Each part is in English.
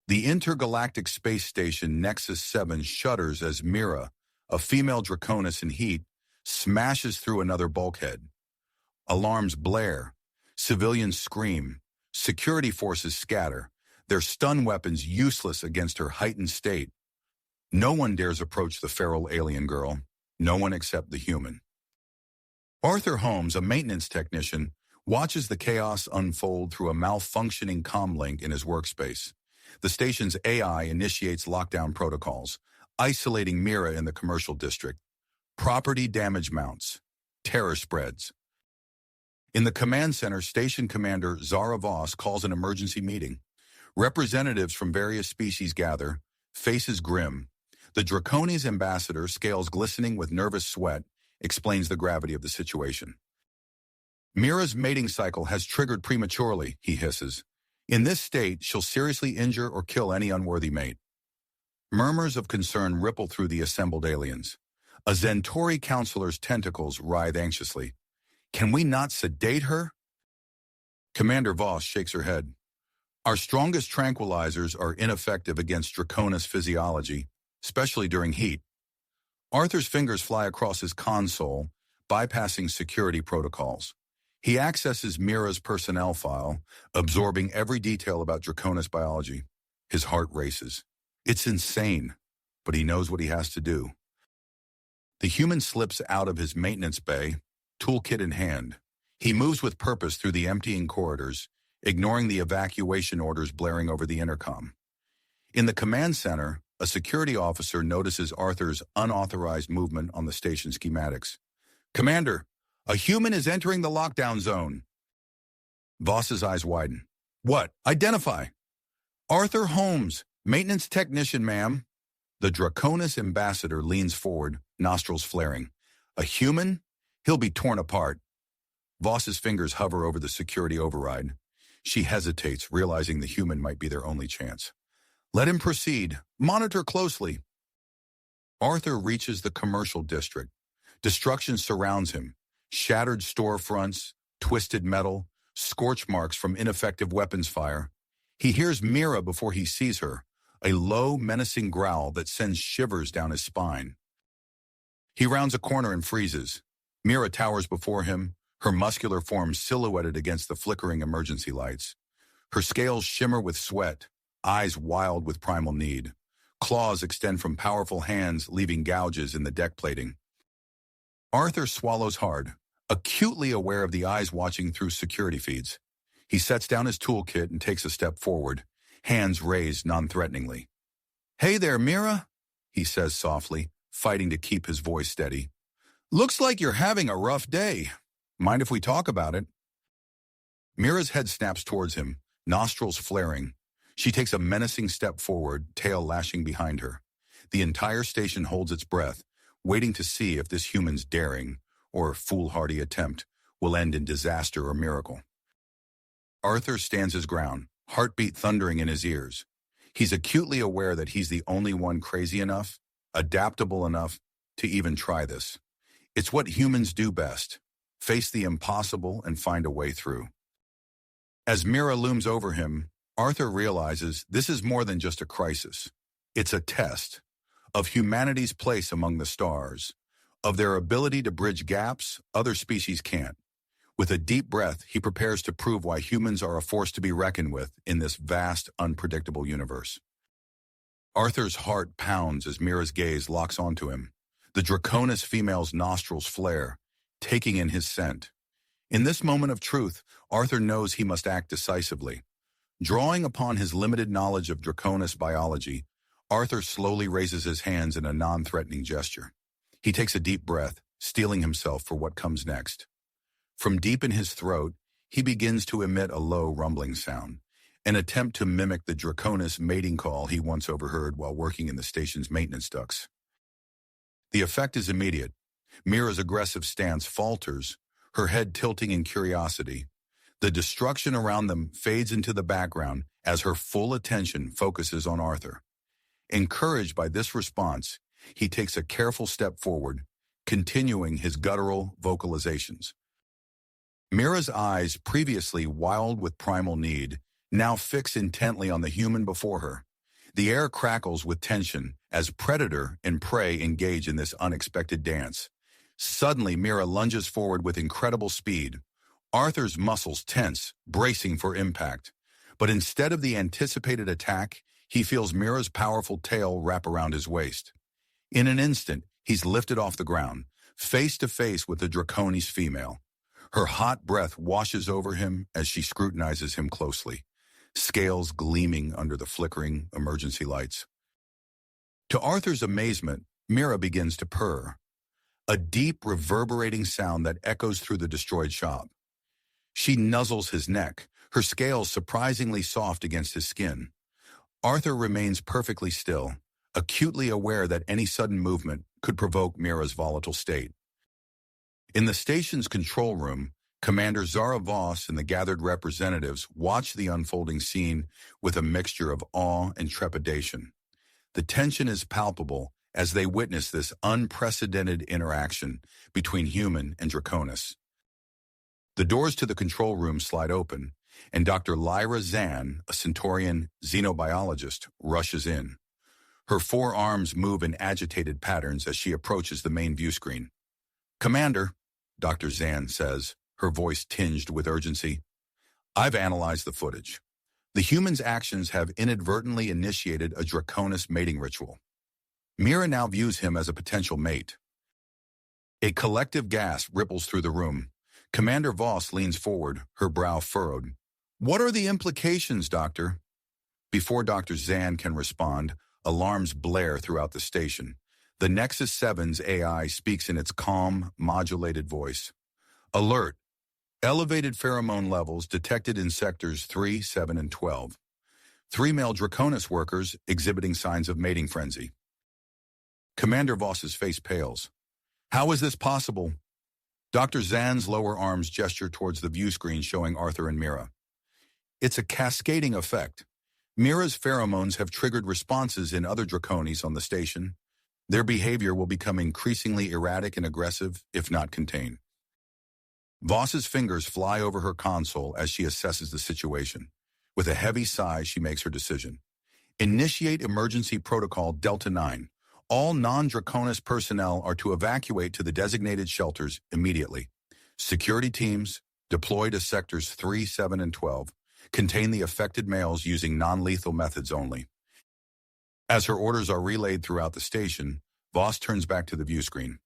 The intergalactic space station Nexus 7 shudders as Meera, a female Draconis in heat, smashes through another bulkhead. Alarms blare. Civilians scream. Security forces scatter, their stun weapons useless against her heightened state. No one dares approach the feral alien girl, no one except the human. Arthur Holmes, a maintenance technician, watches the chaos unfold through a malfunctioning comlink in his workspace. The station's AI initiates lockdown protocols, isolating Meera in the commercial district. Property damage mounts. Terror spreads. In the command center, Station Commander Zara Voss calls an emergency meeting. Representatives from various species gather, faces grim. The Draconis ambassador, scales glistening with nervous sweat, explains the gravity of the situation. Meera's mating cycle has triggered prematurely, he hisses. In this state, she'll seriously injure or kill any unworthy mate. Murmurs of concern ripple through the assembled aliens. A Zentori counselor's tentacles writhe anxiously. Can we not sedate her? Commander Voss shakes her head. Our strongest tranquilizers are ineffective against Draconis physiology, especially during heat. Arthur's fingers fly across his console, bypassing security protocols. He accesses Meera's personnel file, absorbing every detail about Draconis biology. His heart races. It's insane, but he knows what he has to do. The human slips out of his maintenance bay, toolkit in hand. He moves with purpose through the emptying corridors, ignoring the evacuation orders blaring over the intercom. In the command center, a security officer notices Arthur's unauthorized movement on the station schematics. Commander, a human is entering the lockdown zone. Voss's eyes widen. What? Identify. Arthur Holmes, maintenance technician, ma'am. The Draconis ambassador leans forward, nostrils flaring. A human? He'll be torn apart. Voss's fingers hover over the security override. She hesitates, realizing the human might be their only chance. Let him proceed. Monitor closely. Arthur reaches the commercial district. Destruction surrounds him. Shattered storefronts, twisted metal, scorch marks from ineffective weapons fire. He hears Meera before he sees her, a low, menacing growl that sends shivers down his spine. He rounds a corner and freezes. Meera towers before him, her muscular form silhouetted against the flickering emergency lights. Her scales shimmer with sweat, eyes wild with primal need. Claws extend from powerful hands, leaving gouges in the deck plating. Arthur swallows hard, acutely aware of the eyes watching through security feeds. He sets down his toolkit and takes a step forward, hands raised non-threateningly. Hey there, Meera, he says softly, fighting to keep his voice steady. Looks like you're having a rough day. Mind if we talk about it? Meera's head snaps towards him, nostrils flaring. She takes a menacing step forward, tail lashing behind her. The entire station holds its breath, waiting to see if this human's daring, or foolhardy attempt, will end in disaster or miracle. Arthur stands his ground, heartbeat thundering in his ears. He's acutely aware that he's the only one crazy enough, adaptable enough, to even try this. It's what humans do best, face the impossible and find a way through. As Meera looms over him, Arthur realizes this is more than just a crisis. It's a test of humanity's place among the stars, of their ability to bridge gaps other species can't. With a deep breath, he prepares to prove why humans are a force to be reckoned with in this vast, unpredictable universe. Arthur's heart pounds as Meera's gaze locks onto him. The Draconis female's nostrils flare, taking in his scent. In this moment of truth, Arthur knows he must act decisively. Drawing upon his limited knowledge of Draconis biology, Arthur slowly raises his hands in a non-threatening gesture. He takes a deep breath, steeling himself for what comes next. From deep in his throat, he begins to emit a low rumbling sound, an attempt to mimic the Draconis mating call he once overheard while working in the station's maintenance ducts. The effect is immediate. Meera's aggressive stance falters, her head tilting in curiosity. The destruction around them fades into the background as her full attention focuses on Arthur. Encouraged by this response, he takes a careful step forward, continuing his guttural vocalizations. Meera's eyes, previously wild with primal need, now fix intently on the human before her. The air crackles with tension as predator and prey engage in this unexpected dance. Suddenly, Meera lunges forward with incredible speed. Arthur's muscles tense, bracing for impact. But instead of the anticipated attack, he feels Meera's powerful tail wrap around his waist. In an instant, he's lifted off the ground, face to face with the Draconis female. Her hot breath washes over him as she scrutinizes him closely, scales gleaming under the flickering emergency lights. To Arthur's amazement, Meera begins to purr, a deep, reverberating sound that echoes through the destroyed shop. She nuzzles his neck, her scales surprisingly soft against his skin. Arthur remains perfectly still, acutely aware that any sudden movement could provoke Meera's volatile state. In the station's control room, Commander Zara Voss and the gathered representatives watch the unfolding scene with a mixture of awe and trepidation. The tension is palpable as they witness this unprecedented interaction between human and Draconis. The doors to the control room slide open, and Dr. Lyra Zan, a Centaurian xenobiologist, rushes in. Her forearms move in agitated patterns as she approaches the main view screen. "Commander," Dr. Zan says, her voice tinged with urgency, "I've analyzed the footage. The humans' actions have inadvertently initiated a Draconis mating ritual. Meera now views him as a potential mate." A collective gasp ripples through the room. Commander Voss leans forward, her brow furrowed. "What are the implications, Doctor?" Before Dr. Zan can respond, alarms blare throughout the station. The Nexus 7's AI speaks in its calm, modulated voice. "Alert! Elevated pheromone levels detected in sectors 3, 7, and 12. 3 male Draconis workers exhibiting signs of mating frenzy." Commander Voss's face pales. "How is this possible?" Dr. Zan's lower arms gesture towards the view screen showing Arthur and Meera. "It's a cascading effect. Meera's pheromones have triggered responses in other Draconis on the station. Their behavior will become increasingly erratic and aggressive, if not contained." Voss's fingers fly over her console as she assesses the situation. With a heavy sigh, she makes her decision. "Initiate emergency protocol Delta 9. All non-Draconis personnel are to evacuate to the designated shelters immediately. Security teams, deploy to sectors 3, 7, and 12. Contain the affected males using non-lethal methods only." As her orders are relayed throughout the station, Voss turns back to the view screen.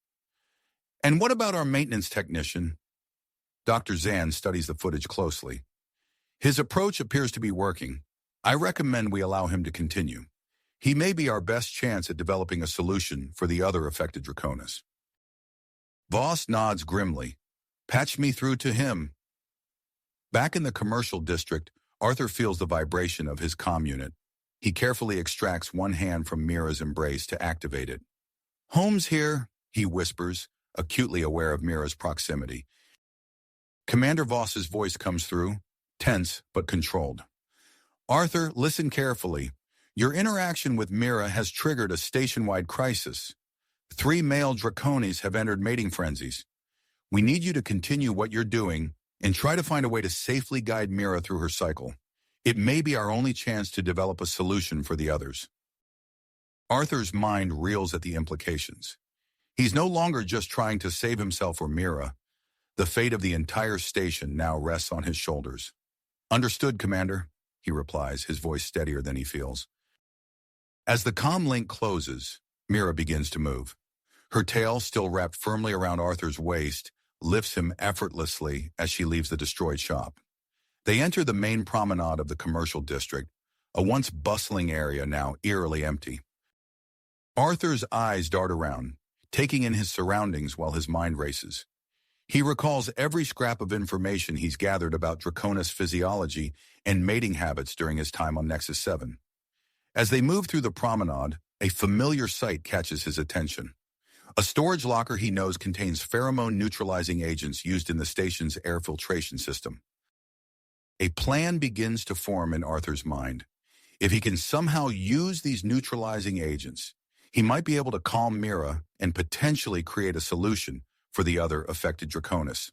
"And what about our maintenance technician?" Dr. Zan studies the footage closely. "His approach appears to be working. I recommend we allow him to continue. He may be our best chance at developing a solution for the other affected Draconis." Voss nods grimly. "Patch me through to him." Back in the commercial district, Arthur feels the vibration of his comm unit. He carefully extracts one hand from Meera's embrace to activate it. "Holmes here," he whispers, acutely aware of Meera's proximity. Commander Voss's voice comes through, tense but controlled. "Arthur, listen carefully. Your interaction with Meera has triggered a station-wide crisis. 3 male Draconis have entered mating frenzies. We need you to continue what you're doing and try to find a way to safely guide Meera through her cycle. It may be our only chance to develop a solution for the others." Arthur's mind reels at the implications. He's no longer just trying to save himself or Meera. The fate of the entire station now rests on his shoulders. "Understood, Commander," he replies, his voice steadier than he feels. As the comm link closes, Meera begins to move. Her tail, still wrapped firmly around Arthur's waist, lifts him effortlessly as she leaves the destroyed shop. They enter the main promenade of the commercial district, a once bustling area now eerily empty. Arthur's eyes dart around, taking in his surroundings while his mind races. He recalls every scrap of information he's gathered about Draconis physiology and mating habits during his time on Nexus 7. As they move through the promenade, a familiar sight catches his attention. A storage locker he knows contains pheromone-neutralizing agents used in the station's air filtration system. A plan begins to form in Arthur's mind. If he can somehow use these neutralizing agents, he might be able to calm Meera and potentially create a solution for the other affected Draconis.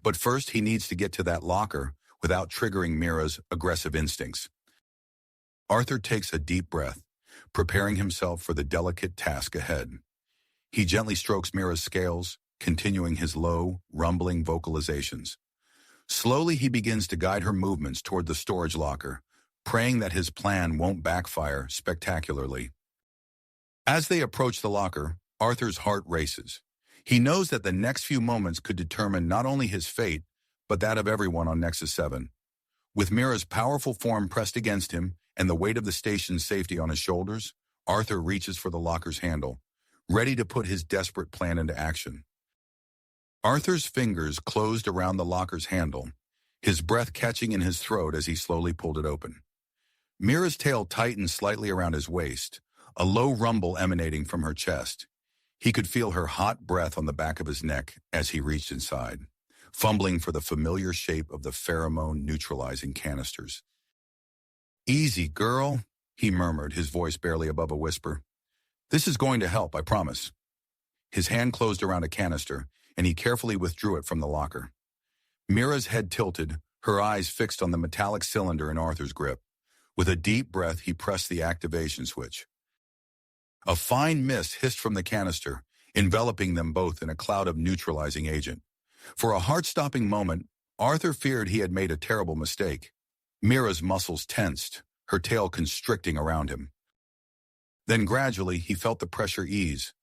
But first, he needs to get to that locker without triggering Meera's aggressive instincts. Arthur takes a deep breath, preparing himself for the delicate task ahead. He gently strokes Meera's scales, continuing his low, rumbling vocalizations. Slowly he begins to guide her movements toward the storage locker, praying that his plan won't backfire spectacularly. As they approach the locker, Arthur's heart races. He knows that the next few moments could determine not only his fate, but that of everyone on Nexus 7. With Meera's powerful form pressed against him and the weight of the station's safety on his shoulders, Arthur reaches for the locker's handle, ready to put his desperate plan into action. Arthur's fingers closed around the locker's handle, his breath catching in his throat as he slowly pulled it open. Meera's tail tightened slightly around his waist, a low rumble emanating from her chest. He could feel her hot breath on the back of his neck as he reached inside, fumbling for the familiar shape of the pheromone-neutralizing canisters. "Easy, girl," he murmured, his voice barely above a whisper. "This is going to help, I promise." His hand closed around a canister, and he carefully withdrew it from the locker. Meera's head tilted, her eyes fixed on the metallic cylinder in Arthur's grip. With a deep breath, he pressed the activation switch. A fine mist hissed from the canister, enveloping them both in a cloud of neutralizing agent. For a heart-stopping moment, Arthur feared he had made a terrible mistake. Meera's muscles tensed, her tail constricting around him. Then gradually, he felt the pressure ease.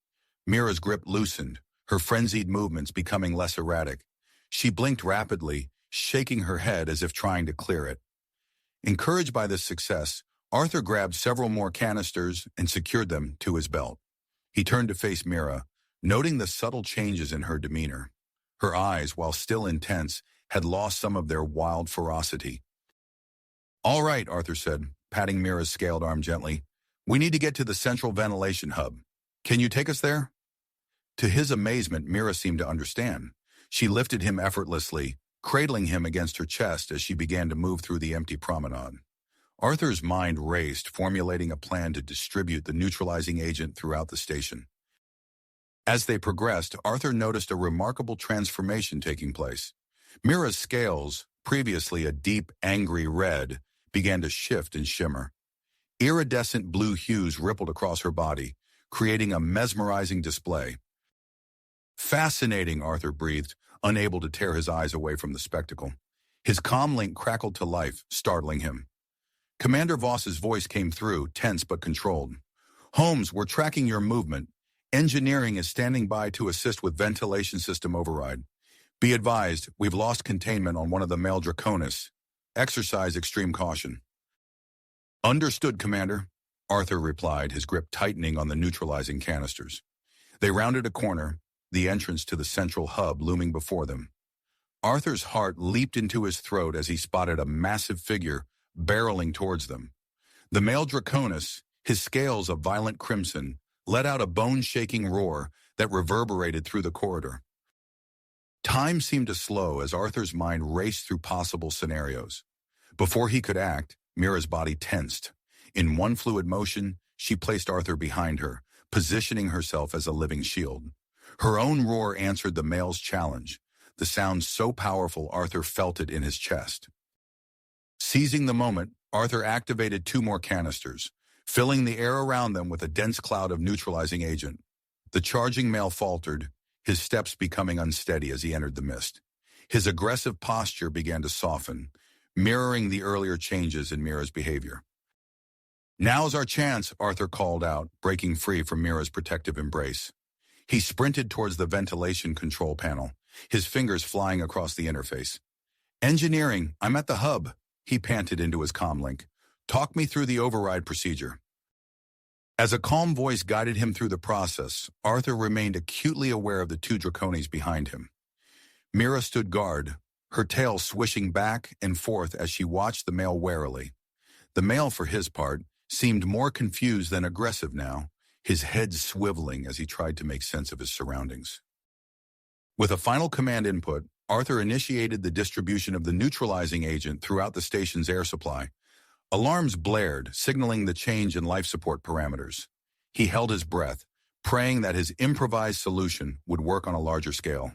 Meera's grip loosened, her frenzied movements becoming less erratic. She blinked rapidly, shaking her head as if trying to clear it. Encouraged by this success, Arthur grabbed several more canisters and secured them to his belt. He turned to face Meera, noting the subtle changes in her demeanor. Her eyes, while still intense, had lost some of their wild ferocity. "All right," Arthur said, patting Meera's scaled arm gently. "We need to get to the central ventilation hub. Can you take us there?" To his amazement, Meera seemed to understand. She lifted him effortlessly, cradling him against her chest as she began to move through the empty promenade. Arthur's mind raced, formulating a plan to distribute the neutralizing agent throughout the station. As they progressed, Arthur noticed a remarkable transformation taking place. Meera's scales, previously a deep, angry red, began to shift and shimmer. Iridescent blue hues rippled across her body, creating a mesmerizing display. "Fascinating," Arthur breathed, unable to tear his eyes away from the spectacle. His comlink crackled to life, startling him. Commander Voss's voice came through, tense but controlled. "Holmes, we're tracking your movement. Engineering is standing by to assist with ventilation system override. Be advised, we've lost containment on one of the male Draconis. Exercise extreme caution." "Understood, Commander," Arthur replied, his grip tightening on the neutralizing canisters. They rounded a corner, the entrance to the central hub looming before them. Arthur's heart leaped into his throat as he spotted a massive figure barreling towards them. The male Draconis, his scales of violent crimson, let out a bone-shaking roar that reverberated through the corridor. Time seemed to slow as Arthur's mind raced through possible scenarios. Before he could act, Meera's body tensed. In one fluid motion, she placed Arthur behind her, positioning herself as a living shield. Her own roar answered the male's challenge, the sound so powerful Arthur felt it in his chest. Seizing the moment, Arthur activated 2 more canisters, filling the air around them with a dense cloud of neutralizing agent. The charging male faltered, his steps becoming unsteady as he entered the mist. His aggressive posture began to soften, mirroring the earlier changes in Meera's behavior. "Now's our chance," Arthur called out, breaking free from Meera's protective embrace. He sprinted towards the ventilation control panel, his fingers flying across the interface. "Engineering, I'm at the hub," he panted into his comlink. "Talk me through the override procedure." As a calm voice guided him through the process, Arthur remained acutely aware of the 2 Draconis behind him. Meera stood guard, her tail swishing back and forth as she watched the male warily. The male, for his part, seemed more confused than aggressive now, his head swiveling as he tried to make sense of his surroundings. With a final command input, Arthur initiated the distribution of the neutralizing agent throughout the station's air supply. Alarms blared, signaling the change in life support parameters. He held his breath, praying that his improvised solution would work on a larger scale.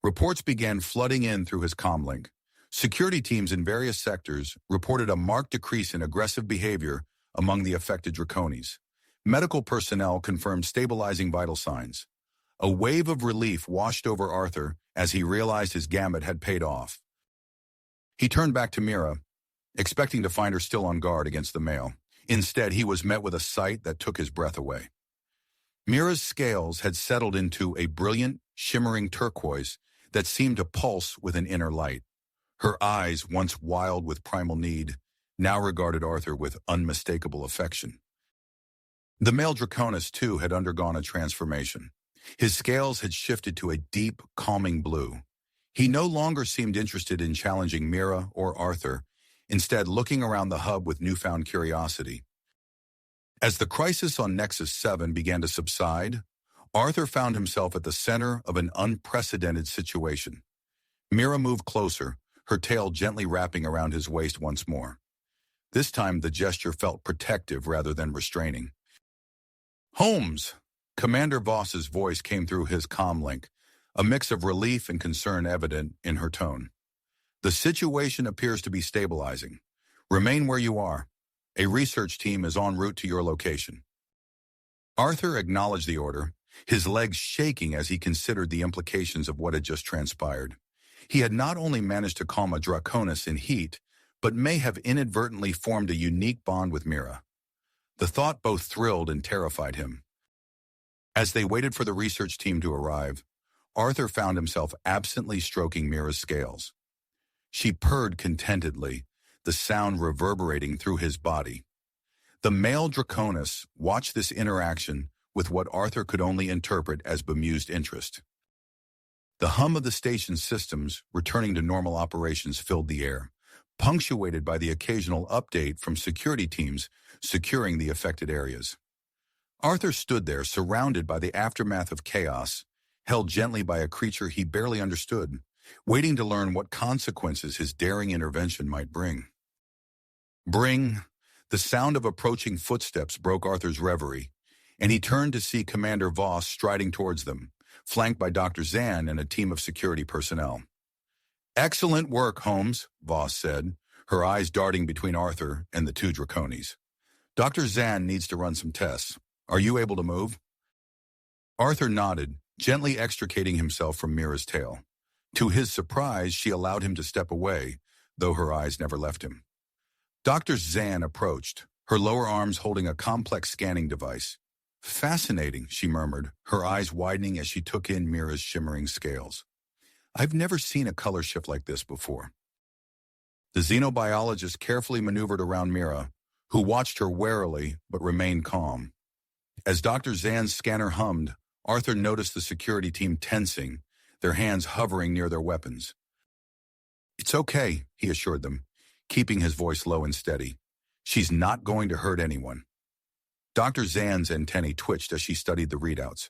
Reports began flooding in through his comlink. Security teams in various sectors reported a marked decrease in aggressive behavior among the affected Draconis. Medical personnel confirmed stabilizing vital signs. A wave of relief washed over Arthur as he realized his gambit had paid off. He turned back to Meera, expecting to find her still on guard against the male. Instead, he was met with a sight that took his breath away. Meera's scales had settled into a brilliant, shimmering turquoise that seemed to pulse with an inner light. Her eyes, once wild with primal need, now regarded Arthur with unmistakable affection. The male Draconis, too, had undergone a transformation. His scales had shifted to a deep, calming blue. He no longer seemed interested in challenging Meera or Arthur, instead looking around the hub with newfound curiosity. As the crisis on Nexus 7 began to subside, Arthur found himself at the center of an unprecedented situation. Meera moved closer, her tail gently wrapping around his waist once more. This time the gesture felt protective rather than restraining. "Holmes!" Commander Voss's voice came through his comlink, a mix of relief and concern evident in her tone. "The situation appears to be stabilizing. Remain where you are. A research team is en route to your location." Arthur acknowledged the order, his legs shaking as he considered the implications of what had just transpired. He had not only managed to calm a Draconis in heat, but may have inadvertently formed a unique bond with Meera. The thought both thrilled and terrified him. As they waited for the research team to arrive, Arthur found himself absently stroking Meera's scales. She purred contentedly, the sound reverberating through his body. The male Draconis watched this interaction with what Arthur could only interpret as bemused interest. The hum of the station's systems returning to normal operations filled the air, punctuated by the occasional update from security teams securing the affected areas. Arthur stood there, surrounded by the aftermath of chaos, held gently by a creature he barely understood, waiting to learn what consequences his daring intervention might bring. The sound of approaching footsteps broke Arthur's reverie, and he turned to see Commander Voss striding towards them, flanked by Dr. Zan and a team of security personnel. "Excellent work, Holmes," Voss said, her eyes darting between Arthur and the two Draconis. "Dr. Zan needs to run some tests. Are you able to move?" Arthur nodded, gently extricating himself from Meera's tail. To his surprise, she allowed him to step away, though her eyes never left him. Dr. Zan approached, her lower arms holding a complex scanning device. "Fascinating," she murmured, her eyes widening as she took in Meera's shimmering scales. "I've never seen a color shift like this before." The xenobiologist carefully maneuvered around Meera, who watched her warily but remained calm. As Dr. Zan's scanner hummed, Arthur noticed the security team tensing, their hands hovering near their weapons. "It's okay," he assured them, keeping his voice low and steady. "She's not going to hurt anyone." Dr. Zan's antennae twitched as she studied the readouts.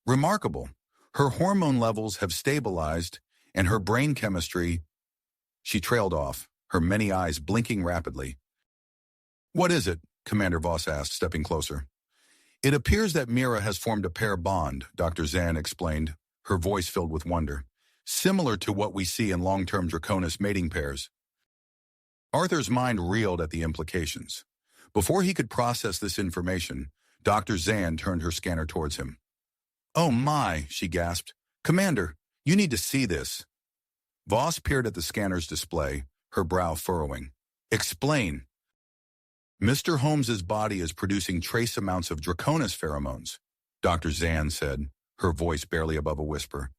"Remarkable. Her hormone levels have stabilized, and her brain chemistry—" She trailed off, her many eyes blinking rapidly. "What is it?" Commander Voss asked, stepping closer. "It appears that Meera has formed a pair bond," Dr. Zan explained, her voice filled with wonder, "similar to what we see in long-term Draconis mating pairs." Arthur's mind reeled at the implications. Before he could process this information, Dr. Zan turned her scanner towards him. "Oh my," she gasped. "Commander, you need to see this." Voss peered at the scanner's display, her brow furrowing. "Explain." "Mr. Holmes's body is producing trace amounts of Draconis pheromones," Dr. Zan said, her voice barely above a whisper.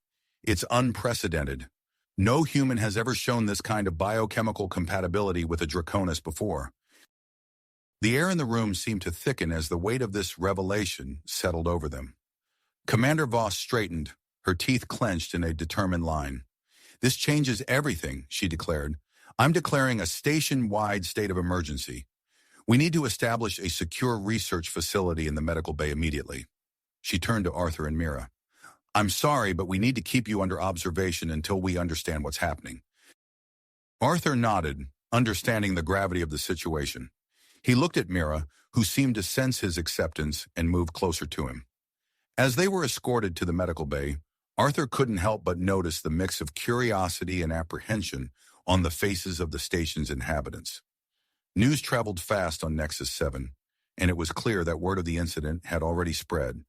"It's unprecedented. No human has ever shown this kind of biochemical compatibility with a Draconis before." The air in the room seemed to thicken as the weight of this revelation settled over them. Commander Voss straightened, her teeth clenched in a determined line. "This changes everything," she declared. "I'm declaring a station-wide state of emergency. We need to establish a secure research facility in the medical bay immediately." She turned to Arthur and Meera. "I'm sorry, but we need to keep you under observation until we understand what's happening." Arthur nodded, understanding the gravity of the situation. He looked at Meera, who seemed to sense his acceptance, and moved closer to him. As they were escorted to the medical bay, Arthur couldn't help but notice the mix of curiosity and apprehension on the faces of the station's inhabitants. News traveled fast on Nexus 7, and it was clear that word of the incident had already spread.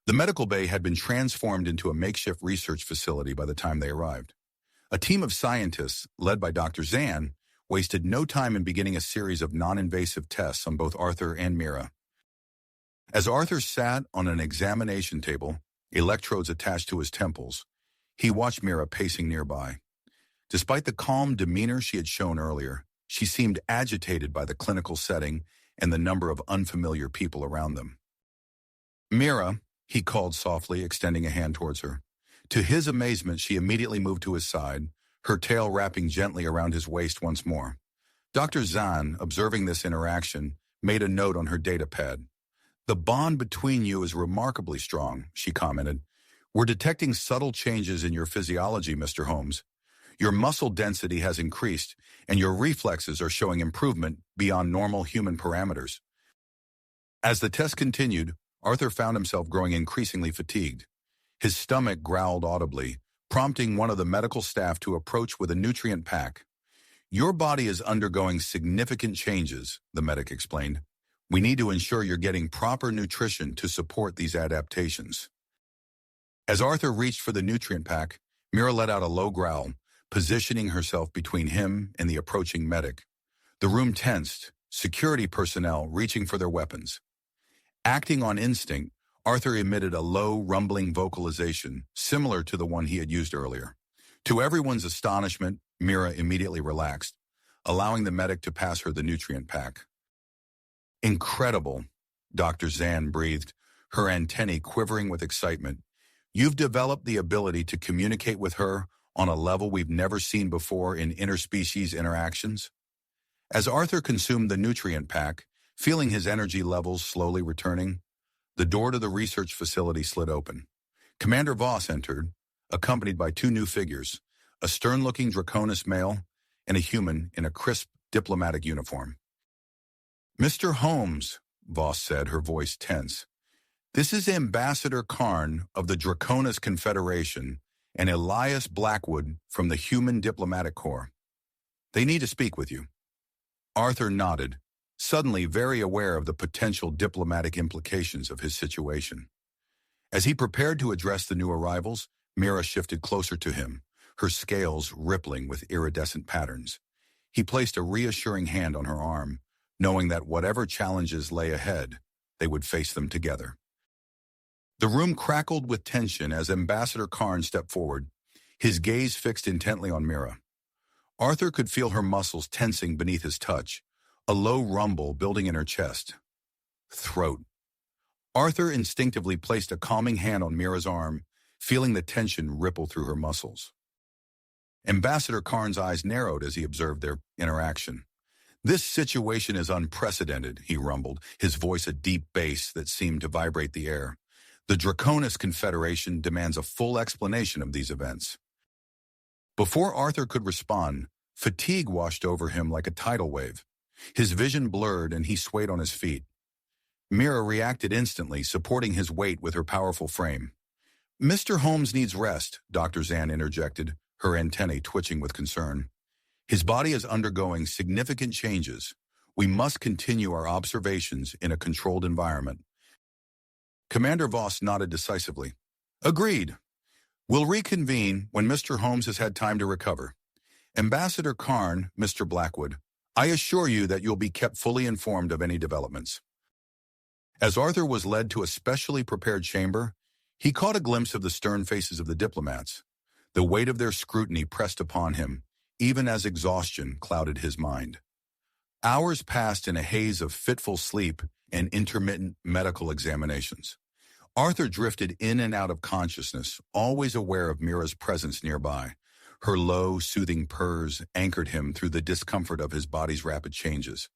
The medical bay had been transformed into a makeshift research facility by the time they arrived. A team of scientists, led by Dr. Zan, wasted no time in beginning a series of non-invasive tests on both Arthur and Meera. As Arthur sat on an examination table, electrodes attached to his temples, he watched Meera pacing nearby. Despite the calm demeanor she had shown earlier, she seemed agitated by the clinical setting and the number of unfamiliar people around them. "Meera," he called softly, extending a hand towards her. To his amazement, she immediately moved to his side, her tail wrapping gently around his waist once more. Dr. Zan, observing this interaction, made a note on her data pad. "The bond between you is remarkably strong," she commented. "We're detecting subtle changes in your physiology, Mr. Holmes. Your muscle density has increased, and your reflexes are showing improvement beyond normal human parameters." As the test continued, Arthur found himself growing increasingly fatigued. His stomach growled audibly, prompting one of the medical staff to approach with a nutrient pack. "Your body is undergoing significant changes," the medic explained. "We need to ensure you're getting proper nutrition to support these adaptations." As Arthur reached for the nutrient pack, Meera let out a low growl, positioning herself between him and the approaching medic. The room tensed, security personnel reaching for their weapons. Acting on instinct, Arthur emitted a low, rumbling vocalization, similar to the one he had used earlier. To everyone's astonishment, Meera immediately relaxed, allowing the medic to pass her the nutrient pack. "Incredible," Dr. Zan breathed, her antennae quivering with excitement. "You've developed the ability to communicate with her on a level we've never seen before in interspecies interactions?" As Arthur consumed the nutrient pack, feeling his energy levels slowly returning, the door to the research facility slid open. Commander Voss entered, accompanied by two new figures, a stern-looking Draconis male and a human in a crisp diplomatic uniform. "Mr. Holmes," Voss said, her voice tense, "this is Ambassador Karn of the Draconis Confederation and Elias Blackwood from the Human Diplomatic Corps. They need to speak with you." Arthur nodded, suddenly very aware of the potential diplomatic implications of his situation. As he prepared to address the new arrivals, Meera shifted closer to him, her scales rippling with iridescent patterns. He placed a reassuring hand on her arm, knowing that whatever challenges lay ahead, they would face them together. The room crackled with tension as Ambassador Karn stepped forward, his gaze fixed intently on Meera. Arthur could feel her muscles tensing beneath his touch, a low rumble building in her chest. Throat. Arthur instinctively placed a calming hand on Meera's arm, feeling the tension ripple through her muscles. Ambassador Karn's eyes narrowed as he observed their interaction. "This situation is unprecedented," he rumbled, his voice a deep bass that seemed to vibrate the air. "The Draconis Confederation demands a full explanation of these events." Before Arthur could respond, fatigue washed over him like a tidal wave. His vision blurred and he swayed on his feet. Meera reacted instantly, supporting his weight with her powerful frame. "Mr. Holmes needs rest," Dr. Zan interjected, her antennae twitching with concern. "His body is undergoing significant changes. We must continue our observations in a controlled environment." Commander Voss nodded decisively. "Agreed. We'll reconvene when Mr. Holmes has had time to recover. Ambassador Karn, Mr. Blackwood, I assure you that you'll be kept fully informed of any developments." As Arthur was led to a specially prepared chamber, he caught a glimpse of the stern faces of the diplomats. The weight of their scrutiny pressed upon him, even as exhaustion clouded his mind. Hours passed in a haze of fitful sleep and intermittent medical examinations. Arthur drifted in and out of consciousness, always aware of Meera's presence nearby. Her low, soothing purrs anchored him through the discomfort of his body's rapid changes.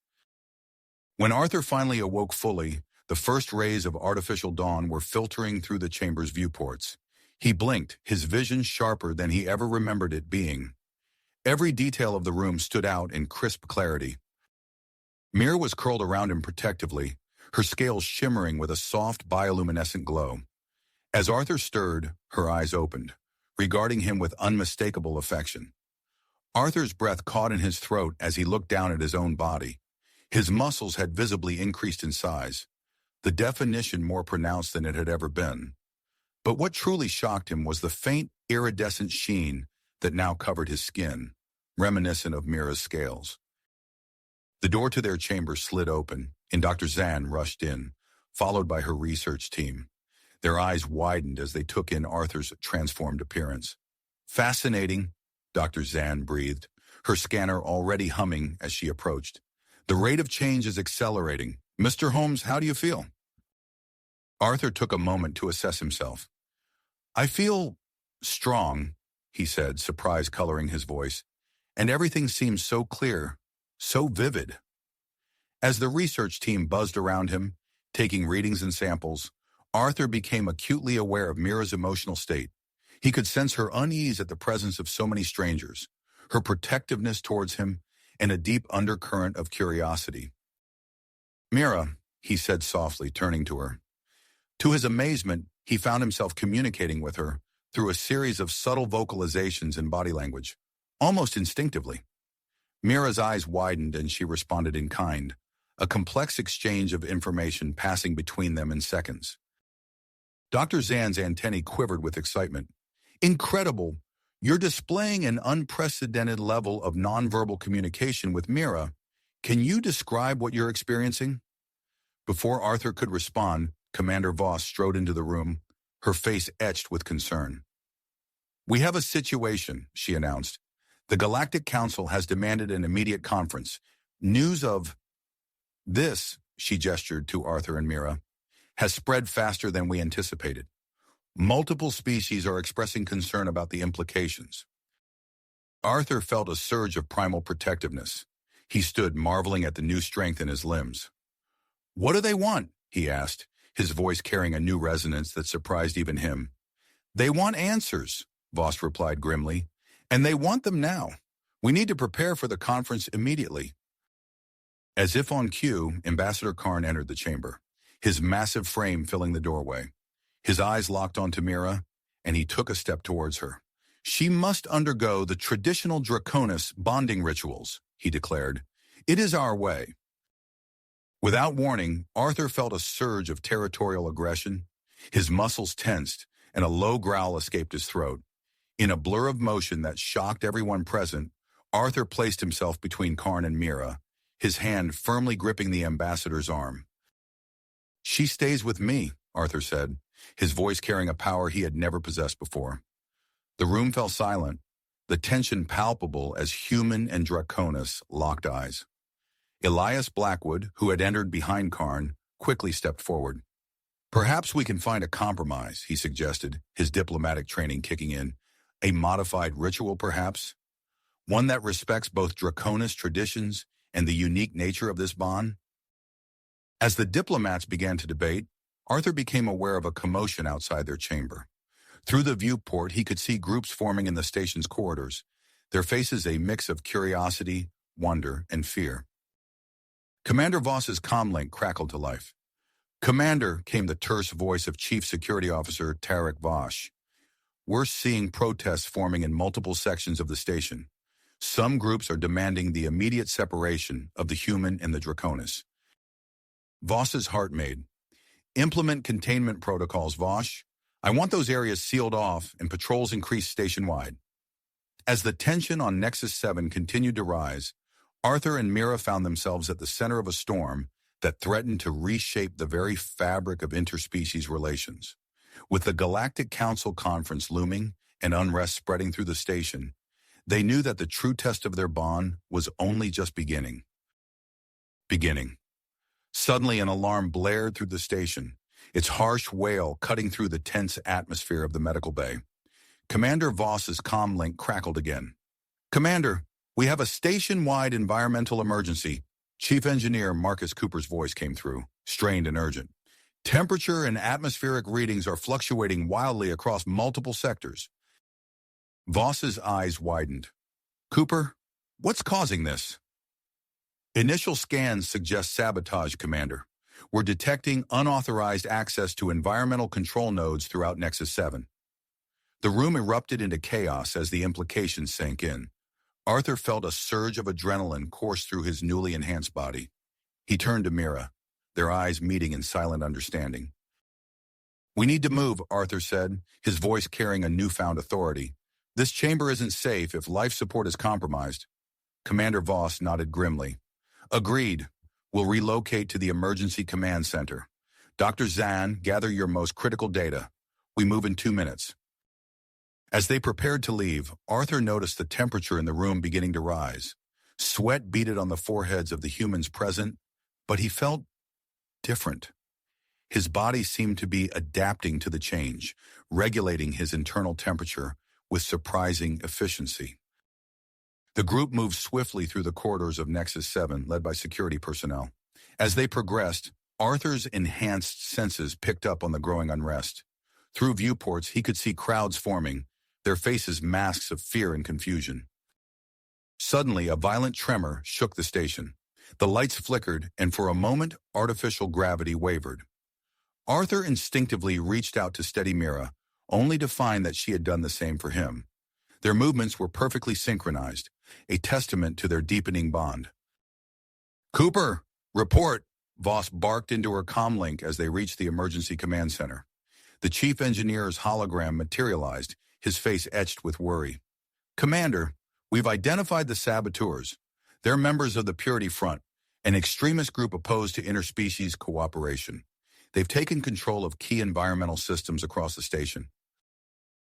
When Arthur finally awoke fully, the first rays of artificial dawn were filtering through the chamber's viewports. He blinked, his vision sharper than he ever remembered it being. Every detail of the room stood out in crisp clarity. Meera was curled around him protectively, her scales shimmering with a soft bioluminescent glow. As Arthur stirred, her eyes opened, regarding him with unmistakable affection. Arthur's breath caught in his throat as he looked down at his own body. His muscles had visibly increased in size, the definition more pronounced than it had ever been. But what truly shocked him was the faint, iridescent sheen that now covered his skin, reminiscent of Meera's scales. The door to their chamber slid open, and Dr. Zan rushed in, followed by her research team. Their eyes widened as they took in Arthur's transformed appearance. "Fascinating," Dr. Zan breathed, her scanner already humming as she approached. "The rate of change is accelerating. Mr. Holmes, how do you feel?" Arthur took a moment to assess himself. "I feel strong," he said, surprise coloring his voice, "and everything seems so clear, so vivid." As the research team buzzed around him, taking readings and samples, Arthur became acutely aware of Meera's emotional state. He could sense her unease at the presence of so many strangers, her protectiveness towards him, and a deep undercurrent of curiosity. "Meera," he said softly, turning to her. To his amazement, he found himself communicating with her through a series of subtle vocalizations and body language, almost instinctively. Meera's eyes widened and she responded in kind, a complex exchange of information passing between them in seconds. Dr. Zan's antennae quivered with excitement. "Incredible! You're displaying an unprecedented level of nonverbal communication with Meera. Can you describe what you're experiencing?" Before Arthur could respond, Commander Voss strode into the room, her face etched with concern. "We have a situation," she announced. "The Galactic Council has demanded an immediate conference. News of this," she gestured to Arthur and Meera, "has spread faster than we anticipated. Multiple species are expressing concern about the implications." Arthur felt a surge of primal protectiveness. He stood marveling at the new strength in his limbs. "What do they want?" he asked, his voice carrying a new resonance that surprised even him. "They want answers," Voss replied grimly, "and they want them now. We need to prepare for the conference immediately." As if on cue, Ambassador Karn entered the chamber, his massive frame filling the doorway. His eyes locked onto Meera, and he took a step towards her. "She must undergo the traditional Draconis bonding rituals," he declared. "It is our way." Without warning, Arthur felt a surge of territorial aggression. His muscles tensed, and a low growl escaped his throat. In a blur of motion that shocked everyone present, Arthur placed himself between Karn and Meera, his hand firmly gripping the ambassador's arm. "She stays with me," Arthur said, his voice carrying a power he had never possessed before. The room fell silent, the tension palpable as human and Draconis locked eyes. Elias Blackwood, who had entered behind Karn, quickly stepped forward. "Perhaps we can find a compromise," he suggested, his diplomatic training kicking in. "A modified ritual, perhaps? One that respects both Draconis traditions and the unique nature of this bond?" As the diplomats began to debate, Arthur became aware of a commotion outside their chamber. Through the viewport, he could see groups forming in the station's corridors, their faces a mix of curiosity, wonder, and fear. Commander Voss's comlink crackled to life. "Commander," came the terse voice of Chief Security Officer Tarek Vosh. "We're seeing protests forming in multiple sections of the station. Some groups are demanding the immediate separation of the human and the Draconis." Voss's heart made. "Implement containment protocols, Vosh. I want those areas sealed off and patrols increased station-wide." As the tension on Nexus 7 continued to rise, Arthur and Meera found themselves at the center of a storm that threatened to reshape the very fabric of interspecies relations. With the Galactic Council conference looming and unrest spreading through the station, they knew that the true test of their bond was only just beginning. Suddenly, an alarm blared through the station, its harsh wail cutting through the tense atmosphere of the medical bay. Commander Voss's comlink crackled again. "Commander, we have a station-wide environmental emergency." Chief Engineer Marcus Cooper's voice came through, strained and urgent. "Temperature and atmospheric readings are fluctuating wildly across multiple sectors." Voss's eyes widened. "Cooper, what's causing this?" "Initial scans suggest sabotage, Commander. We're detecting unauthorized access to environmental control nodes throughout Nexus 7. The room erupted into chaos as the implications sank in. Arthur felt a surge of adrenaline course through his newly enhanced body. He turned to Meera, their eyes meeting in silent understanding. "We need to move," Arthur said, his voice carrying a newfound authority. "This chamber isn't safe if life support is compromised." Commander Voss nodded grimly. "Agreed. We'll relocate to the Emergency Command Center. Dr. Zan, gather your most critical data. We move in 2 minutes." As they prepared to leave, Arthur noticed the temperature in the room beginning to rise. Sweat beaded on the foreheads of the humans present, but he felt different. His body seemed to be adapting to the change, regulating his internal temperature with surprising efficiency. The group moved swiftly through the corridors of Nexus 7, led by security personnel. As they progressed, Arthur's enhanced senses picked up on the growing unrest. Through viewports, he could see crowds forming, their faces masks of fear and confusion. Suddenly, a violent tremor shook the station. The lights flickered, and for a moment, artificial gravity wavered. Arthur instinctively reached out to steady Meera, only to find that she had done the same for him. Their movements were perfectly synchronized, a testament to their deepening bond. "Cooper, report!" Voss barked into her comlink as they reached the Emergency Command Center. The chief engineer's hologram materialized, his face etched with worry. "Commander, we've identified the saboteurs. They're members of the Purity Front, an extremist group opposed to interspecies cooperation. They've taken control of key environmental systems across the station."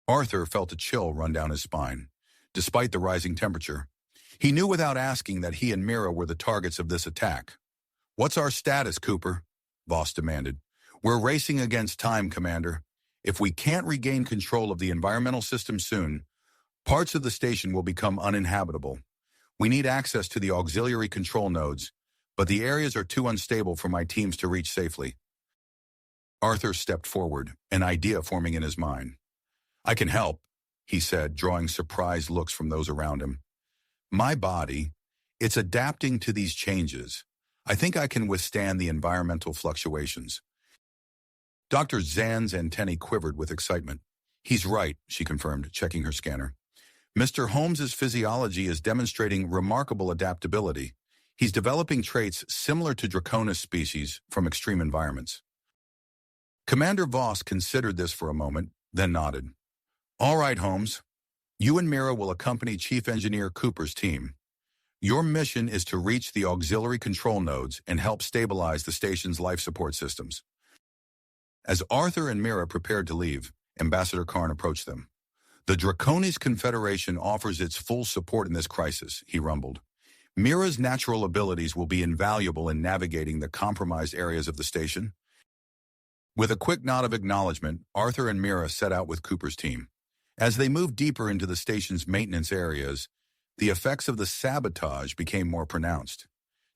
Arthur felt a chill run down his spine. Despite the rising temperature, he knew without asking that he and Meera were the targets of this attack. "What's our status, Cooper?" Voss demanded. "We're racing against time, Commander. If we can't regain control of the environmental system soon, parts of the station will become uninhabitable. We need access to the auxiliary control nodes, but the areas are too unstable for my teams to reach safely." Arthur stepped forward, an idea forming in his mind. "I can help," he said, drawing surprised looks from those around him. "My body, it's adapting to these changes. I think I can withstand the environmental fluctuations." Dr. Zan's antennae quivered with excitement. "He's right," she confirmed, checking her scanner. "Mr. Holmes's physiology is demonstrating remarkable adaptability. He's developing traits similar to Draconis species from extreme environments." Commander Voss considered this for a moment, then nodded. "All right, Holmes. You and Meera will accompany Chief Engineer Cooper's team. Your mission is to reach the auxiliary control nodes and help stabilize the station's life support systems." As Arthur and Meera prepared to leave, Ambassador Karn approached them. "The Draconis Confederation offers its full support in this crisis," he rumbled. "Meera's natural abilities will be invaluable in navigating the compromised areas of the station." With a quick nod of acknowledgement, Arthur and Meera set out with Cooper's team. As they moved deeper into the station's maintenance areas, the effects of the sabotage became more pronounced.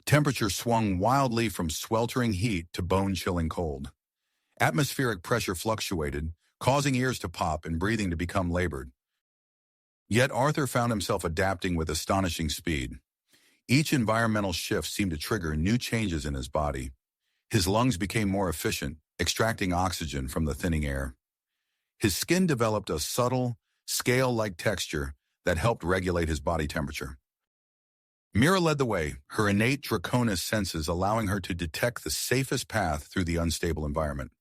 Temperature swung wildly from sweltering heat to bone-chilling cold. Atmospheric pressure fluctuated, causing ears to pop and breathing to become labored. Yet Arthur found himself adapting with astonishing speed. Each environmental shift seemed to trigger new changes in his body. His lungs became more efficient, extracting oxygen from the thinning air. His skin developed a subtle, scale-like texture that helped regulate his body temperature. Meera led the way, her innate Draconis senses allowing her to detect the safest path through the unstable environment.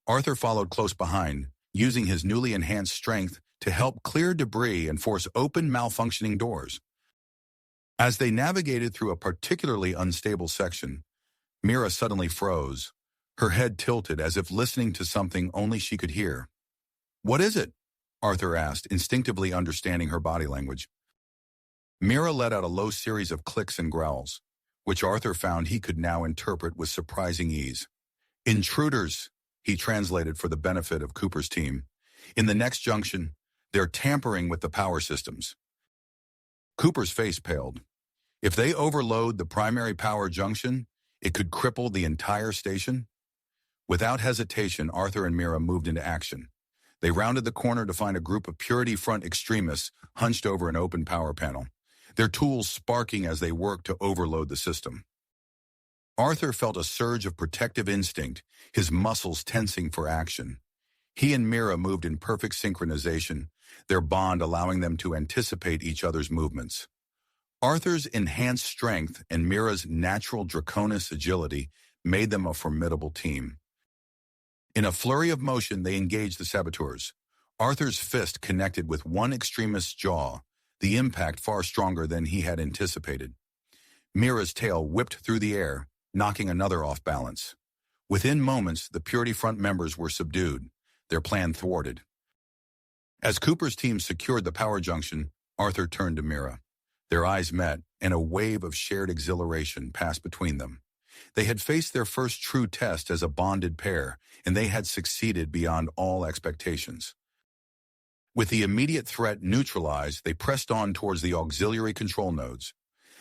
Arthur followed close behind, using his newly enhanced strength to help clear debris and force open malfunctioning doors. As they navigated through a particularly unstable section, Meera suddenly froze, her head tilted as if listening to something only she could hear. "What is it?" Arthur asked, instinctively understanding her body language. Meera let out a low series of clicks and growls, which Arthur found he could now interpret with surprising ease. "Intruders," he translated for the benefit of Cooper's team. "In the next junction, they're tampering with the power systems." Cooper's face paled. If they overload the primary power junction, it could cripple the entire station. Without hesitation, Arthur and Meera moved into action. They rounded the corner to find a group of Purity Front extremists hunched over an open power panel, their tools sparking as they worked to overload the system. Arthur felt a surge of protective instinct, his muscles tensing for action. He and Meera moved in perfect synchronization, their bond allowing them to anticipate each other's movements. Arthur's enhanced strength and Meera's natural draconis agility made them a formidable team. In a flurry of motion, they engaged the saboteurs. Arthur's fist connected with one extremist's jaw, the impact far stronger than he had anticipated. Meera's tail whipped through the air, knocking another off balance. Within moments, the Purity Front members were subdued, their plan thwarted. As Cooper's team secured the power junction, Arthur turned to Meera. Their eyes met, and a wave of shared exhilaration passed between them. They had faced their first true test as a bonded pair, and they had succeeded beyond all expectations. With the immediate threat neutralized, they pressed on towards the auxiliary control nodes.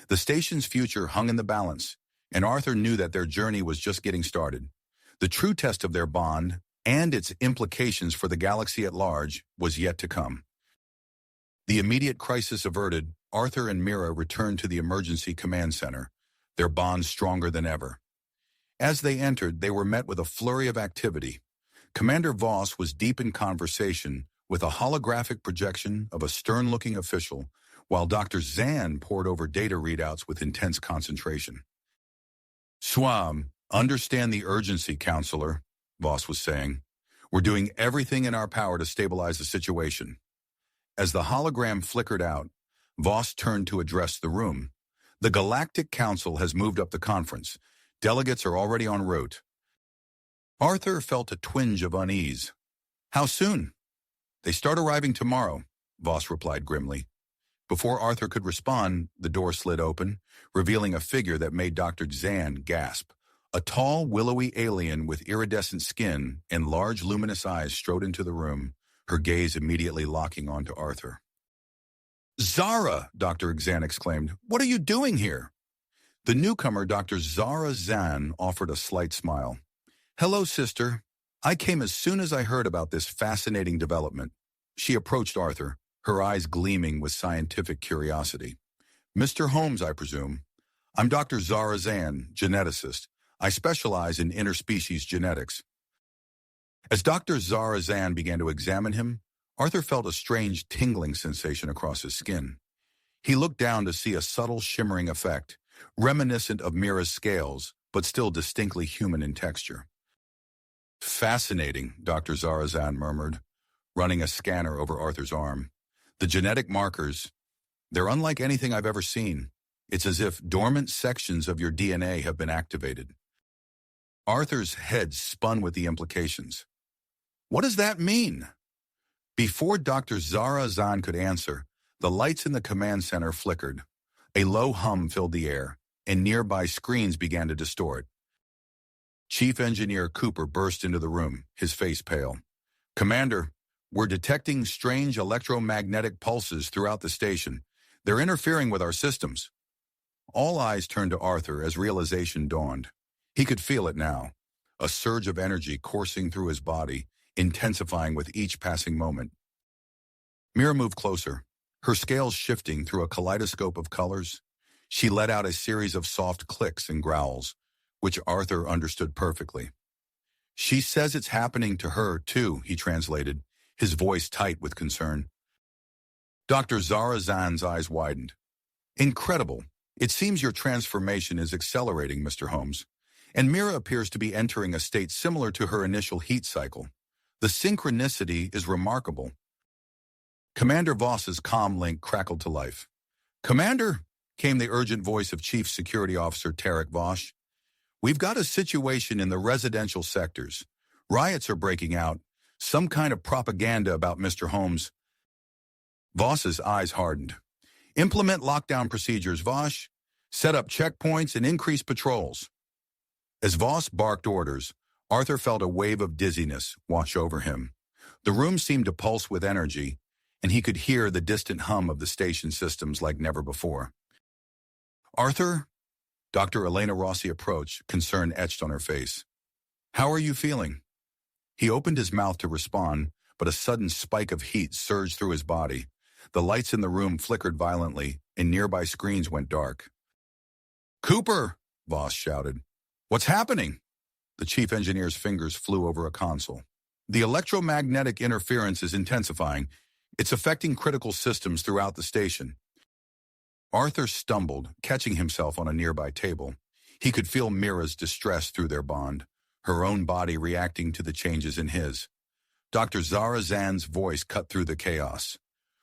The station's future hung in the balance, and Arthur knew that their journey was just getting started. The true test of their bond, and its implications for the galaxy at large, was yet to come. The immediate crisis averted, Arthur and Meera returned to the emergency command center, their bond stronger than ever. As they entered, they were met with a flurry of activity. Commander Voss was deep in conversation with a holographic projection of a stern-looking official, while Dr. Zan pored over data readouts with intense concentration. "Swam, understand the urgency, Counselor," Voss was saying. "We're doing everything in our power to stabilize the situation." As the hologram flickered out, Voss turned to address the room. "The Galactic Council has moved up the conference. Delegates are already en route." Arthur felt a twinge of unease. "How soon?" "They start arriving tomorrow," Voss replied grimly. Before Arthur could respond, the door slid open, revealing a figure that made Dr. Zan gasp. A tall, willowy alien with iridescent skin and large luminous eyes strode into the room, her gaze immediately locking onto Arthur. "Zara!" Dr. Zan exclaimed. "What are you doing here?" The newcomer, Dr. Zara Zan, offered a slight smile. "Hello, sister. I came as soon as I heard about this fascinating development." She approached Arthur, her eyes gleaming with scientific curiosity. "Mr. Holmes, I presume. I'm Dr. Zara Zan, geneticist. I specialize in interspecies genetics." As Dr. Zara Zan began to examine him, Arthur felt a strange tingling sensation across his skin. He looked down to see a subtle shimmering effect, reminiscent of Meera's scales, but still distinctly human in texture. "Fascinating," Dr. Zara Zan murmured, running a scanner over Arthur's arm. "The genetic markers, they're unlike anything I've ever seen. It's as if dormant sections of your DNA have been activated." Arthur's head spun with the implications. "What does that mean?" Before Dr. Zara Zan could answer, the lights in the command center flickered. A low hum filled the air, and nearby screens began to distort. Chief Engineer Cooper burst into the room, his face pale. "Commander, we're detecting strange electromagnetic pulses throughout the station. They're interfering with our systems." All eyes turned to Arthur as realization dawned. He could feel it now, a surge of energy coursing through his body, intensifying with each passing moment. Meera moved closer, her scales shifting through a kaleidoscope of colors. She let out a series of soft clicks and growls, which Arthur understood perfectly. "She says it's happening to her, too," he translated, his voice tight with concern. Dr. Zara Zan's eyes widened. "Incredible. It seems your transformation is accelerating, Mr. Holmes, and Meera appears to be entering a state similar to her initial heat cycle. The synchronicity is remarkable." Commander Voss's comm link crackled to life. "Commander," came the urgent voice of Chief Security Officer Tarek Voss. "We've got a situation in the residential sectors. Riots are breaking out. Some kind of propaganda about Mr. Holmes." Voss's eyes hardened. "Implement lockdown procedures, Voss. Set up checkpoints and increase patrols." As Voss barked orders, Arthur felt a wave of dizziness wash over him. The room seemed to pulse with energy, and he could hear the distant hum of the station systems like never before. "Arthur?" Dr. Elena Rossi approached, concern etched on her face. "How are you feeling?" He opened his mouth to respond, but a sudden spike of heat surged through his body. The lights in the room flickered violently, and nearby screens went dark. "Cooper!" Voss shouted. "What's happening?" The chief engineer's fingers flew over a console. "The electromagnetic interference is intensifying. It's affecting critical systems throughout the station." Arthur stumbled, catching himself on a nearby table. He could feel Meera's distress through their bond, her own body reacting to the changes in his. Dr. Zara Zan's voice cut through the chaos.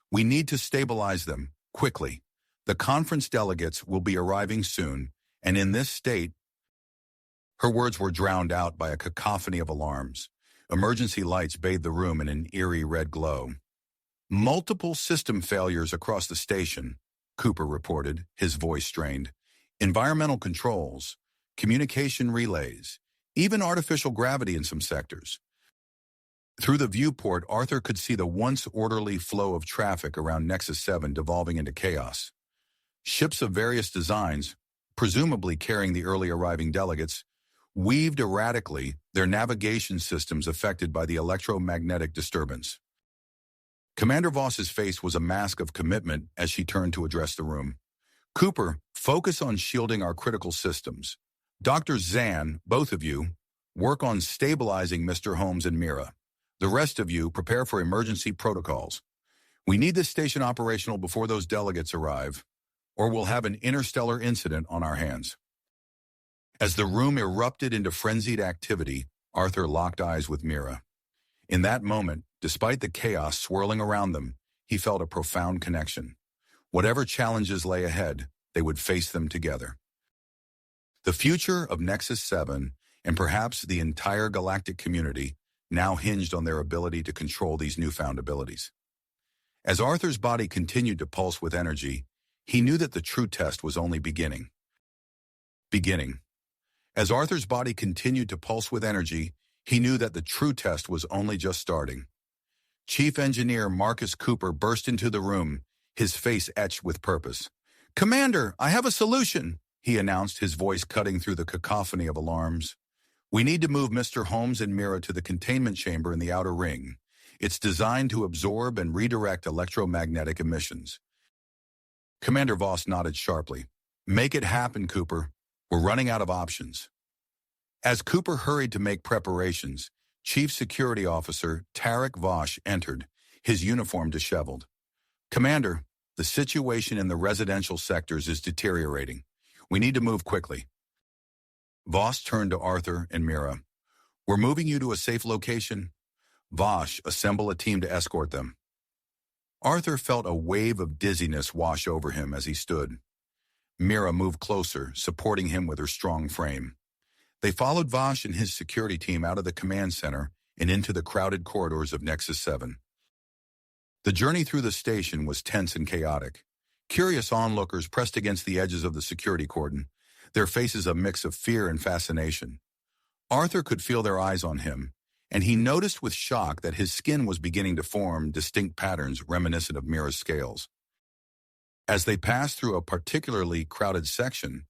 "We need to stabilize them, quickly. The conference delegates will be arriving soon, and in this state..." Her words were drowned out by a cacophony of alarms. Emergency lights bathed the room in an eerie red glow. "Multiple system failures across the station," Cooper reported, his voice strained. "Environmental controls, communication relays, even artificial gravity in some sectors." Through the viewport, Arthur could see the once orderly flow of traffic around Nexus 7 devolving into chaos. Ships of various designs, presumably carrying the early arriving delegates, weaved erratically, their navigation systems affected by the electromagnetic disturbance. Commander Voss's face was a mask of commitment as she turned to address the room. "Cooper, focus on shielding our critical systems. Dr. Zan, both of you, work on stabilizing Mr. Holmes and Meera. The rest of you prepare for emergency protocols. We need this station operational before those delegates arrive, or we'll have an interstellar incident on our hands." As the room erupted into frenzied activity, Arthur locked eyes with Meera. In that moment, despite the chaos swirling around them, he felt a profound connection. Whatever challenges lay ahead, they would face them together. The future of Nexus 7, and perhaps the entire galactic community, now hinged on their ability to control these newfound abilities. As Arthur's body continued to pulse with energy, he knew that the true test was only beginning. As Arthur's body continued to pulse with energy, he knew that the true test was only just starting. Chief Engineer Marcus Cooper burst into the room, his face etched with purpose. "Commander, I have a solution," he announced, his voice cutting through the cacophony of alarms. "We need to move Mr. Holmes and Meera to the containment chamber in the outer ring. It's designed to absorb and redirect electromagnetic emissions." Commander Voss nodded sharply. "Make it happen, Cooper. We're running out of options." As Cooper hurried to make preparations, Chief Security Officer Tarek Vosh entered, his uniform disheveled. "Commander, the situation in the residential sectors is deteriorating. We need to move quickly." Voss turned to Arthur and Meera. "We're moving you to a safe location. Vosh, assemble a team to escort them." Arthur felt a wave of dizziness wash over him as he stood. Meera moved closer, supporting him with her strong frame. They followed Vosh and his security team out of the command center and into the crowded corridors of Nexus 7. The journey through the station was tense and chaotic. Curious onlookers pressed against the edges of the security cordon, their faces a mix of fear and fascination. Arthur could feel their eyes on him, and he noticed with shock that his skin was beginning to form distinct patterns reminiscent of Meera's scales. As they passed through a particularly crowded section,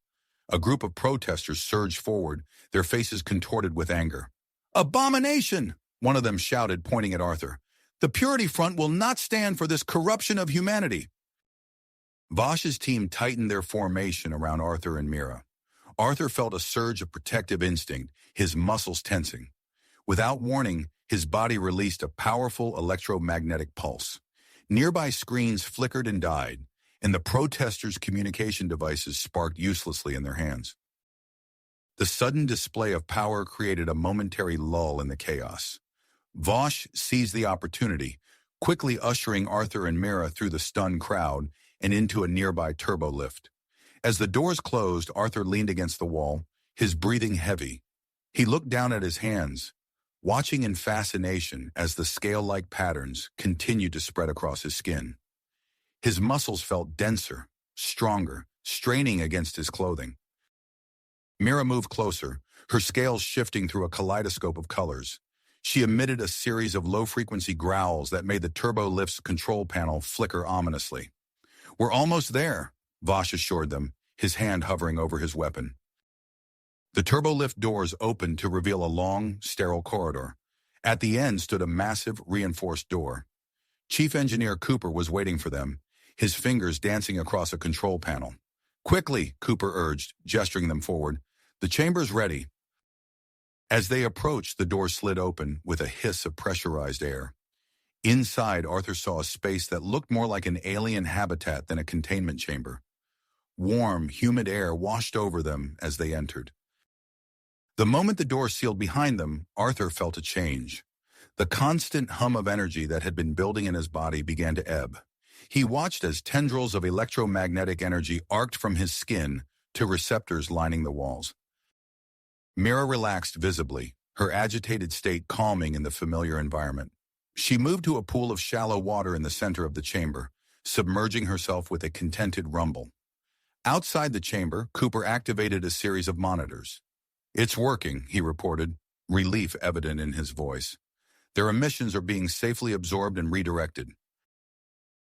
a group of protesters surged forward, their faces contorted with anger. "Abomination!" one of them shouted, pointing at Arthur. "The Purity Front will not stand for this corruption of humanity." Vosh's team tightened their formation around Arthur and Meera. Arthur felt a surge of protective instinct, his muscles tensing. Without warning, his body released a powerful electromagnetic pulse. Nearby screens flickered and died, and the protesters' communication devices sparked uselessly in their hands. The sudden display of power created a momentary lull in the chaos. Vosh seized the opportunity, quickly ushering Arthur and Meera through the stunned crowd and into a nearby turbo lift. As the doors closed, Arthur leaned against the wall, his breathing heavy. He looked down at his hands, watching in fascination as the scale-like patterns continued to spread across his skin. His muscles felt denser, stronger, straining against his clothing. Meera moved closer, her scales shifting through a kaleidoscope of colors. She emitted a series of low-frequency growls that made the turbo lift's control panel flicker ominously. "We're almost there," Vosh assured them, his hand hovering over his weapon. The turbo lift doors opened to reveal a long, sterile corridor. At the end stood a massive, reinforced door. Chief Engineer Cooper was waiting for them, his fingers dancing across a control panel. "Quickly," Cooper urged, gesturing them forward. "The chamber's ready." As they approached, the door slid open with a hiss of pressurized air. Inside, Arthur saw a space that looked more like an alien habitat than a containment chamber. Warm, humid air washed over them as they entered. The moment the door sealed behind them, Arthur felt a change. The constant hum of energy that had been building in his body began to ebb. He watched as tendrils of electromagnetic energy arced from his skin to receptors lining the walls. Meera relaxed visibly, her agitated state calming in the familiar environment. She moved to a pool of shallow water in the center of the chamber, submerging herself with a contented rumble. Outside the chamber, Cooper activated a series of monitors. "It's working," he reported, relief evident in his voice. "Their emissions are being safely absorbed and redirected."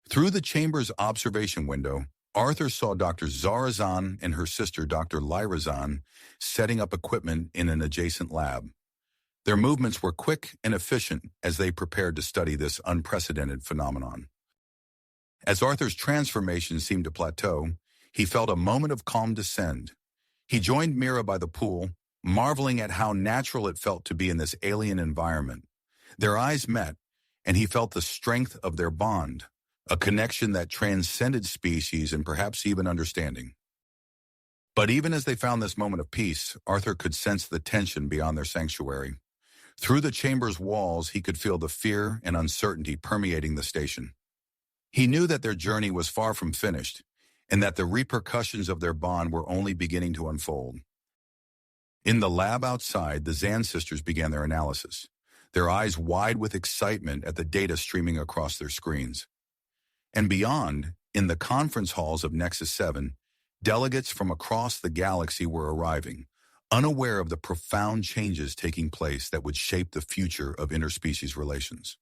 Through the chamber's observation window, Arthur saw Dr. Zara Zahn and her sister Dr. Lyra Zahn setting up equipment in an adjacent lab. Their movements were quick and efficient as they prepared to study this unprecedented phenomenon. As Arthur's transformation seemed to plateau, he felt a moment of calm descend. He joined Meera by the pool, marveling at how natural it felt to be in this alien environment. Their eyes met, and he felt the strength of their bond, a connection that transcended species and perhaps even understanding. But even as they found this moment of peace, Arthur could sense the tension beyond their sanctuary. Through the chamber's walls, he could feel the fear and uncertainty permeating the station. He knew that their journey was far from finished, and that the repercussions of their bond were only beginning to unfold. In the lab outside, the Zahn sisters began their analysis, their eyes wide with excitement at the data streaming across their screens. And beyond, in the conference halls of Nexus 7, delegates from across the galaxy were arriving, unaware of the profound changes taking place that would shape the future of interspecies relations.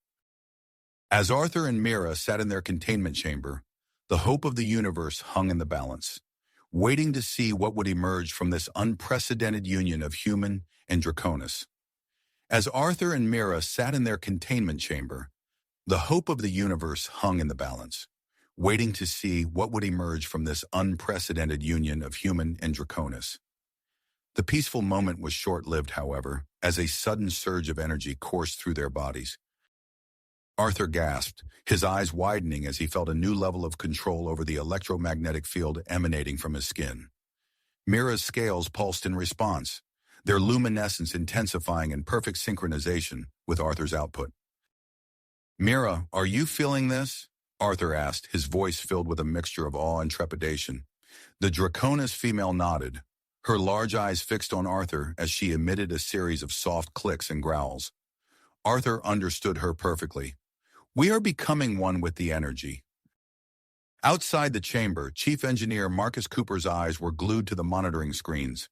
As Arthur and Meera sat in their containment chamber, the hope of the universe hung in the balance, waiting to see what would emerge from this unprecedented union of human and Draconis. As Arthur and Meera sat in their containment chamber, the hope of the universe hung in the balance, waiting to see what would emerge from this unprecedented union of human and Draconis. The peaceful moment was short-lived, however, as a sudden surge of energy coursed through their bodies. Arthur gasped, his eyes widening as he felt a new level of control over the electromagnetic field emanating from his skin. Meera's scales pulsed in response, their luminescence intensifying in perfect synchronization with Arthur's output. "Meera, are you feeling this?" Arthur asked, his voice filled with a mixture of awe and trepidation. The Draconis female nodded, her large eyes fixed on Arthur as she emitted a series of soft clicks and growls. Arthur understood her perfectly. "We are becoming one with the energy." Outside the chamber, Chief Engineer Marcus Cooper's eyes were glued to the monitoring screens.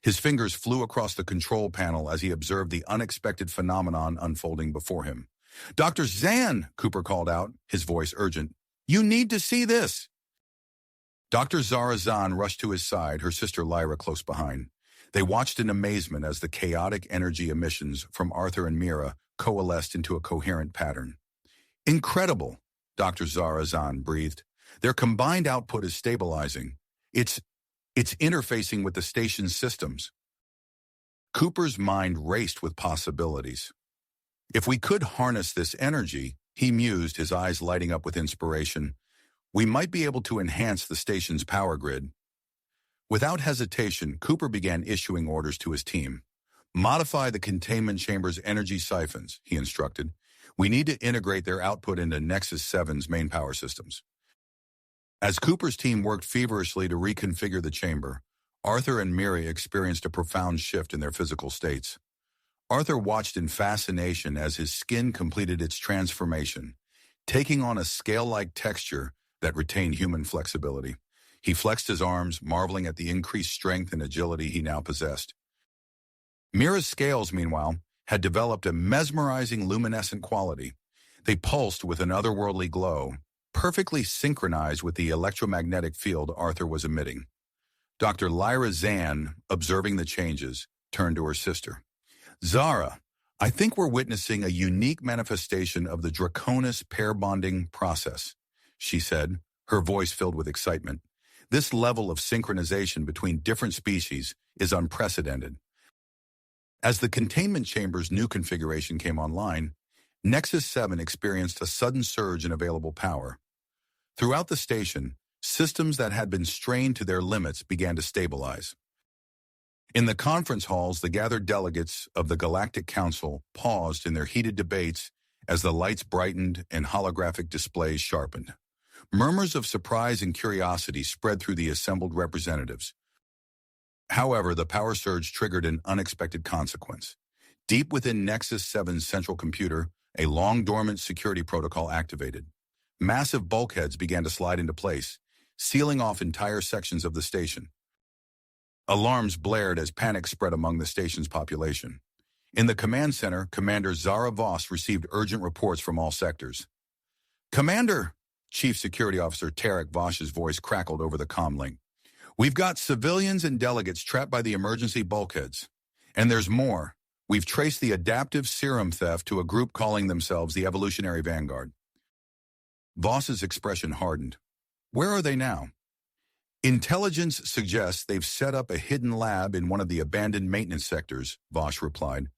His fingers flew across the control panel as he observed the unexpected phenomenon unfolding before him. "Dr. Zahn," Cooper called out, his voice urgent. "You need to see this." Dr. Zara Zahn rushed to his side, her sister Lyra close behind. They watched in amazement as the chaotic energy emissions from Arthur and Meera coalesced into a coherent pattern. "Incredible," Dr. Zara Zahn breathed. "Their combined output is stabilizing. It's interfacing with the station's systems." Cooper's mind raced with possibilities. "If we could harness this energy," he mused, his eyes lighting up with inspiration, "we might be able to enhance the station's power grid." Without hesitation, Cooper began issuing orders to his team. "Modify the containment chamber's energy siphons," he instructed. "We need to integrate their output into Nexus 7's main power systems." As Cooper's team worked feverishly to reconfigure the chamber, Arthur and Meera experienced a profound shift in their physical states. Arthur watched in fascination as his skin completed its transformation, taking on a scale-like texture that retained human flexibility. He flexed his arms, marveling at the increased strength and agility he now possessed. Meera's scales, meanwhile, had developed a mesmerizing luminescent quality. They pulsed with an otherworldly glow, perfectly synchronized with the electromagnetic field Arthur was emitting. Dr. Lyra Zahn, observing the changes, turned to her sister. "Zara, I think we're witnessing a unique manifestation of the Draconis pair bonding process," she said, her voice filled with excitement. "This level of synchronization between different species is unprecedented." As the containment chamber's new configuration came online, Nexus 7 experienced a sudden surge in available power. Throughout the station, Systems that had been strained to their limits began to stabilize. In the conference halls, the gathered delegates of the Galactic Council paused in their heated debates as the lights brightened and holographic displays sharpened. Murmurs of surprise and curiosity spread through the assembled representatives. However, the power surge triggered an unexpected consequence. Deep within Nexus 7's central computer, a long-dormant security protocol activated. Massive bulkheads began to slide into place, sealing off entire sections of the station. Alarms blared as panic spread among the station's population. In the command center, Commander Zara Voss received urgent reports from all sectors. "Commander," Chief Security Officer Tarek Voss's voice crackled over the comm link. "We've got civilians and delegates trapped by the emergency bulkheads. And there's more. We've traced the adaptive serum theft to a group calling themselves the Evolutionary Vanguard." Voss's expression hardened. "Where are they now?" "Intelligence suggests they've set up a hidden lab in one of the abandoned maintenance sectors," Voss replied.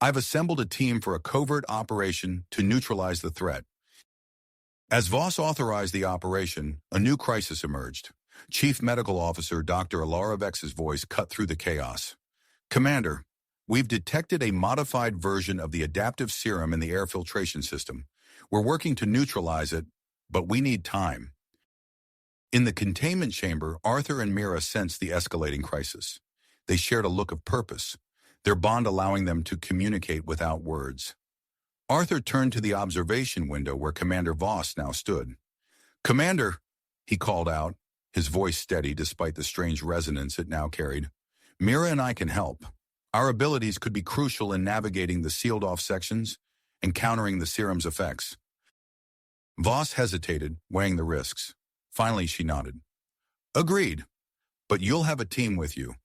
"I've assembled a team for a covert operation to neutralize the threat." As Voss authorized the operation, a new crisis emerged. Chief Medical Officer Dr. Alara Vex's voice cut through the chaos. "Commander, we've detected a modified version of the adaptive serum in the air filtration system. We're working to neutralize it, but we need time." In the containment chamber, Arthur and Meera sensed the escalating crisis. They shared a look of purpose, their bond allowing them to communicate without words. Arthur turned to the observation window where Commander Voss now stood. "Commander," he called out, his voice steady despite the strange resonance it now carried. "Meera and I can help. Our abilities could be crucial in navigating the sealed-off sections and countering the serum's effects." Voss hesitated, weighing the risks. Finally, she nodded. "Agreed. But you'll have a team with you.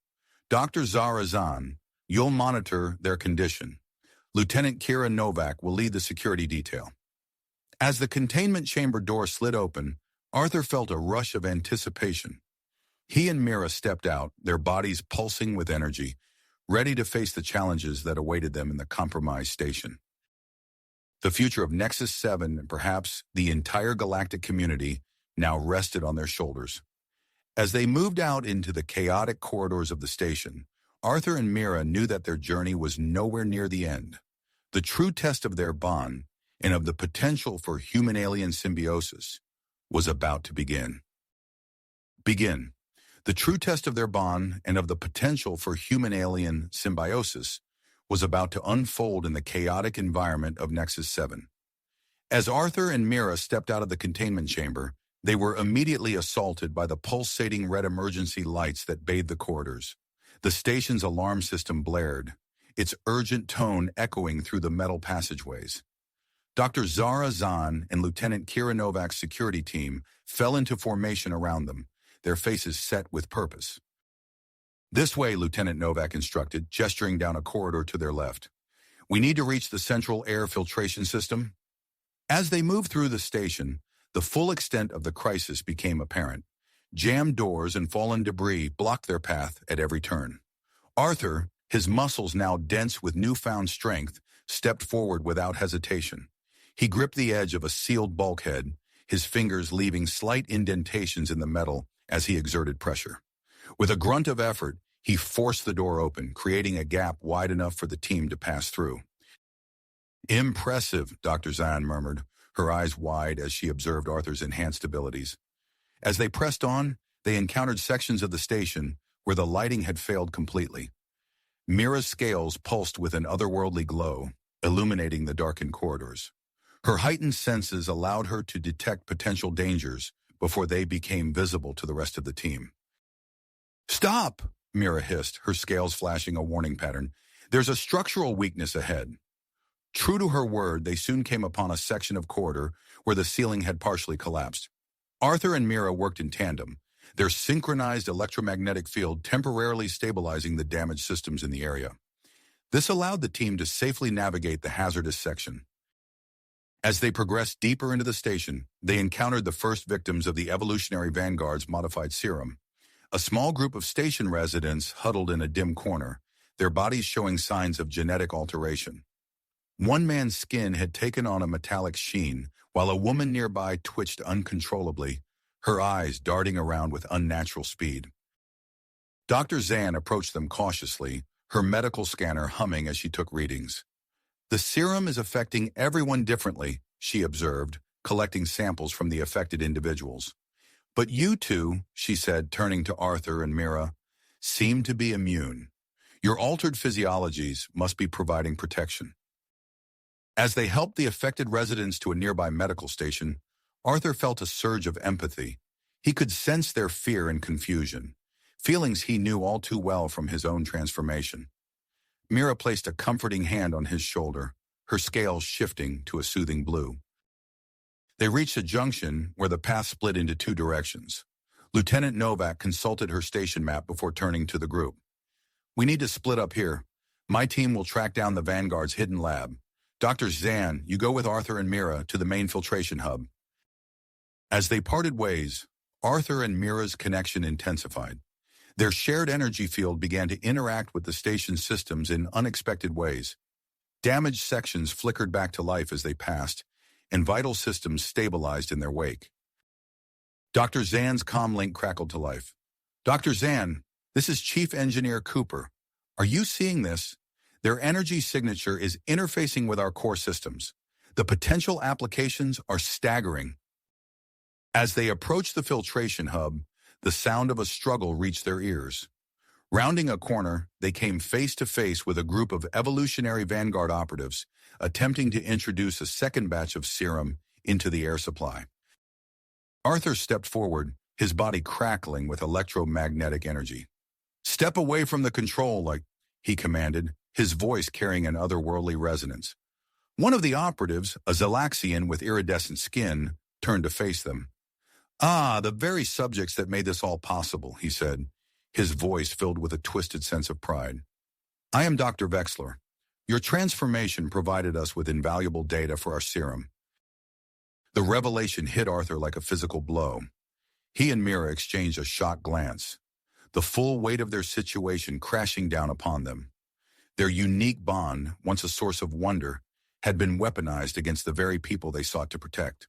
Dr. Zara Zahn, you'll monitor their condition. Lieutenant Kira Novak will lead the security detail." As the containment chamber door slid open, Arthur felt a rush of anticipation. He and Meera stepped out, their bodies pulsing with energy, ready to face the challenges that awaited them in the compromised station. The future of Nexus 7 and perhaps the entire galactic community now rested on their shoulders. As they moved out into the chaotic corridors of the station, Arthur and Meera knew that their journey was nowhere near the end. The true test of their bond and of the potential for human-alien symbiosis was about to begin. The true test of their bond and of the potential for human-alien symbiosis was about to unfold in the chaotic environment of Nexus 7. As Arthur and Meera stepped out of the containment chamber, they were immediately assaulted by the pulsating red emergency lights that bathed the corridors. The station's alarm system blared, its urgent tone echoing through the metal passageways. Dr. Zara Zahn and Lieutenant Kira Novak's security team fell into formation around them, their faces set with purpose. "This way," Lieutenant Novak instructed, gesturing down a corridor to their left. "We need to reach the central air filtration system." As they moved through the station, the full extent of the crisis became apparent. Jammed doors and fallen debris blocked their path at every turn. Arthur, his muscles now dense with newfound strength, stepped forward without hesitation. He gripped the edge of a sealed bulkhead, his fingers leaving slight indentations in the metal as he exerted pressure. With a grunt of effort, he forced the door open, creating a gap wide enough for the team to pass through. "Impressive," Dr. Zahn murmured, her eyes wide as she observed Arthur's enhanced abilities. As they pressed on, they encountered sections of the station where the lighting had failed completely. Meera's scales pulsed with an otherworldly glow, illuminating the darkened corridors. Her heightened senses allowed her to detect potential dangers before they became visible to the rest of the team. "Stop!" Meera hissed, her scales flashing a warning pattern. "There's a structural weakness ahead." True to her word, they soon came upon a section of corridor where the ceiling had partially collapsed. Arthur and Meera worked in tandem, their synchronized electromagnetic field temporarily stabilizing the damaged systems in the area. This allowed the team to safely navigate the hazardous section. As they progressed deeper into the station, they encountered the first victims of the Evolutionary Vanguard's modified serum. A small group of station residents huddled in a dim corner, their bodies showing signs of genetic alteration. One man's skin had taken on a metallic sheen, while a woman nearby twitched uncontrollably, her eyes darting around with unnatural speed. Dr. Zan approached them cautiously, her medical scanner humming as she took readings. "The serum is affecting everyone differently," she observed, collecting samples from the affected individuals. "But you two," she said, turning to Arthur and Meera, "seem to be immune. Your altered physiologies must be providing protection." As they helped the affected residents to a nearby medical station, Arthur felt a surge of empathy. He could sense their fear and confusion, feelings he knew all too well from his own transformation. Meera placed a comforting hand on his shoulder, her scales shifting to a soothing blue. They reached a junction where the path split into two directions. Lieutenant Novak consulted her station map before turning to the group. "We need to split up here. My team will track down the Vanguard's hidden lab. Dr. Zan, you go with Arthur and Meera to the main filtration hub." As they parted ways, Arthur and Meera's connection intensified. Their shared energy field began to interact with the station's systems in unexpected ways. Damaged sections flickered back to life as they passed, and vital systems stabilized in their wake. Dr. Zan's comlink crackled to life. "Dr. Zan, this is Chief Engineer Cooper. Are you seeing this? Their energy signature is interfacing with our core systems. The potential applications are staggering." As they approached the filtration hub, the sound of a struggle reached their ears. Rounding a corner, they came face to face with a group of Evolutionary vanguard operatives attempting to introduce a second batch of serum into the air supply. Arthur stepped forward, his body crackling with electromagnetic energy. "Step away from the control," he commanded, his voice carrying an otherworldly resonance. One of the operatives, a Zalaxian with iridescent skin, turned to face them. "Ah, the very subjects that made this all possible," he said, his voice filled with a twisted sense of pride. "I am Dr. Vexler. Your transformation provided us with invaluable data for our serum." The revelation hit Arthur like a physical blow. He and Meera exchanged a shocked glance, the full weight of their situation crashing down upon them. Their unique bond, once a source of wonder, had been weaponized against the very people they sought to protect.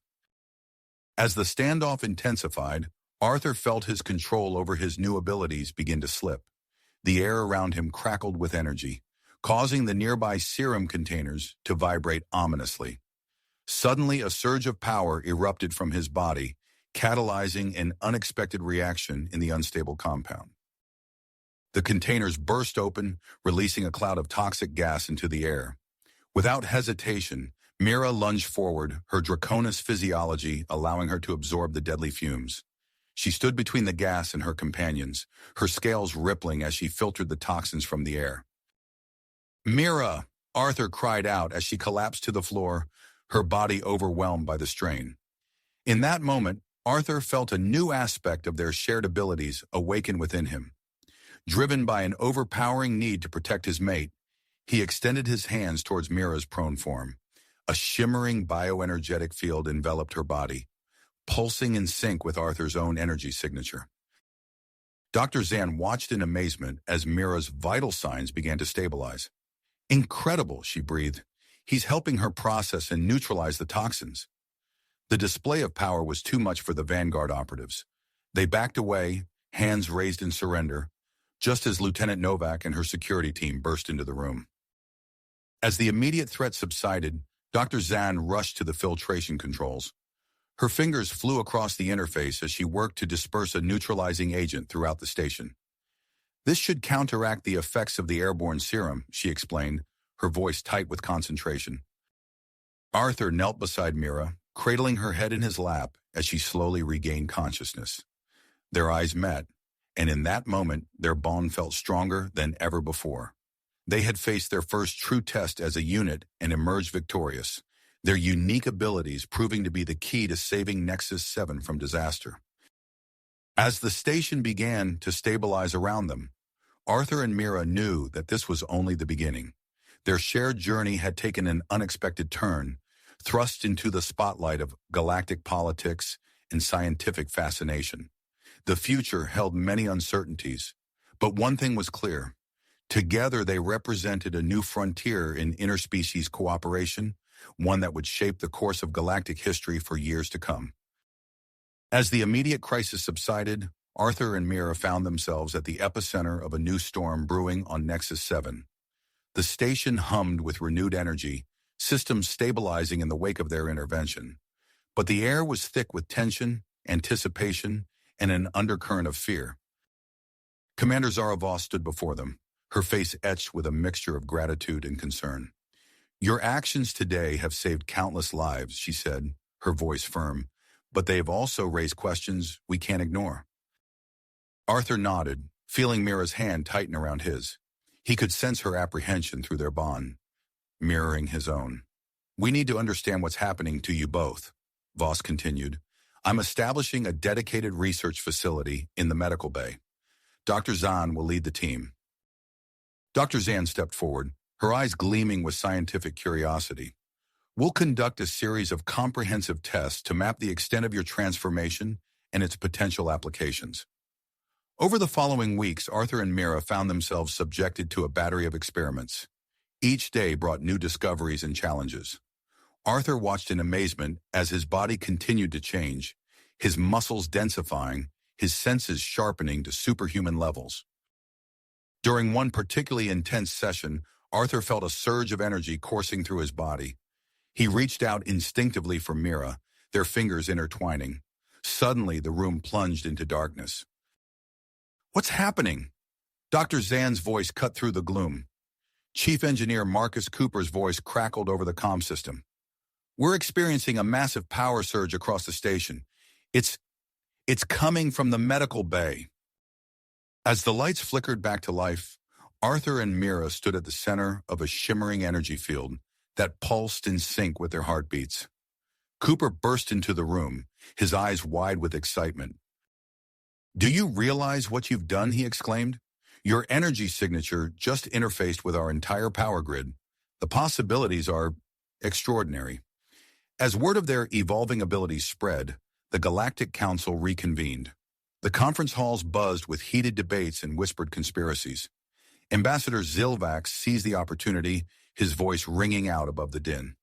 As the standoff intensified, Arthur felt his control over his new abilities begin to slip. The air around him crackled with energy, causing the nearby serum containers to vibrate ominously. Suddenly, a surge of power erupted from his body, catalyzing an unexpected reaction in the unstable compound. The containers burst open, releasing a cloud of toxic gas into the air. Without hesitation, Meera lunged forward, her draconis physiology allowing her to absorb the deadly fumes. She stood between the gas and her companions, her scales rippling as she filtered the toxins from the air. "Meera!" Arthur cried out as she collapsed to the floor, her body overwhelmed by the strain. In that moment, Arthur felt a new aspect of their shared abilities awaken within him. Driven by an overpowering need to protect his mate, he extended his hands towards Meera's prone form. A shimmering bioenergetic field enveloped her body, pulsing in sync with Arthur's own energy signature. Dr. Zan watched in amazement as Meera's vital signs began to stabilize. "Incredible," she breathed. "He's helping her process and neutralize the toxins." The display of power was too much for the Vanguard operatives. They backed away, hands raised in surrender, just as Lieutenant Novak and her security team burst into the room. As the immediate threat subsided, Dr. Zan rushed to the filtration controls. Her fingers flew across the interface as she worked to disperse a neutralizing agent throughout the station. "This should counteract the effects of the airborne serum," she explained, her voice tight with concentration. Arthur knelt beside Meera, cradling her head in his lap as she slowly regained consciousness. Their eyes met, and in that moment, their bond felt stronger than ever before. They had faced their first true test as a unit and emerged victorious, their unique abilities proving to be the key to saving Nexus 7 from disaster. As the station began to stabilize around them, Arthur and Meera knew that this was only the beginning. Their shared journey had taken an unexpected turn, thrust into the spotlight of galactic politics and scientific fascination. The future held many uncertainties, but one thing was clear. Together they represented a new frontier in interspecies cooperation, one that would shape the course of galactic history for years to come. As the immediate crisis subsided, Arthur and Meera found themselves at the epicenter of a new storm brewing on Nexus 7. The station hummed with renewed energy, systems stabilizing in the wake of their intervention. But the air was thick with tension, anticipation, and an undercurrent of fear. Commander Zara Voss stood before them, her face etched with a mixture of gratitude and concern. "Your actions today have saved countless lives," she said, her voice firm, "but they have also raised questions we can't ignore." Arthur nodded, feeling Meera's hand tighten around his. He could sense her apprehension through their bond, mirroring his own. "We need to understand what's happening to you both," Voss continued. "I'm establishing a dedicated research facility in the medical bay. Dr. Zahn will lead the team." Dr. Zahn stepped forward, her eyes gleaming with scientific curiosity. "We'll conduct a series of comprehensive tests to map the extent of your transformation and its potential applications." Over the following weeks, Arthur and Meera found themselves subjected to a battery of experiments. Each day brought new discoveries and challenges. Arthur watched in amazement as his body continued to change, his muscles densifying, his senses sharpening to superhuman levels. During one particularly intense session, Arthur felt a surge of energy coursing through his body. He reached out instinctively for Meera, their fingers intertwining. Suddenly, the room plunged into darkness. "What's happening?" Dr. Zahn's voice cut through the gloom. Chief Engineer Marcus Cooper's voice crackled over the comm system. "We're experiencing a massive power surge across the station. It's coming from the medical bay." As the lights flickered back to life, Arthur and Meera stood at the center of a shimmering energy field that pulsed in sync with their heartbeats. Cooper burst into the room, his eyes wide with excitement. "Do you realize what you've done?" he exclaimed. "Your energy signature just interfaced with our entire power grid. The possibilities are extraordinary." As word of their evolving abilities spread, the Galactic Council reconvened. The conference halls buzzed with heated debates and whispered conspiracies. Ambassador Zilvax seized the opportunity, his voice ringing out above the din.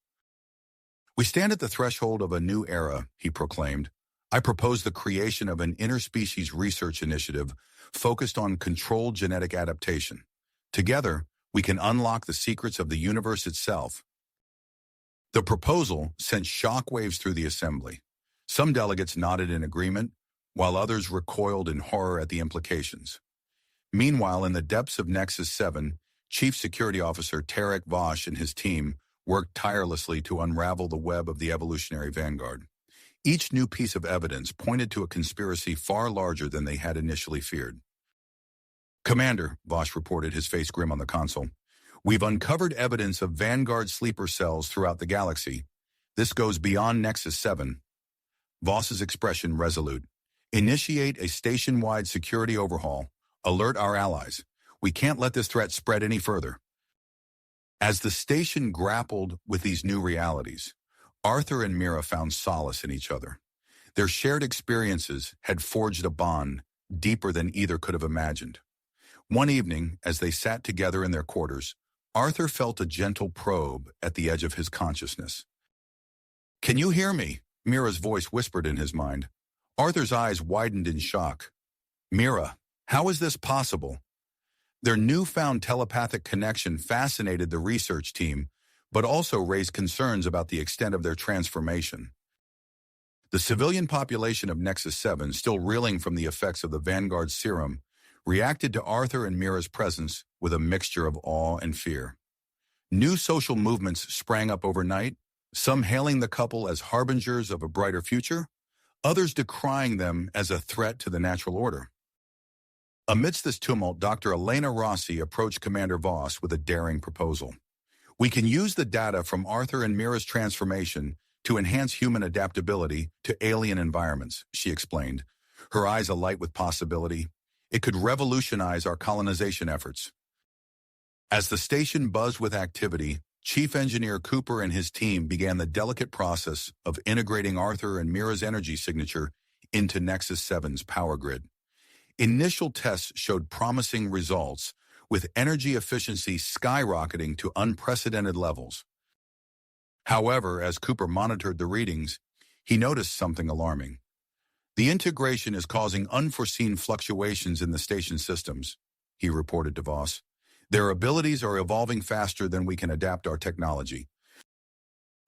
"We stand at the threshold of a new era," he proclaimed. "I propose the creation of an interspecies research initiative focused on controlled genetic adaptation. Together, we can unlock the secrets of the universe itself." The proposal sent shockwaves through the assembly. Some delegates nodded in agreement, while others recoiled in horror at the implications. Meanwhile, in the depths of Nexus 7, Chief Security Officer Tarek Vosh and his team worked tirelessly to unravel the web of the Evolutionary vanguard. Each new piece of evidence pointed to a conspiracy far larger than they had initially feared. "Commander," Vosh reported, his face grim on the console, "we've uncovered evidence of vanguard sleeper cells throughout the galaxy. This goes beyond Nexus 7. Voss's expression resolute. "Initiate a station-wide security overhaul. Alert our allies. We can't let this threat spread any further." As the station grappled with these new realities, Arthur and Meera found solace in each other. Their shared experiences had forged a bond deeper than either could have imagined. One evening, as they sat together in their quarters, Arthur felt a gentle probe at the edge of his consciousness. "Can you hear me?" Meera's voice whispered in his mind. Arthur's eyes widened in shock. "Meera, how is this possible?" Their newfound telepathic connection fascinated the research team, but also raised concerns about the extent of their transformation. The civilian population of Nexus 7, still reeling from the effects of the Vanguard serum, reacted to Arthur and Meera's presence with a mixture of awe and fear. New social movements sprang up overnight, some hailing the couple as harbingers of a brighter future, others decrying them as a threat to the natural order. Amidst this tumult, Dr. Elena Rossi approached Commander Voss with a daring proposal. "We can use the data from Arthur and Meera's transformation to enhance human adaptability to alien environments," she explained, her eyes alight with possibility. "It could revolutionize our colonization efforts." As the station buzzed with activity, Chief Engineer Cooper and his team began the delicate process of integrating Arthur and Meera's energy signature into Nexus 7's power grid. Initial tests showed promising results, with energy efficiency skyrocketing to unprecedented levels. However, as Cooper monitored the readings, he noticed something alarming. The integration is causing unforeseen fluctuations in the station systems, he reported to Voss. Their abilities are evolving faster than we can adapt our technology.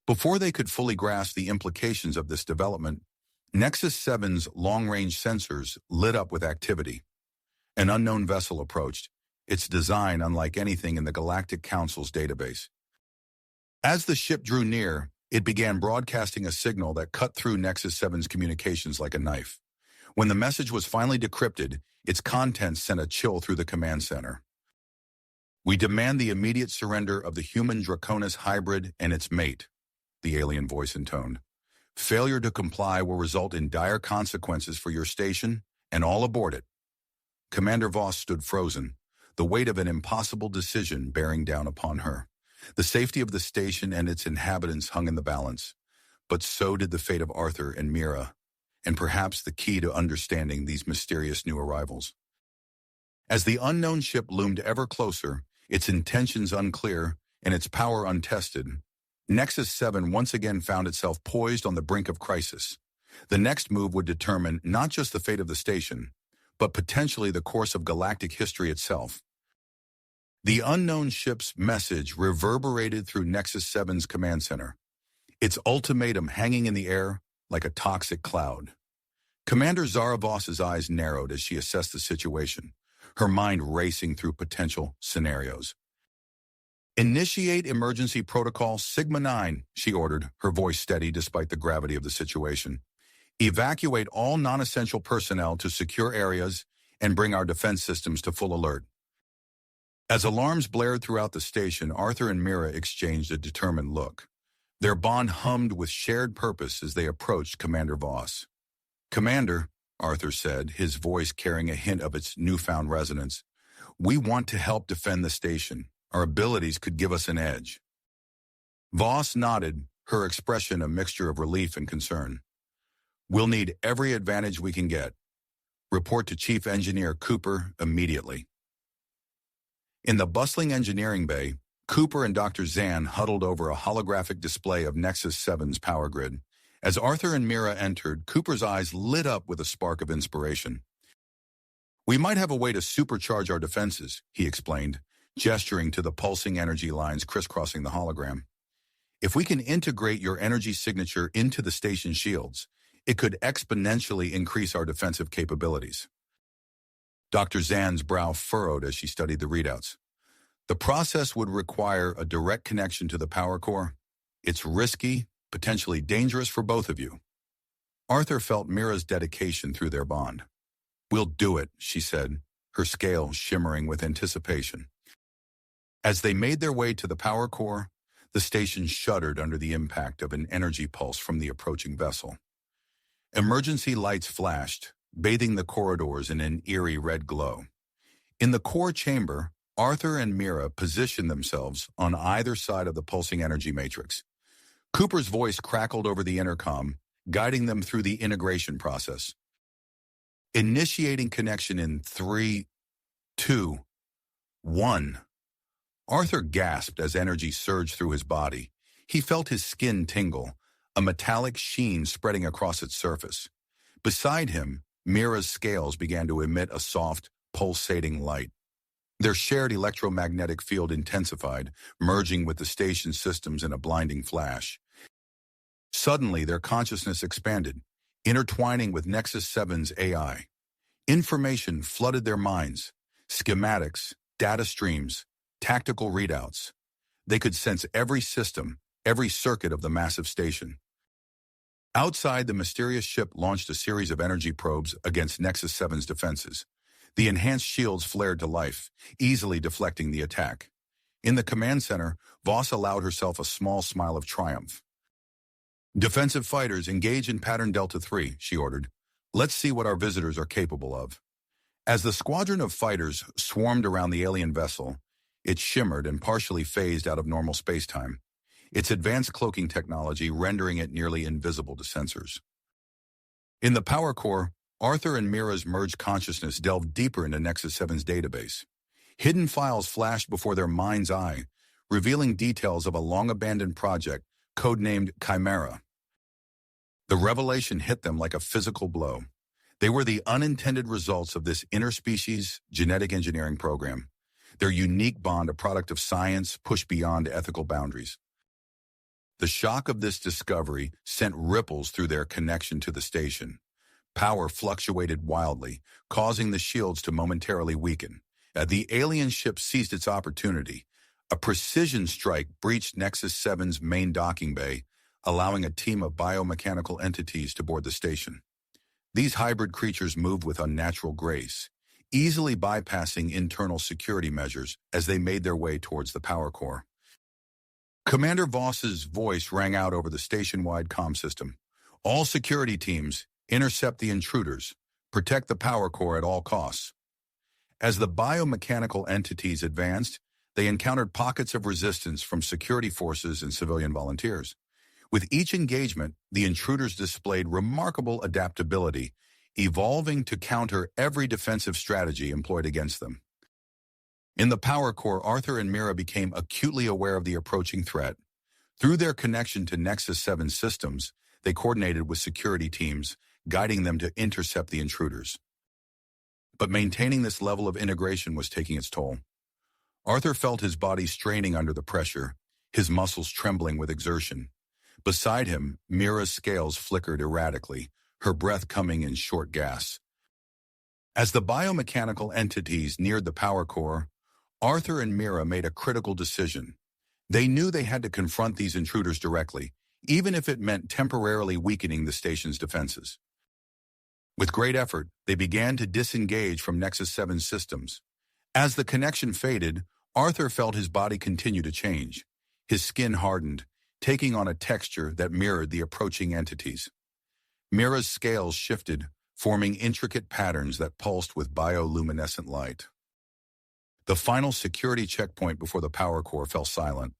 Before they could fully grasp the implications of this development, Nexus 7's long-range sensors lit up with activity. An unknown vessel approached, its design unlike anything in the Galactic Council's database. As the ship drew near, it began broadcasting a signal that cut through Nexus 7's communications like a knife. When the message was finally decrypted, its contents sent a chill through the command center. "We demand the immediate surrender of the human Draconis hybrid and its mate," the alien voice intoned. "Failure to comply will result in dire consequences for your station and all aboard it." Commander Voss stood frozen, the weight of an impossible decision bearing down upon her. The safety of the station and its inhabitants hung in the balance, but so did the fate of Arthur and Meera, and perhaps the key to understanding these mysterious new arrivals. As the unknown ship loomed ever closer, its intentions unclear and its power untested, Nexus 7 once again found itself poised on the brink of crisis. The next move would determine not just the fate of the station, but potentially the course of galactic history itself. The unknown ship's message reverberated through Nexus 7's command center, its ultimatum hanging in the air like a toxic cloud. Commander Zara Voss's eyes narrowed as she assessed the situation, her mind racing through potential scenarios. "Initiate emergency protocol Sigma 9, she ordered, her voice steady despite the gravity of the situation. "Evacuate all non-essential personnel to secure areas and bring our defense systems to full alert." As alarms blared throughout the station, Arthur and Meera exchanged a determined look. Their bond hummed with shared purpose as they approached Commander Voss. "Commander," Arthur said, his voice carrying a hint of its newfound resonance, "we want to help defend the station. Our abilities could give us an edge." Voss nodded, her expression a mixture of relief and concern. "We'll need every advantage we can get. Report to Chief Engineer Cooper immediately." In the bustling engineering bay, Cooper and Dr. Zan huddled over a holographic display of Nexus 7's power grid. As Arthur and Meera entered, Cooper's eyes lit up with a spark of inspiration. "We might have a way to supercharge our defenses," he explained, gesturing to the pulsing energy lines crisscrossing the hologram. "If we can integrate your energy signature into the station shields, it could exponentially increase our defensive capabilities." Dr. Zan's brow furrowed as she studied the readouts. "The process would require a direct connection to the power core. It's risky, potentially dangerous for both of you." Arthur felt Meera's dedication through their bond. "We'll do it," she said, her scale shimmering with anticipation. As they made their way to the power core, the station shuddered under the impact of an energy pulse from the approaching vessel. Emergency lights flashed, bathing the corridors in an eerie red glow. In the core chamber, Arthur and Meera positioned themselves on either side of the pulsing energy matrix. Cooper's voice crackled over the intercom, guiding them through the integration process. "Initiating connection in 3, 2, 1. Arthur gasped as energy surged through his body. He felt his skin tingle, a metallic sheen spreading across its surface. Beside him, Meera's scales began to emit a soft, pulsating light. Their shared electromagnetic field intensified, merging with the station's systems in a blinding flash. Suddenly, their consciousness expanded, intertwining with Nexus 7's AI. Information flooded their minds, schematics, data streams, tactical readouts. They could sense every system, every circuit of the massive station. Outside, the mysterious ship launched a series of energy probes against Nexus 7's defenses. The enhanced shields flared to life, easily deflecting the attack. In the command center, Voss allowed herself a small smile of triumph. "Defensive fighters, engage in pattern Delta 3, she ordered. "Let's see what our visitors are capable of." As the squadron of fighters swarmed around the alien vessel, it shimmered and partially phased out of normal spacetime, its advanced cloaking technology rendering it nearly invisible to sensors. In the power core, Arthur and Meera's merged consciousness delved deeper into Nexus 7's database. Hidden files flashed before their mind's eye, revealing details of a long-abandoned project codenamed Chimera. The revelation hit them like a physical blow. They were the unintended results of this interspecies genetic engineering program, their unique bond a product of science pushed beyond ethical boundaries. The shock of this discovery sent ripples through their connection to the station. Power fluctuated wildly, causing the shields to momentarily weaken. The alien ship seized its opportunity. A precision strike breached Nexus 7's main docking bay, allowing a team of biomechanical entities to board the station. These hybrid creatures moved with unnatural grace, easily bypassing internal security measures as they made their way towards the power core. Commander Voss's voice rang out over the station-wide comm system. All security teams, intercept the intruders. Protect the power core at all costs. As the biomechanical entities advanced, they encountered pockets of resistance from security forces and civilian volunteers. With each engagement, the intruders displayed remarkable adaptability, evolving to counter every defensive strategy employed against them. In the power core, Arthur and Meera became acutely aware of the approaching threat. Through their connection to Nexus 7 systems, they coordinated with security teams, guiding them to intercept the intruders. But maintaining this level of integration was taking its toll. Arthur felt his body straining under the pressure, his muscles trembling with exertion. Beside him, Meera's scales flickered erratically, her breath coming in short gasps. As the biomechanical entities neared the power core, Arthur and Meera made a critical decision. They knew they had to confront these intruders directly, even if it meant temporarily weakening the station's defenses. With great effort, they began to disengage from Nexus 7 systems. As the connection faded, Arthur felt his body continue to change. His skin hardened, taking on a texture that mirrored the approaching entities. Meera's scales shifted, forming intricate patterns that pulsed with bioluminescent light. The final security checkpoint before the power core fell silent.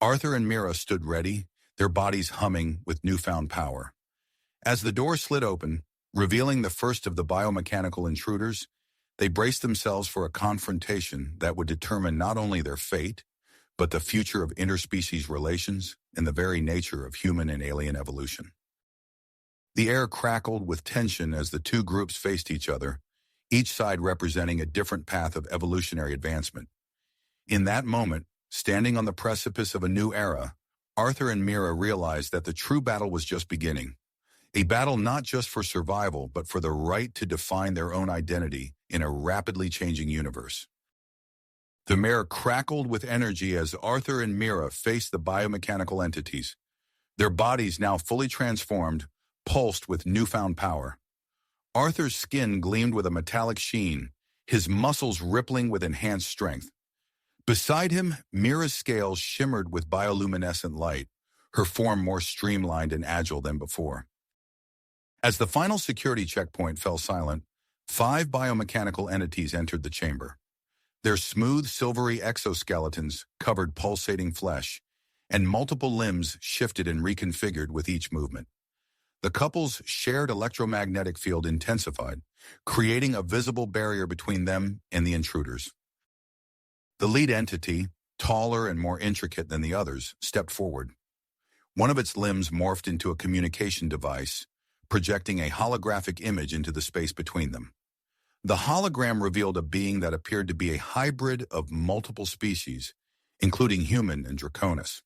Arthur and Meera stood ready, their bodies humming with newfound power. As the door slid open, revealing the first of the biomechanical intruders, they braced themselves for a confrontation that would determine not only their fate, but the future of interspecies relations and the very nature of human and alien evolution. The air crackled with tension as the two groups faced each other, each side representing a different path of evolutionary advancement. In that moment, standing on the precipice of a new era, Arthur and Meera realized that the true battle was just beginning. A battle not just for survival, but for the right to define their own identity in a rapidly changing universe. The air crackled with energy as Arthur and Meera faced the biomechanical entities. Their bodies, now fully transformed, pulsed with newfound power. Arthur's skin gleamed with a metallic sheen, his muscles rippling with enhanced strength. Beside him, Meera's scales shimmered with bioluminescent light, her form more streamlined and agile than before. As the final security checkpoint fell silent, 5 biomechanical entities entered the chamber. Their smooth, silvery exoskeletons covered pulsating flesh, and multiple limbs shifted and reconfigured with each movement. The couple's shared electromagnetic field intensified, creating a visible barrier between them and the intruders. The lead entity, taller and more intricate than the others, stepped forward. One of its limbs morphed into a communication device, projecting a holographic image into the space between them. The hologram revealed a being that appeared to be a hybrid of multiple species, including human and Draconis.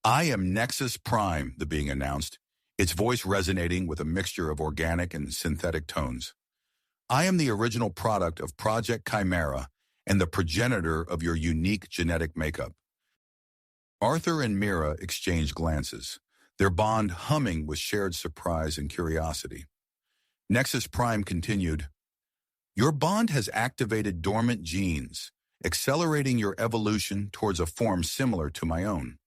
"I am Nexus Prime," the being announced, its voice resonating with a mixture of organic and synthetic tones. "I am the original product of Project Chimera and the progenitor of your unique genetic makeup." Arthur and Meera exchanged glances, their bond humming with shared surprise and curiosity. Nexus Prime continued, "Your bond has activated dormant genes, accelerating your evolution towards a form similar to my own.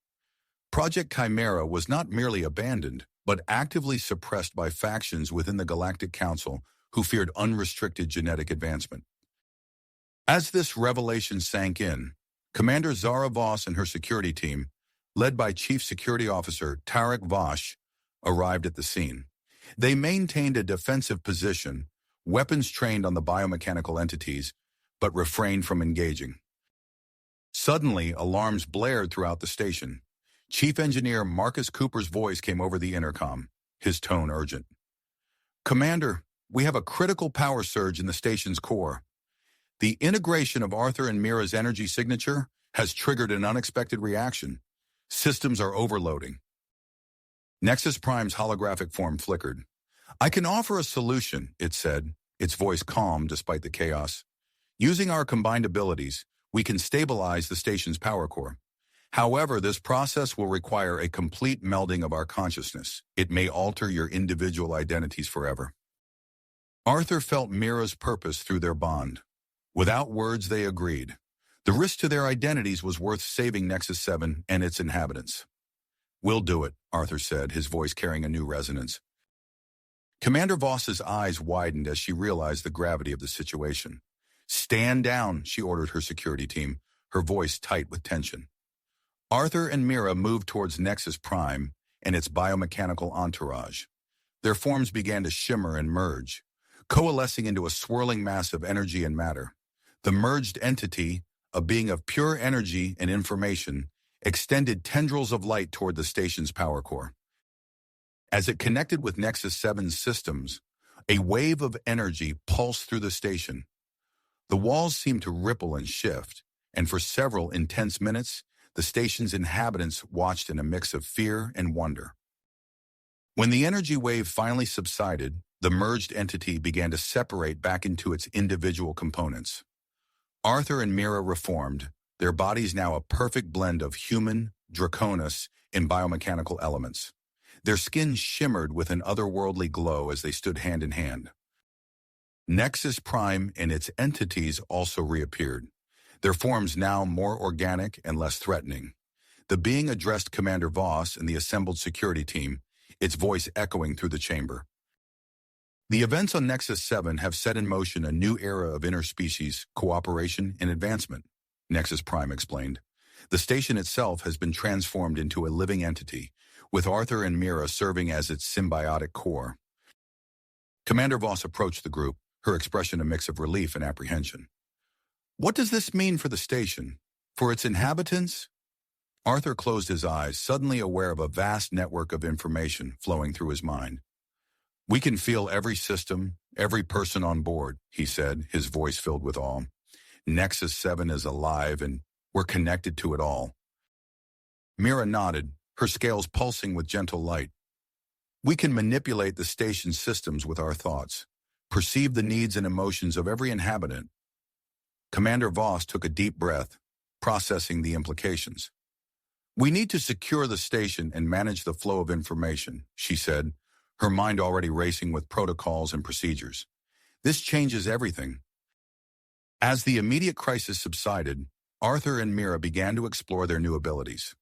Project Chimera was not merely abandoned, but actively suppressed by factions within the Galactic Council who feared unrestricted genetic advancement." As this revelation sank in, Commander Zara Voss and her security team, led by Chief Security Officer Tarek Vosh, arrived at the scene. They maintained a defensive position, weapons trained on the biomechanical entities, but refrained from engaging. Suddenly, alarms blared throughout the station. Chief Engineer Marcus Cooper's voice came over the intercom, his tone urgent. "Commander, we have a critical power surge in the station's core. The integration of Arthur and Meera's energy signature has triggered an unexpected reaction. Systems are overloading. Nexus Prime's holographic form flickered. I can offer a solution, it said, its voice calm despite the chaos. Using our combined abilities, we can stabilize the station's power core. However, this process will require a complete melding of our consciousness. It may alter your individual identities forever. Arthur felt Meera's purpose through their bond. Without words, they agreed. The risk to their identities was worth saving Nexus 7 and its inhabitants. We'll do it, Arthur said, his voice carrying a new resonance. Commander Voss's eyes widened as she realized the gravity of the situation. Stand down, she ordered her security team, her voice tight with tension. Arthur and Meera moved towards Nexus Prime and its biomechanical entourage. Their forms began to shimmer and merge, coalescing into a swirling mass of energy and matter. The merged entity, a being of pure energy and information, extended tendrils of light toward the station's power core. As it connected with Nexus 7's systems, a wave of energy pulsed through the station. The walls seemed to ripple and shift, and for several intense minutes, the station's inhabitants watched in a mix of fear and wonder. When the energy wave finally subsided, the merged entity began to separate back into its individual components. Arthur and Meera reformed, their bodies now a perfect blend of human, draconis, and biomechanical elements. Their skin shimmered with an otherworldly glow as they stood hand in hand. Nexus Prime and its entities also reappeared, their forms now more organic and less threatening. The being addressed Commander Voss and the assembled security team, its voice echoing through the chamber. The events on Nexus 7 have set in motion a new era of interspecies cooperation and advancement, Nexus Prime explained. The station itself has been transformed into a living entity, with Arthur and Meera serving as its symbiotic core. Commander Voss approached the group, her expression a mix of relief and apprehension. What does this mean for the station? For its inhabitants? Arthur closed his eyes, suddenly aware of a vast network of information flowing through his mind. We can feel every system, every person on board, he said, his voice filled with awe. Nexus 7 is alive and we're connected to it all. Meera nodded, her scales pulsing with gentle light. We can manipulate the station's systems with our thoughts, perceive the needs and emotions of every inhabitant. Commander Voss took a deep breath, processing the implications. We need to secure the station and manage the flow of information, she said, her mind already racing with protocols and procedures. This changes everything. As the immediate crisis subsided, Arthur and Meera began to explore their new abilities.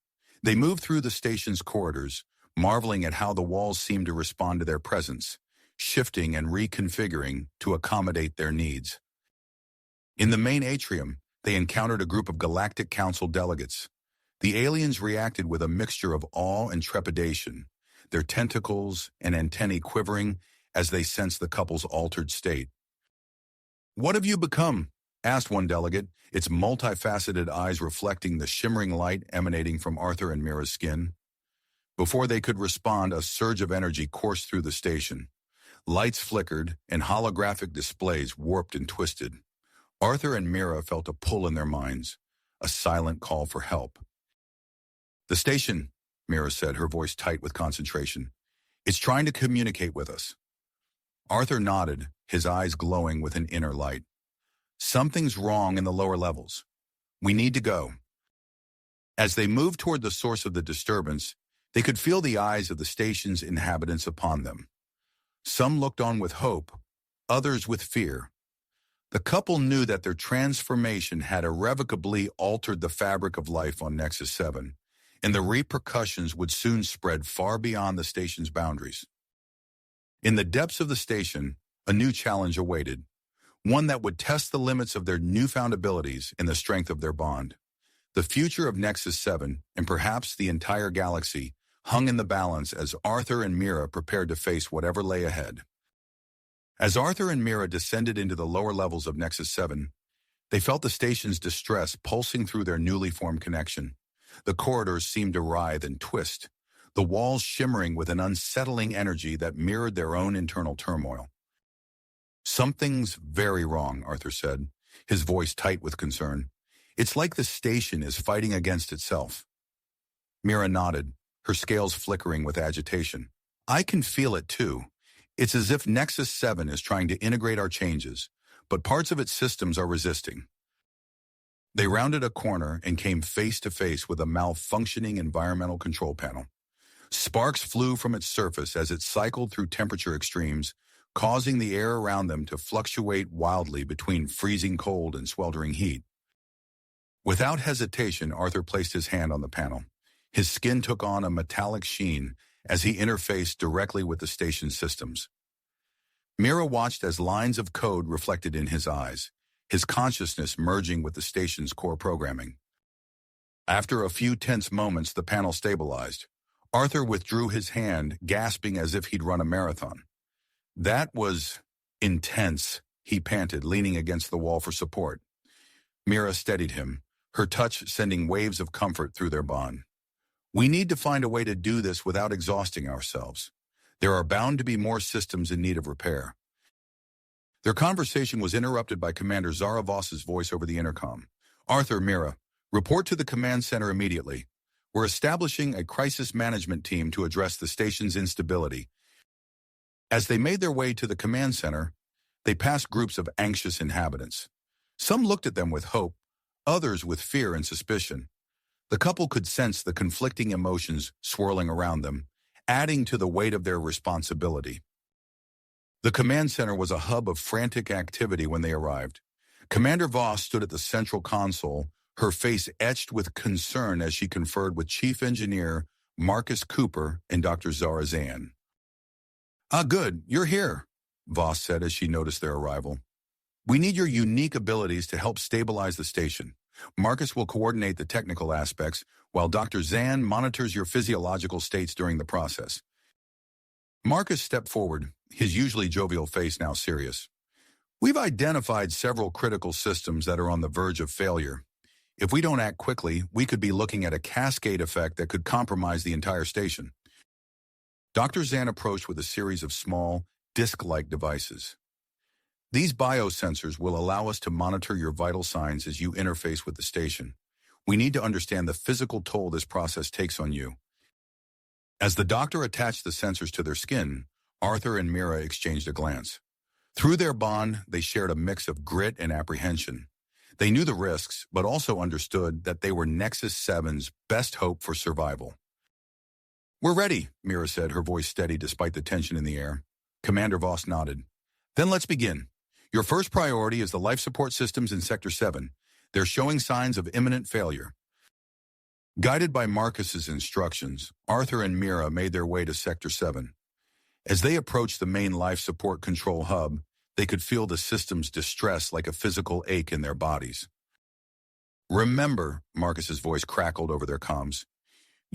They moved through the station's corridors, marveling at how the walls seemed to respond to their presence, shifting and reconfiguring to accommodate their needs. In the main atrium, they encountered a group of Galactic Council delegates. The aliens reacted with a mixture of awe and trepidation, their tentacles and antennae quivering as they sensed the couple's altered state. What have you become? Asked one delegate, its multifaceted eyes reflecting the shimmering light emanating from Arthur and Meera's skin. Before they could respond, a surge of energy coursed through the station. Lights flickered, and holographic displays warped and twisted. Arthur and Meera felt a pull in their minds, a silent call for help. The station, Meera said, her voice tight with concentration. It's trying to communicate with us. Arthur nodded, his eyes glowing with an inner light. Something's wrong in the lower levels. We need to go. As they moved toward the source of the disturbance, they could feel the eyes of the station's inhabitants upon them. Some looked on with hope, others with fear. The couple knew that their transformation had irrevocably altered the fabric of life on Nexus 7, and the repercussions would soon spread far beyond the station's boundaries. In the depths of the station, a new challenge awaited, one that would test the limits of their newfound abilities and the strength of their bond. The future of Nexus 7, and perhaps the entire galaxy, hung in the balance as Arthur and Meera prepared to face whatever lay ahead. As Arthur and Meera descended into the lower levels of Nexus 7, they felt the station's distress pulsing through their newly formed connection. The corridors seemed to writhe and twist, the walls shimmering with an unsettling energy that mirrored their own internal turmoil. Something's very wrong, Arthur said, his voice tight with concern. It's like the station is fighting against itself. Meera nodded, her scales flickering with agitation. I can feel it too. It's as if Nexus 7 is trying to integrate our changes, but parts of its systems are resisting. They rounded a corner and came face to face with a malfunctioning environmental control panel. Sparks flew from its surface as it cycled through temperature extremes, causing the air around them to fluctuate wildly between freezing cold and sweltering heat. Without hesitation, Arthur placed his hand on the panel. His skin took on a metallic sheen as he interfaced directly with the station's systems. Meera watched as lines of code reflected in his eyes, his consciousness merging with the station's core programming. After a few tense moments, the panel stabilized. Arthur withdrew his hand, gasping as if he'd run a marathon. That was intense, he panted, leaning against the wall for support. Meera steadied him, her touch sending waves of comfort through their bond. We need to find a way to do this without exhausting ourselves. There are bound to be more systems in need of repair. Their conversation was interrupted by Commander Zara Voss's voice over the intercom. Arthur, Meera, report to the command center immediately. We're establishing a crisis management team to address the station's instability. As they made their way to the command center, they passed groups of anxious inhabitants. Some looked at them with hope, others with fear and suspicion. The couple could sense the conflicting emotions swirling around them, adding to the weight of their responsibility. The command center was a hub of frantic activity when they arrived. Commander Voss stood at the central console, her face etched with concern as she conferred with Chief Engineer Marcus Cooper and Dr. Zara Zan. Good, you're here, Voss said as she noticed their arrival. We need your unique abilities to help stabilize the station. Marcus will coordinate the technical aspects, while Dr. Zan monitors your physiological states during the process. Marcus stepped forward, his usually jovial face now serious. We've identified several critical systems that are on the verge of failure. If we don't act quickly, we could be looking at a cascade effect that could compromise the entire station. Dr. Zan approached with a series of small, disc-like devices. These biosensors will allow us to monitor your vital signs as you interface with the station. We need to understand the physical toll this process takes on you. As the doctor attached the sensors to their skin, Arthur and Meera exchanged a glance. Through their bond, they shared a mix of grit and apprehension. They knew the risks, but also understood that they were Nexus 7's best hope for survival. We're ready, Meera said, her voice steady despite the tension in the air. Commander Voss nodded. Then let's begin. Your first priority is the life support systems in Sector 7. They're showing signs of imminent failure. Guided by Marcus's instructions, Arthur and Meera made their way to Sector 7. As they approached the main life support control hub, they could feel the system's distress like a physical ache in their bodies. Remember, Marcus's voice crackled over their comms,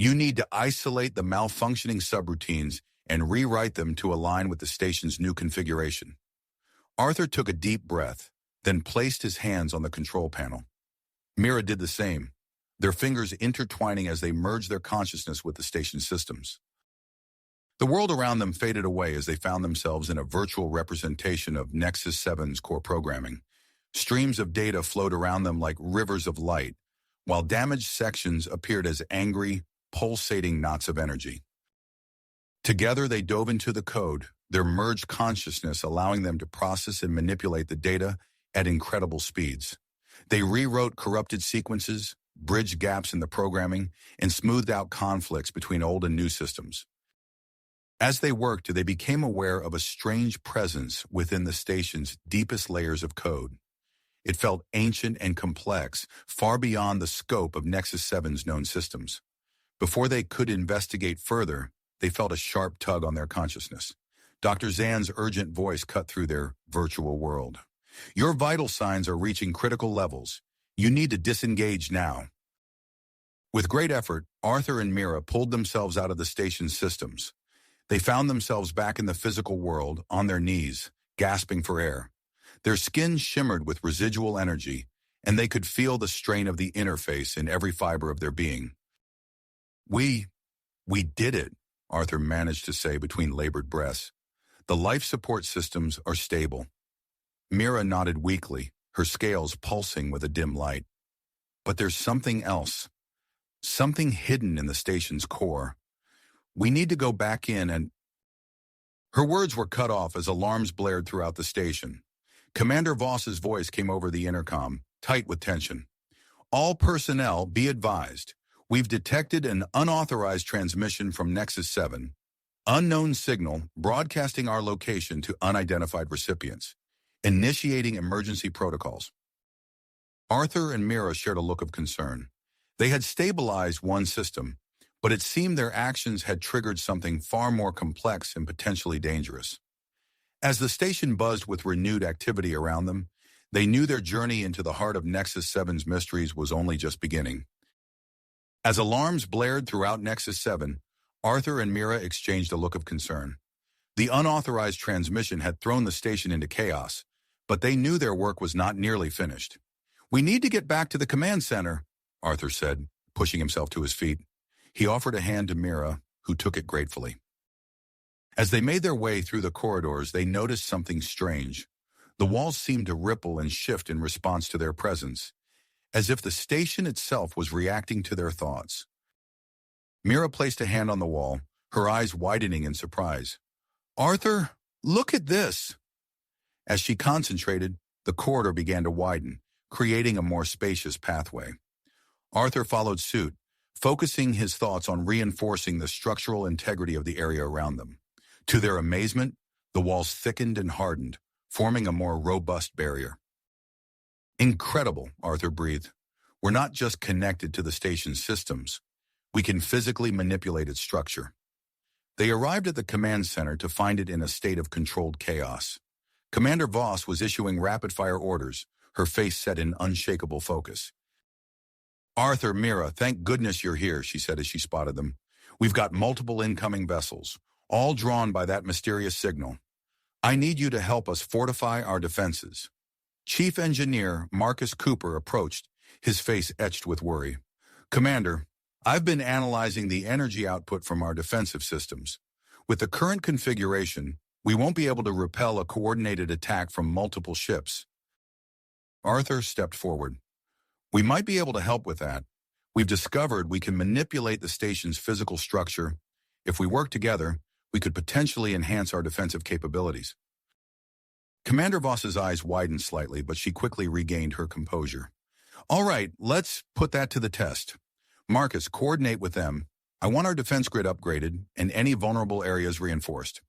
you need to isolate the malfunctioning subroutines and rewrite them to align with the station's new configuration. Arthur took a deep breath, then placed his hands on the control panel. Meera did the same, their fingers intertwining as they merged their consciousness with the station's systems. The world around them faded away as they found themselves in a virtual representation of Nexus 7's core programming. Streams of data flowed around them like rivers of light, while damaged sections appeared as angry, pulsating knots of energy. Together they dove into the code, their merged consciousness allowing them to process and manipulate the data at incredible speeds. They rewrote corrupted sequences, bridged gaps in the programming, and smoothed out conflicts between old and new systems. As they worked, they became aware of a strange presence within the station's deepest layers of code. It felt ancient and complex, far beyond the scope of Nexus 7's known systems. Before they could investigate further, they felt a sharp tug on their consciousness. Dr. Zan's urgent voice cut through their virtual world. Your vital signs are reaching critical levels. You need to disengage now. With great effort, Arthur and Meera pulled themselves out of the station's systems. They found themselves back in the physical world, on their knees, gasping for air. Their skin shimmered with residual energy, and they could feel the strain of the interface in every fiber of their being. We did it, Arthur managed to say between labored breaths. The life support systems are stable. Meera nodded weakly, her scales pulsing with a dim light. But there's something else. Something hidden in the station's core. We need to go back in and... Her words were cut off as alarms blared throughout the station. Commander Voss's voice came over the intercom, tight with tension. All personnel, be advised. We've detected an unauthorized transmission from Nexus 7. Unknown signal broadcasting our location to unidentified recipients. Initiating emergency protocols. Arthur and Meera shared a look of concern. They had stabilized one system, but it seemed their actions had triggered something far more complex and potentially dangerous. As the station buzzed with renewed activity around them, they knew their journey into the heart of Nexus 7's mysteries was only just beginning. As alarms blared throughout Nexus 7, Arthur and Meera exchanged a look of concern. The unauthorized transmission had thrown the station into chaos, but they knew their work was not nearly finished. "We need to get back to the command center," Arthur said, pushing himself to his feet. He offered a hand to Meera, who took it gratefully. As they made their way through the corridors, they noticed something strange. The walls seemed to ripple and shift in response to their presence, as if the station itself was reacting to their thoughts. Meera placed a hand on the wall, her eyes widening in surprise. "Arthur, look at this!" As she concentrated, the corridor began to widen, creating a more spacious pathway. Arthur followed suit, focusing his thoughts on reinforcing the structural integrity of the area around them. To their amazement, the walls thickened and hardened, forming a more robust barrier. "Incredible," Arthur breathed. "We're not just connected to the station's systems. We can physically manipulate its structure." They arrived at the command center to find it in a state of controlled chaos. Commander Voss was issuing rapid-fire orders, her face set in unshakable focus. "Arthur, Meera, thank goodness you're here," she said as she spotted them. "We've got multiple incoming vessels, all drawn by that mysterious signal. I need you to help us fortify our defenses." Chief Engineer Marcus Cooper approached, his face etched with worry. "Commander, I've been analyzing the energy output from our defensive systems. With the current configuration, we won't be able to repel a coordinated attack from multiple ships." Arthur stepped forward. "We might be able to help with that. We've discovered we can manipulate the station's physical structure. If we work together, we could potentially enhance our defensive capabilities." Commander Voss's eyes widened slightly, but she quickly regained her composure. "All right, let's put that to the test. Marcus, coordinate with them. I want our defense grid upgraded and any vulnerable areas reinforced."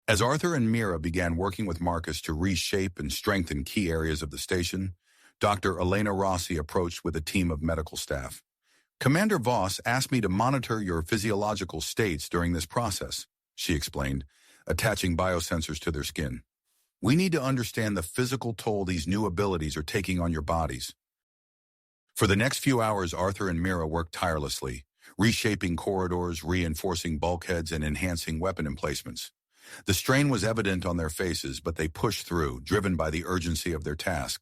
As Arthur and Meera began working with Marcus to reshape and strengthen key areas of the station, Dr. Elena Rossi approached with a team of medical staff. "Commander Voss asked me to monitor your physiological states during this process," she explained, attaching biosensors to their skin. "We need to understand the physical toll these new abilities are taking on your bodies." For the next few hours, Arthur and Meera worked tirelessly, reshaping corridors, reinforcing bulkheads, and enhancing weapon emplacements. The strain was evident on their faces, but they pushed through, driven by the urgency of their task.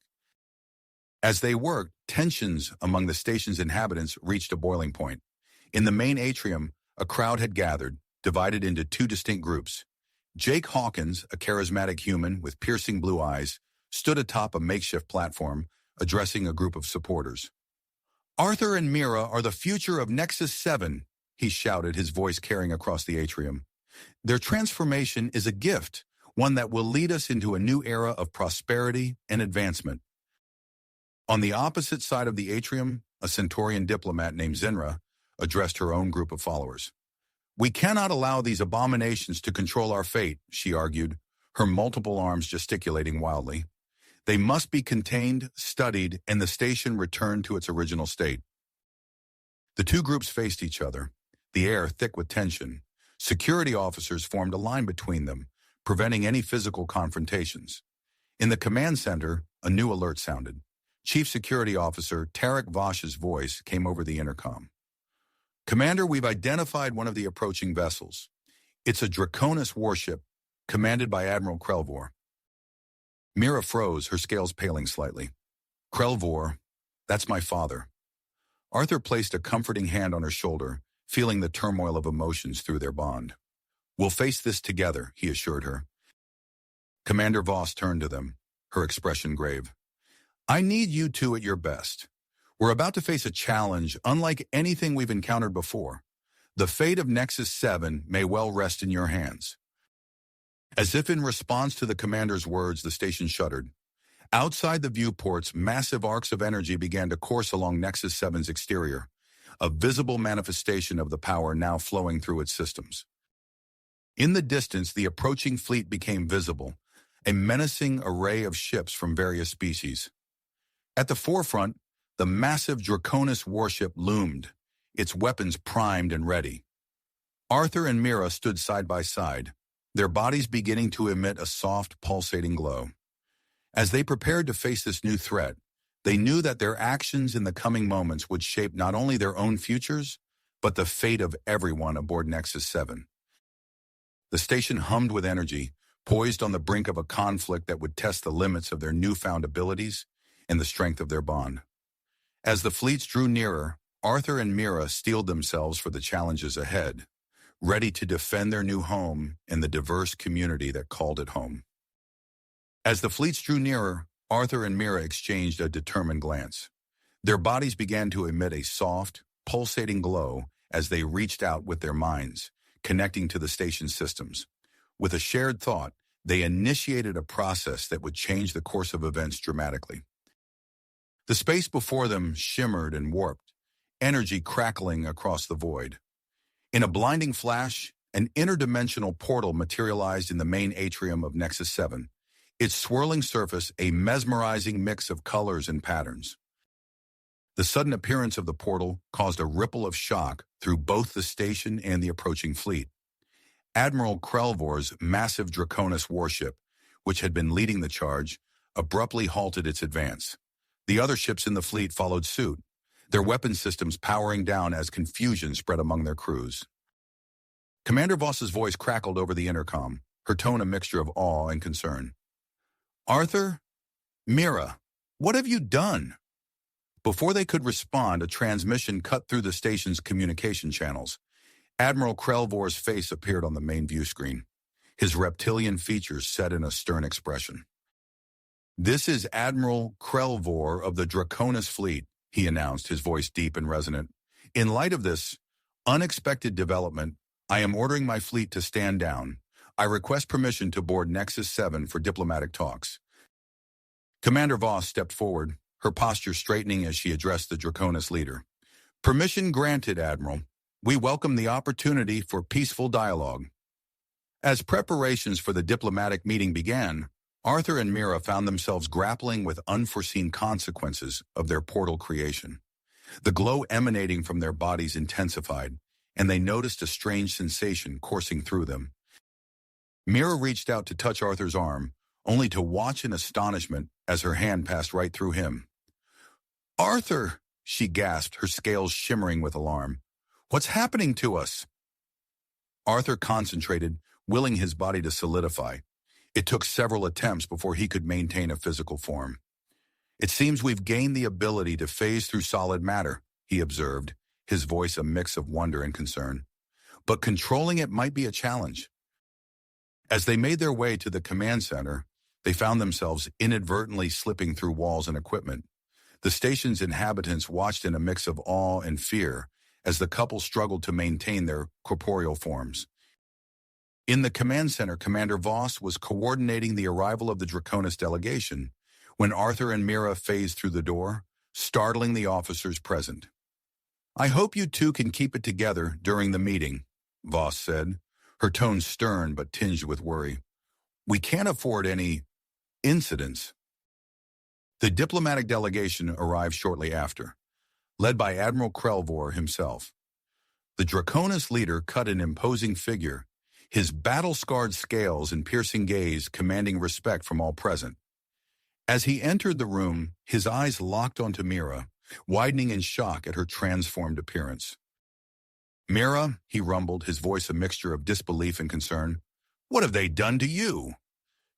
As they worked, tensions among the station's inhabitants reached a boiling point. In the main atrium, a crowd had gathered, divided into two distinct groups. Jake Hawkins, a charismatic human with piercing blue eyes, stood atop a makeshift platform, addressing a group of supporters. "Arthur and Meera are the future of Nexus 7, he shouted, his voice carrying across the atrium. "Their transformation is a gift, one that will lead us into a new era of prosperity and advancement." On the opposite side of the atrium, a Centaurian diplomat named Zinra addressed her own group of followers. "We cannot allow these abominations to control our fate," she argued, her multiple arms gesticulating wildly. "They must be contained, studied, and the station returned to its original state." The two groups faced each other, the air thick with tension. Security officers formed a line between them, preventing any physical confrontations. In the command center, a new alert sounded. Chief Security Officer Tarek Vosh's voice came over the intercom. "Commander, we've identified one of the approaching vessels. It's a Draconis warship, commanded by Admiral Krelvor." Meera froze, her scales paling slightly. "Krelvor, that's my father." Arthur placed a comforting hand on her shoulder, feeling the turmoil of emotions through their bond. "We'll face this together," he assured her. Commander Voss turned to them. her expression grave. "I need you two at your best. We're about to face a challenge unlike anything we've encountered before. The fate of Nexus 7 may well rest in your hands." As if in response to the commander's words, the station shuddered. Outside the viewports, massive arcs of energy began to course along Nexus 7's exterior, a visible manifestation of the power now flowing through its systems. In the distance, the approaching fleet became visible, a menacing array of ships from various species. At the forefront, the massive Draconis warship loomed, its weapons primed and ready. Arthur and Meera stood side by side, their bodies beginning to emit a soft, pulsating glow. As they prepared to face this new threat, they knew that their actions in the coming moments would shape not only their own futures, but the fate of everyone aboard Nexus 7. The station hummed with energy, poised on the brink of a conflict that would test the limits of their newfound abilities and the strength of their bond. As the fleets drew nearer, Arthur and Meera steeled themselves for the challenges ahead, ready to defend their new home and the diverse community that called it home. As the fleets drew nearer, Arthur and Meera exchanged a determined glance. Their bodies began to emit a soft, pulsating glow as they reached out with their minds, connecting to the station's systems. With a shared thought, they initiated a process that would change the course of events dramatically. The space before them shimmered and warped, energy crackling across the void. In a blinding flash, an interdimensional portal materialized in the main atrium of Nexus 7, its swirling surface a mesmerizing mix of colors and patterns. The sudden appearance of the portal caused a ripple of shock through both the station and the approaching fleet. Admiral Krelvor's massive Draconis warship, which had been leading the charge, abruptly halted its advance. The other ships in the fleet followed suit, their weapon systems powering down as confusion spread among their crews. Commander Voss's voice crackled over the intercom, her tone a mixture of awe and concern. "Arthur? Meera, what have you done?" Before they could respond, a transmission cut through the station's communication channels. Admiral Krelvor's face appeared on the main view screen, his reptilian features set in a stern expression. "This is Admiral Krelvor of the Draconis fleet," he announced, his voice deep and resonant. "In light of this unexpected development, I am ordering my fleet to stand down. I request permission to board Nexus 7 for diplomatic talks." Commander Voss stepped forward, her posture straightening as she addressed the Draconis leader. "Permission granted, Admiral. We welcome the opportunity for peaceful dialogue." As preparations for the diplomatic meeting began, Arthur and Meera found themselves grappling with unforeseen consequences of their portal creation. The glow emanating from their bodies intensified, and they noticed a strange sensation coursing through them. Meera reached out to touch Arthur's arm, only to watch in astonishment as her hand passed right through him. "Arthur!" she gasped, her scales shimmering with alarm. "What's happening to us?" Arthur concentrated, willing his body to solidify. It took several attempts before he could maintain a physical form. "It seems we've gained the ability to phase through solid matter," he observed, his voice a mix of wonder and concern. "But controlling it might be a challenge." As they made their way to the command center, they found themselves inadvertently slipping through walls and equipment. The station's inhabitants watched in a mix of awe and fear as the couple struggled to maintain their corporeal forms. In the command center, Commander Voss was coordinating the arrival of the Draconis delegation when Arthur and Meera phased through the door, startling the officers present. "I hope you two can keep it together during the meeting," Voss said, her tone stern but tinged with worry. "We can't afford any incidents." The diplomatic delegation arrived shortly after, led by Admiral Krelvor himself. The Draconis leader cut an imposing figure, his battle-scarred scales and piercing gaze commanding respect from all present. As he entered the room, his eyes locked onto Meera, widening in shock at her transformed appearance. "Meera," he rumbled, his voice a mixture of disbelief and concern, "what have they done to you?"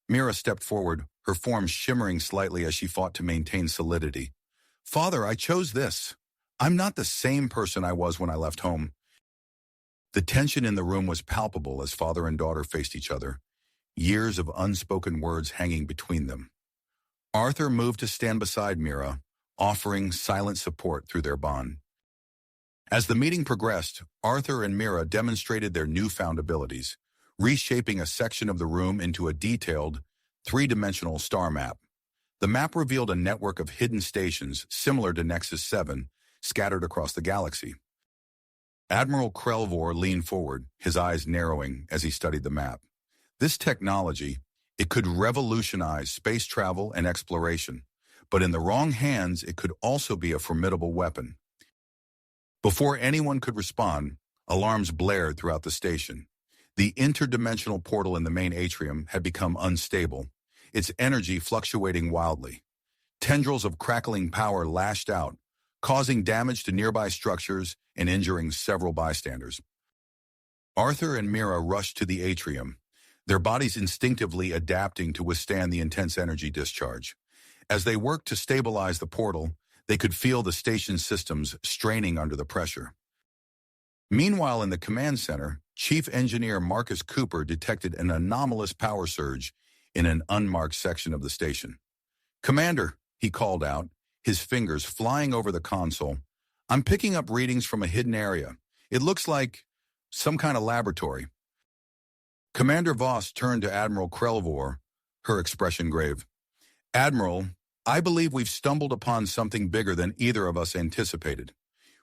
Meera stepped forward, her form shimmering slightly as she fought to maintain solidity. "Father, I chose this. I'm not the same person I was when I left home." The tension in the room was palpable as father and daughter faced each other, years of unspoken words hanging between them. Arthur moved to stand beside Meera, offering silent support through their bond. As the meeting progressed, Arthur and Meera demonstrated their newfound abilities, reshaping a section of the room into a detailed, three-dimensional star map. The map revealed a network of hidden stations similar to Nexus 7, scattered across the galaxy. Admiral Krelvor leaned forward, his eyes narrowing as he studied the map. This technology, it could revolutionize space travel and exploration, but in the wrong hands, it could also be a formidable weapon. Before anyone could respond, alarms blared throughout the station. The interdimensional portal in the main atrium had become unstable, its energy fluctuating wildly. Tendrils of crackling power lashed out, causing damage to nearby structures and injuring several bystanders. Arthur and Meera rushed to the atrium, their bodies instinctively adapting to withstand the intense energy discharge. As they worked to stabilize the portal, they could feel the station systems straining under the pressure. Meanwhile, in the command center, Chief Engineer Marcus Cooper detected an anomalous power surge in an unmarked section of the station. "Commander," he called out, his fingers flying over the console, "I'm picking up readings from a hidden area. It looks like some kind of laboratory." Commander Voss turned to Admiral Krelvor, her expression grave. "Admiral, I believe we've stumbled upon something bigger than either of us anticipated.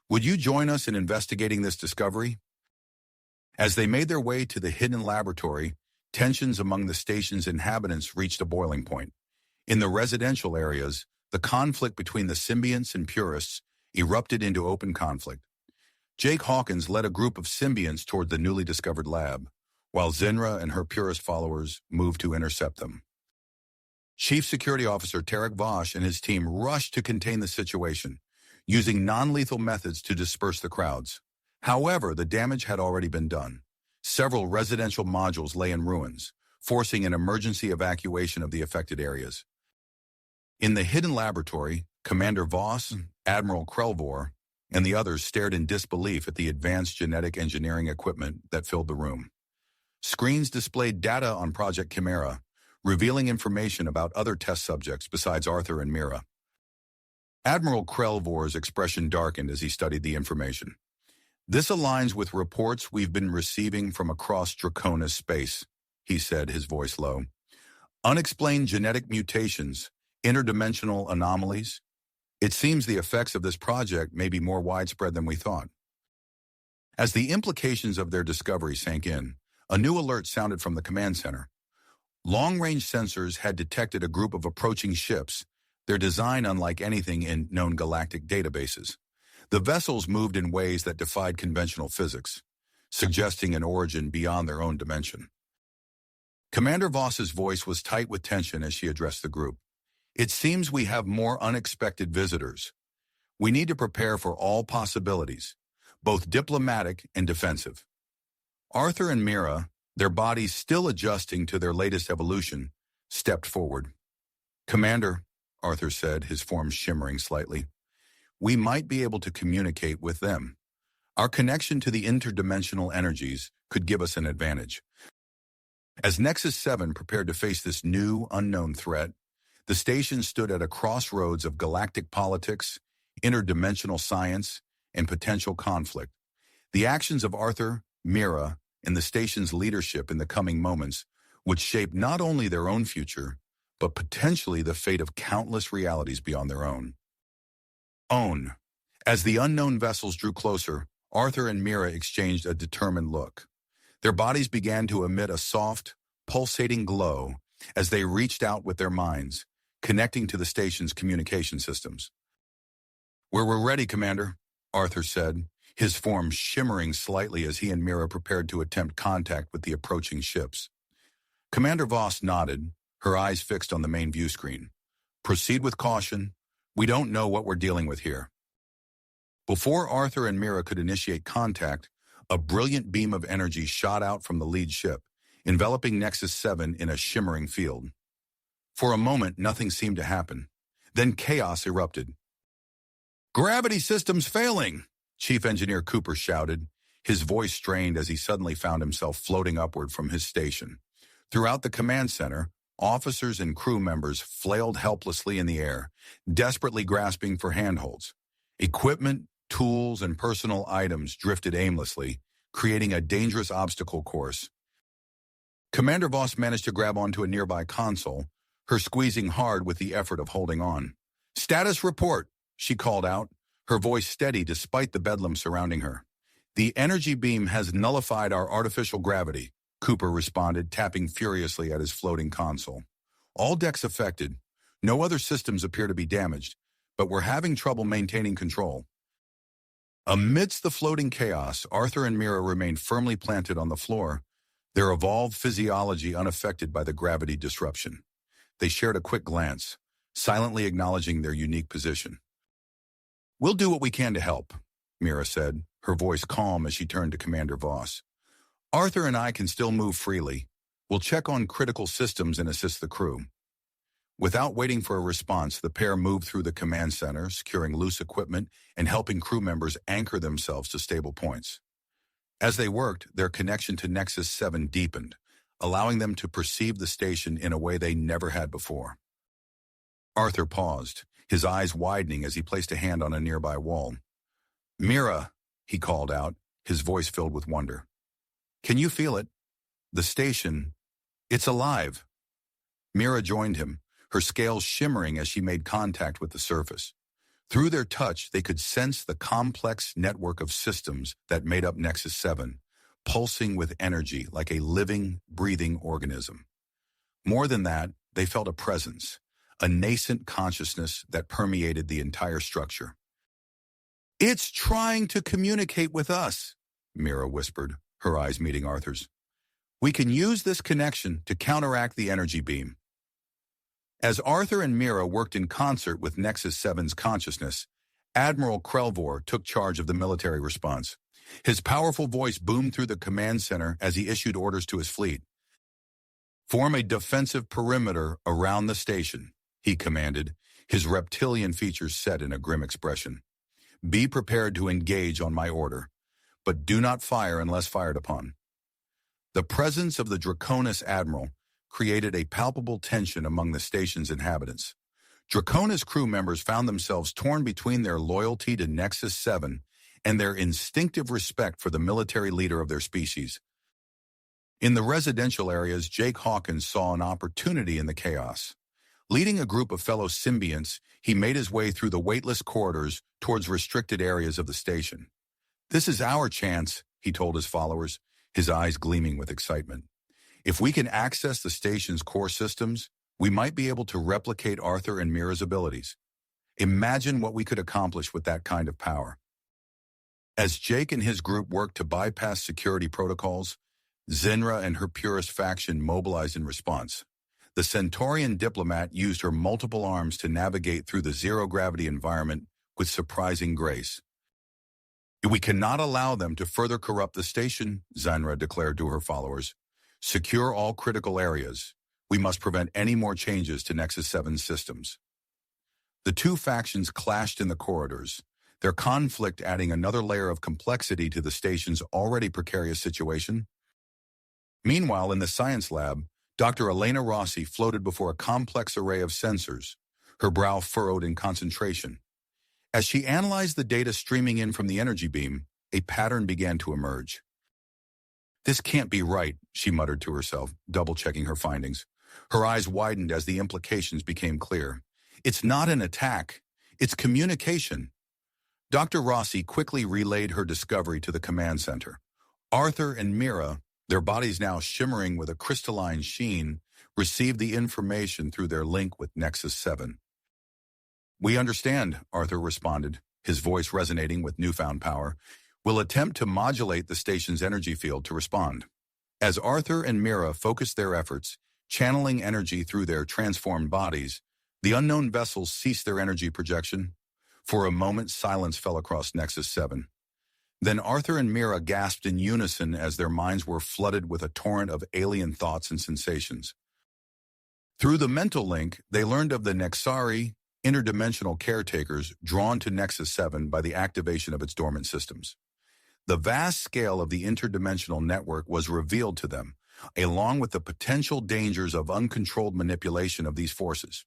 Would you join us in investigating this discovery?" As they made their way to the hidden laboratory, tensions among the station's inhabitants reached a boiling point. In the residential areas, the conflict between the symbionts and purists erupted into open conflict. Jake Hawkins led a group of symbionts toward the newly discovered lab, while Zinra and her purist followers moved to intercept them. Chief Security Officer Tarek Vosh and his team rushed to contain the situation, using non-lethal methods to disperse the crowds. However, the damage had already been done. Several residential modules lay in ruins, forcing an emergency evacuation of the affected areas. In the hidden laboratory, Commander Voss, Admiral Krelvor, and the others stared in disbelief at the advanced genetic engineering equipment that filled the room. Screens displayed data on Project Chimera, revealing information about other test subjects besides Arthur and Meera. Admiral Krelvor's expression darkened as he studied the information. "This aligns with reports we've been receiving from across Draconis space," he said, his voice low. "Unexplained genetic mutations, interdimensional anomalies. It seems the effects of this project may be more widespread than we thought." As the implications of their discovery sank in, a new alert sounded from the command center. Long-range sensors had detected a group of approaching ships, their design unlike anything in known galactic databases. The vessels moved in ways that defied conventional physics, suggesting an origin beyond their own dimension. Commander Voss's voice was tight with tension as she addressed the group. "It seems we have more unexpected visitors. We need to prepare for all possibilities, both diplomatic and defensive." Arthur and Meera, their bodies still adjusting to their latest evolution, stepped forward. "Commander," Arthur said, his form shimmering slightly, "we might be able to communicate with them. Our connection to the interdimensional energies could give us an advantage." As Nexus 7 prepared to face this new, unknown threat, the station stood at a crossroads of galactic politics, interdimensional science, and potential conflict. The actions of Arthur, Meera, and the station's leadership in the coming moments would shape not only their own future, but potentially the fate of countless realities beyond their own. As the unknown vessels drew closer, Arthur and Meera exchanged a determined look. Their bodies began to emit a soft, pulsating glow as they reached out with their minds, connecting to the station's communication systems. "We're ready, Commander," Arthur said, his form shimmering slightly as he and Meera prepared to attempt contact with the approaching ships. Commander Voss nodded, her eyes fixed on the main view screen. "Proceed with caution. We don't know what we're dealing with here." Before Arthur and Meera could initiate contact, a brilliant beam of energy shot out from the lead ship, enveloping Nexus 7 in a shimmering field. For a moment, nothing seemed to happen. Then chaos erupted. "Gravity system's failing!" Chief Engineer Cooper shouted, his voice strained as he suddenly found himself floating upward from his station. Throughout the command center, Officers and crew members flailed helplessly in the air, desperately grasping for handholds. Equipment, tools, and personal items drifted aimlessly, creating a dangerous obstacle course. Commander Voss managed to grab onto a nearby console, her squeezing hard with the effort of holding on. "Status report," she called out, her voice steady despite the bedlam surrounding her. "The energy beam has nullified our artificial gravity," Cooper responded, tapping furiously at his floating console. "All decks affected. No other systems appear to be damaged, but we're having trouble maintaining control." Amidst the floating chaos, Arthur and Meera remained firmly planted on the floor, their evolved physiology unaffected by the gravity disruption. They shared a quick glance, silently acknowledging their unique position. "We'll do what we can to help," Meera said, her voice calm as she turned to Commander Voss. "Arthur and I can still move freely. We'll check on critical systems and assist the crew." Without waiting for a response, the pair moved through the command center, securing loose equipment and helping crew members anchor themselves to stable points. As they worked, their connection to Nexus 7 deepened, allowing them to perceive the station in a way they never had before. Arthur paused, his eyes widening as he placed a hand on a nearby wall. "Meera," he called out, his voice filled with wonder. "Can you feel it? The station, it's alive." Meera joined him, her scales shimmering as she made contact with the surface. Through their touch, they could sense the complex network of systems that made up Nexus 7, pulsing with energy like a living, breathing organism. More than that, they felt a presence, a nascent consciousness that permeated the entire structure. "It's trying to communicate with us," Meera whispered, her eyes meeting Arthur's. "We can use this connection to counteract the energy beam." As Arthur and Meera worked in concert with Nexus 7's consciousness, Admiral Krelvor took charge of the military response. His powerful voice boomed through the command center as he issued orders to his fleet. "Form a defensive perimeter around the station," he commanded, his reptilian features set in a grim expression. "Be prepared to engage on my order, but do not fire unless fired upon." The presence of the Draconis Admiral created a palpable tension among the station's inhabitants. Draconis crew members found themselves torn between their loyalty to Nexus 7 and their instinctive respect for the military leader of their species. In the residential areas, Jake Hawkins saw an opportunity in the chaos. Leading a group of fellow symbionts, he made his way through the weightless corridors towards restricted areas of the station. "This is our chance," he told his followers, his eyes gleaming with excitement. "If we can access the station's core systems, we might be able to replicate Arthur and Meera's abilities. Imagine what we could accomplish with that kind of power." As Jake and his group worked to bypass security protocols, Zinra and her purist faction mobilized in response. The Centaurian diplomat used her multiple arms to navigate through the zero-gravity environment with surprising grace. "We cannot allow them to further corrupt the station," Zinra declared to her followers. "Secure all critical areas. We must prevent any more changes to Nexus 7 systems." The two factions clashed in the corridors, their conflict adding another layer of complexity to the station's already precarious situation. Meanwhile, in the science lab, Dr. Elena Rossi floated before a complex array of sensors, her brow furrowed in concentration. As she analyzed the data streaming in from the energy beam, a pattern began to emerge. "This can't be right," she muttered to herself, double-checking her findings. Her eyes widened as the implications became clear. "It's not an attack. It's communication." Dr. Rossi quickly relayed her discovery to the command center. Arthur and Meera, their bodies now shimmering with a crystalline sheen, received the information through their link with Nexus 7. "We understand," Arthur responded, his voice resonating with newfound power. "We'll attempt to modulate the station's energy field to respond." As Arthur and Meera focused their efforts, channeling energy through their transformed bodies, the unknown vessels ceased their energy projection. For a moment, silence fell across Nexus 7. Then Arthur and Meera gasped in unison as their minds were flooded with a torrent of alien thoughts and sensations. Through the mental link, they learned of the Nexari, interdimensional caretakers drawn to Nexus 7 by the activation of its dormant systems. The vast scale of the interdimensional network was revealed to them, along with the potential dangers of uncontrolled manipulation of these forces.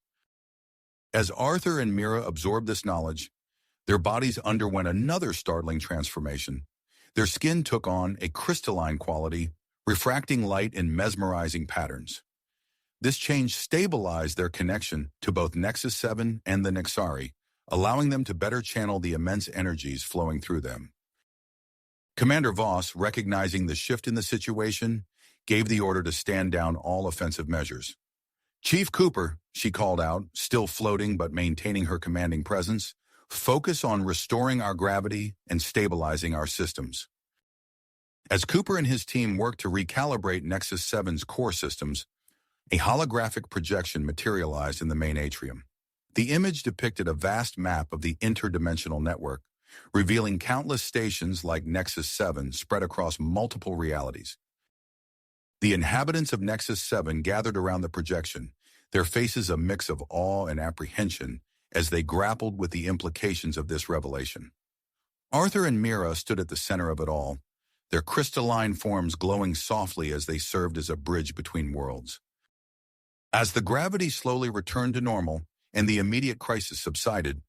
As Arthur and Meera absorbed this knowledge, their bodies underwent another startling transformation. Their skin took on a crystalline quality, refracting light in mesmerizing patterns. This change stabilized their connection to both Nexus 7 and the Nexari, allowing them to better channel the immense energies flowing through them. Commander Voss, recognizing the shift in the situation, gave the order to stand down all offensive measures. "Chief Cooper," she called out, still floating but maintaining her commanding presence, "focus on restoring our gravity and stabilizing our systems." As Cooper and his team worked to recalibrate Nexus 7's core systems, a holographic projection materialized in the main atrium. The image depicted a vast map of the interdimensional network, revealing countless stations like Nexus 7 spread across multiple realities. The inhabitants of Nexus 7 gathered around the projection, their faces a mix of awe and apprehension as they grappled with the implications of this revelation. Arthur and Meera stood at the center of it all, their crystalline forms glowing softly as they served as a bridge between worlds. As the gravity slowly returned to normal and the immediate crisis subsided,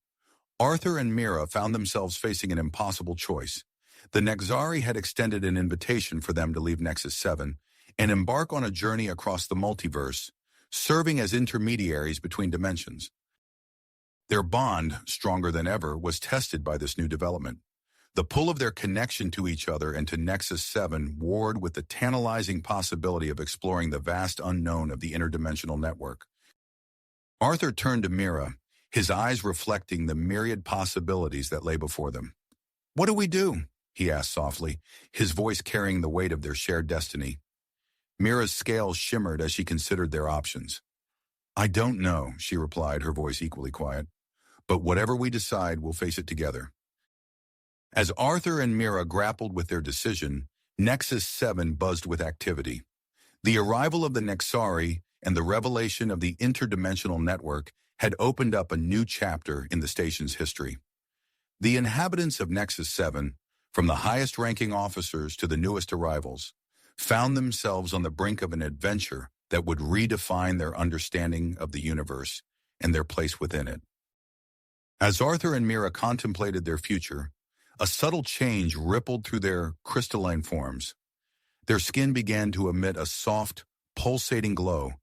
Arthur and Meera found themselves facing an impossible choice. The Nexari had extended an invitation for them to leave Nexus 7 and embark on a journey across the multiverse, serving as intermediaries between dimensions. Their bond, stronger than ever, was tested by this new development. The pull of their connection to each other and to Nexus 7 warred with the tantalizing possibility of exploring the vast unknown of the interdimensional network. Arthur turned to Meera, his eyes reflecting the myriad possibilities that lay before them. "What do we do?" he asked softly, his voice carrying the weight of their shared destiny. Meera's scales shimmered as she considered their options. "I don't know," she replied, her voice equally quiet. "But whatever we decide, we'll face it together." As Arthur and Meera grappled with their decision, Nexus 7 buzzed with activity. The arrival of the Nexari and the revelation of the interdimensional network had opened up a new chapter in the station's history. The inhabitants of Nexus 7, from the highest-ranking officers to the newest arrivals, found themselves on the brink of an adventure that would redefine their understanding of the universe and their place within it. As Arthur and Meera contemplated their future, a subtle change rippled through their crystalline forms. Their skin began to emit a soft, pulsating glow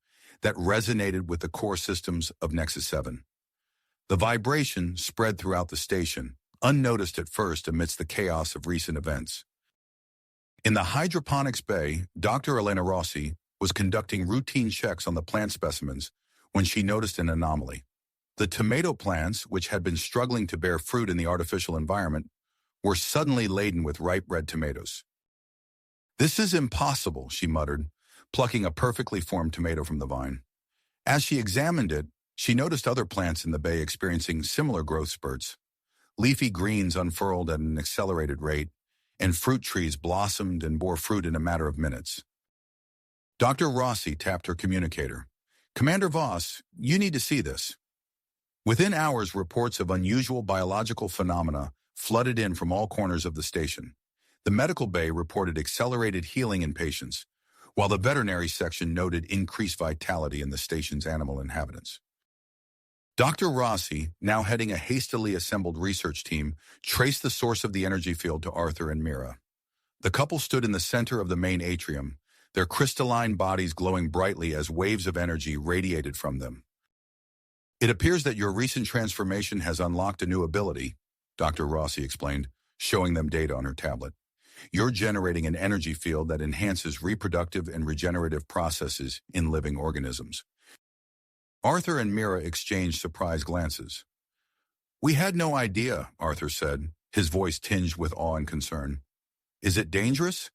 that resonated with the core systems of Nexus 7. The vibration spread throughout the station, unnoticed at first amidst the chaos of recent events. In the hydroponics bay, Dr. Elena Rossi was conducting routine checks on the plant specimens when she noticed an anomaly. The tomato plants, which had been struggling to bear fruit in the artificial environment, were suddenly laden with ripe red tomatoes. "This is impossible," she muttered, plucking a perfectly formed tomato from the vine. As she examined it, she noticed other plants in the bay experiencing similar growth spurts. Leafy greens unfurled at an accelerated rate, and fruit trees blossomed and bore fruit in a matter of minutes. Dr. Rossi tapped her communicator. "Commander Voss, you need to see this." Within hours, reports of unusual biological phenomena flooded in from all corners of the station. The medical bay reported accelerated healing in patients, while the veterinary section noted increased vitality in the station's animal inhabitants. Dr. Rossi, now heading a hastily assembled research team, traced the source of the energy field to Arthur and Meera. The couple stood in the center of the main atrium, their crystalline bodies glowing brightly as waves of energy radiated from them. "It appears that your recent transformation has unlocked a new ability," Dr. Rossi explained, showing them data on her tablet. "You're generating an energy field that enhances reproductive and regenerative processes in living organisms." Arthur and Meera exchanged surprised glances. "We had no idea," Arthur said, his voice tinged with awe and concern. "Is it dangerous?"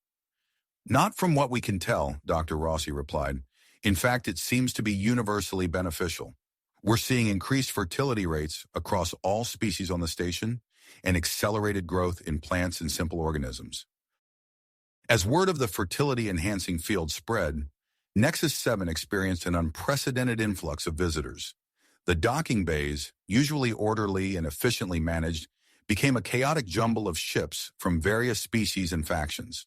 "Not from what we can tell," Dr. Rossi replied. "In fact, it seems to be universally beneficial. We're seeing increased fertility rates across all species on the station and accelerated growth in plants and simple organisms." As word of the fertility-enhancing field spread, Nexus 7 experienced an unprecedented influx of visitors. The docking bays, usually orderly and efficiently managed, became a chaotic jumble of ships from various species and factions.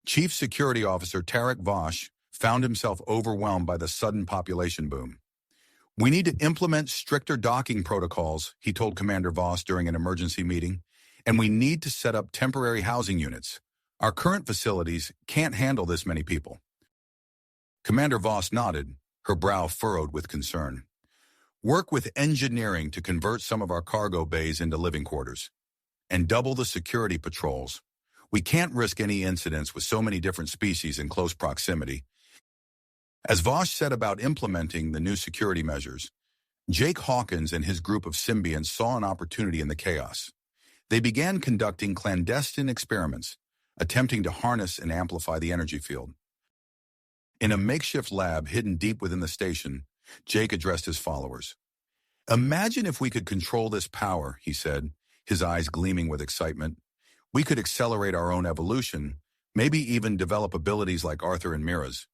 Chief Security Officer Tarek Vosh found himself overwhelmed by the sudden population boom. "We need to implement stricter docking protocols," he told Commander Voss during an emergency meeting, "and we need to set up temporary housing units. Our current facilities can't handle this many people." Commander Voss nodded, her brow furrowed with concern. "Work with engineering to convert some of our cargo bays into living quarters. And double the security patrols. We can't risk any incidents with so many different species in close proximity." As Vosh set about implementing the new security measures, Jake Hawkins and his group of symbionts saw an opportunity in the chaos. They began conducting clandestine experiments, attempting to harness and amplify the energy field. In a makeshift lab hidden deep within the station, Jake addressed his followers. "Imagine if we could control this power," he said, his eyes gleaming with excitement. "We could accelerate our own evolution, maybe even develop abilities like Arthur and Meera's."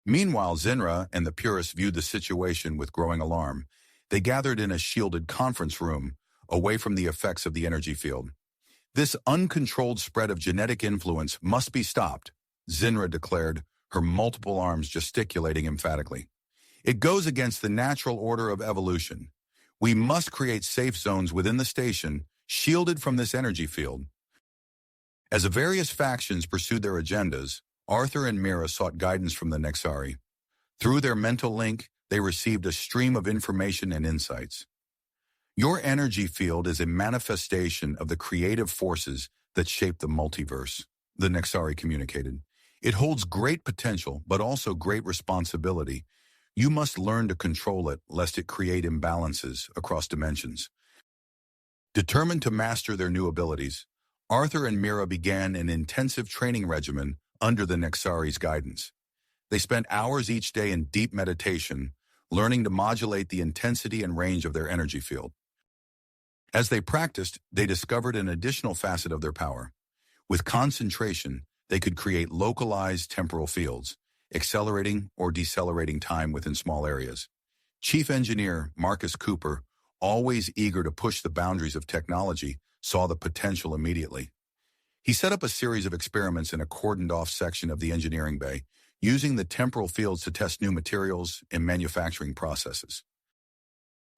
Meanwhile, Zinra and the purists viewed the situation with growing alarm. They gathered in a shielded conference room, away from the effects of the energy field. "This uncontrolled spread of genetic influence must be stopped," Zinra declared, her multiple arms gesticulating emphatically. "It goes against the natural order of evolution. We must create safe zones within the station, shielded from this energy field." As the various factions pursued their agendas, Arthur and Meera sought guidance from the Nexari. Through their mental link, they received a stream of information and insights. "Your energy field is a manifestation of the creative forces that shape the multiverse," the Nexari communicated. "It holds great potential, but also great responsibility. You must learn to control it, lest it create imbalances across dimensions." Determined to master their new abilities, Arthur and Meera began an intensive training regimen under the Nexari's guidance. They spent hours each day in deep meditation, learning to modulate the intensity and range of their energy field. As they practiced, they discovered an additional facet of their power. With concentration, they could create localized temporal fields, accelerating or decelerating time within small areas. Chief Engineer Marcus Cooper, always eager to push the boundaries of technology, saw the potential immediately. He set up a series of experiments in a cordoned-off section of the engineering bay, using the temporal fields to test new materials and manufacturing processes.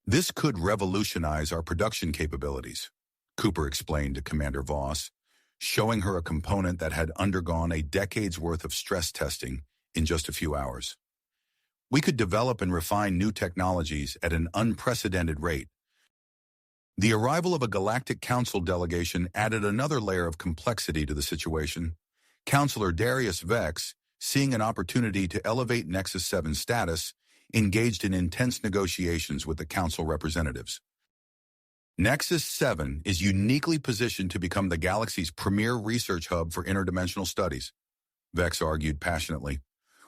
"This could revolutionize our production capabilities," Cooper explained to Commander Voss, showing her a component that had undergone a decade's worth of stress testing in just a few hours. "We could develop and refine new technologies at an unprecedented rate." The arrival of a Galactic Council delegation added another layer of complexity to the situation. Counselor Darius Vex, seeing an opportunity to elevate Nexus 7's status, engaged in intense negotiations with the Council representatives. Nexus 7 is uniquely positioned to become the galaxy's premier research hub for interdimensional studies, Vex argued passionately.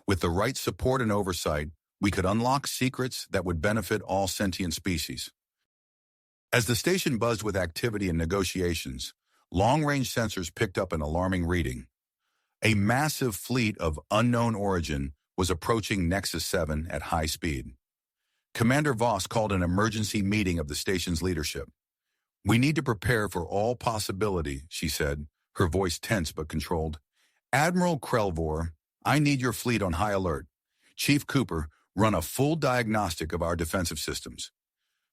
"With the right support and oversight, we could unlock secrets that would benefit all sentient species." As the station buzzed with activity and negotiations, long-range sensors picked up an alarming reading. A massive fleet of unknown origin was approaching Nexus 7 at high speed. Commander Voss called an emergency meeting of the station's leadership. "We need to prepare for all possibility," she said, her voice tense but controlled. "Admiral Krelvor, I need your fleet on high alert. Chief Cooper, run a full diagnostic of our defensive systems.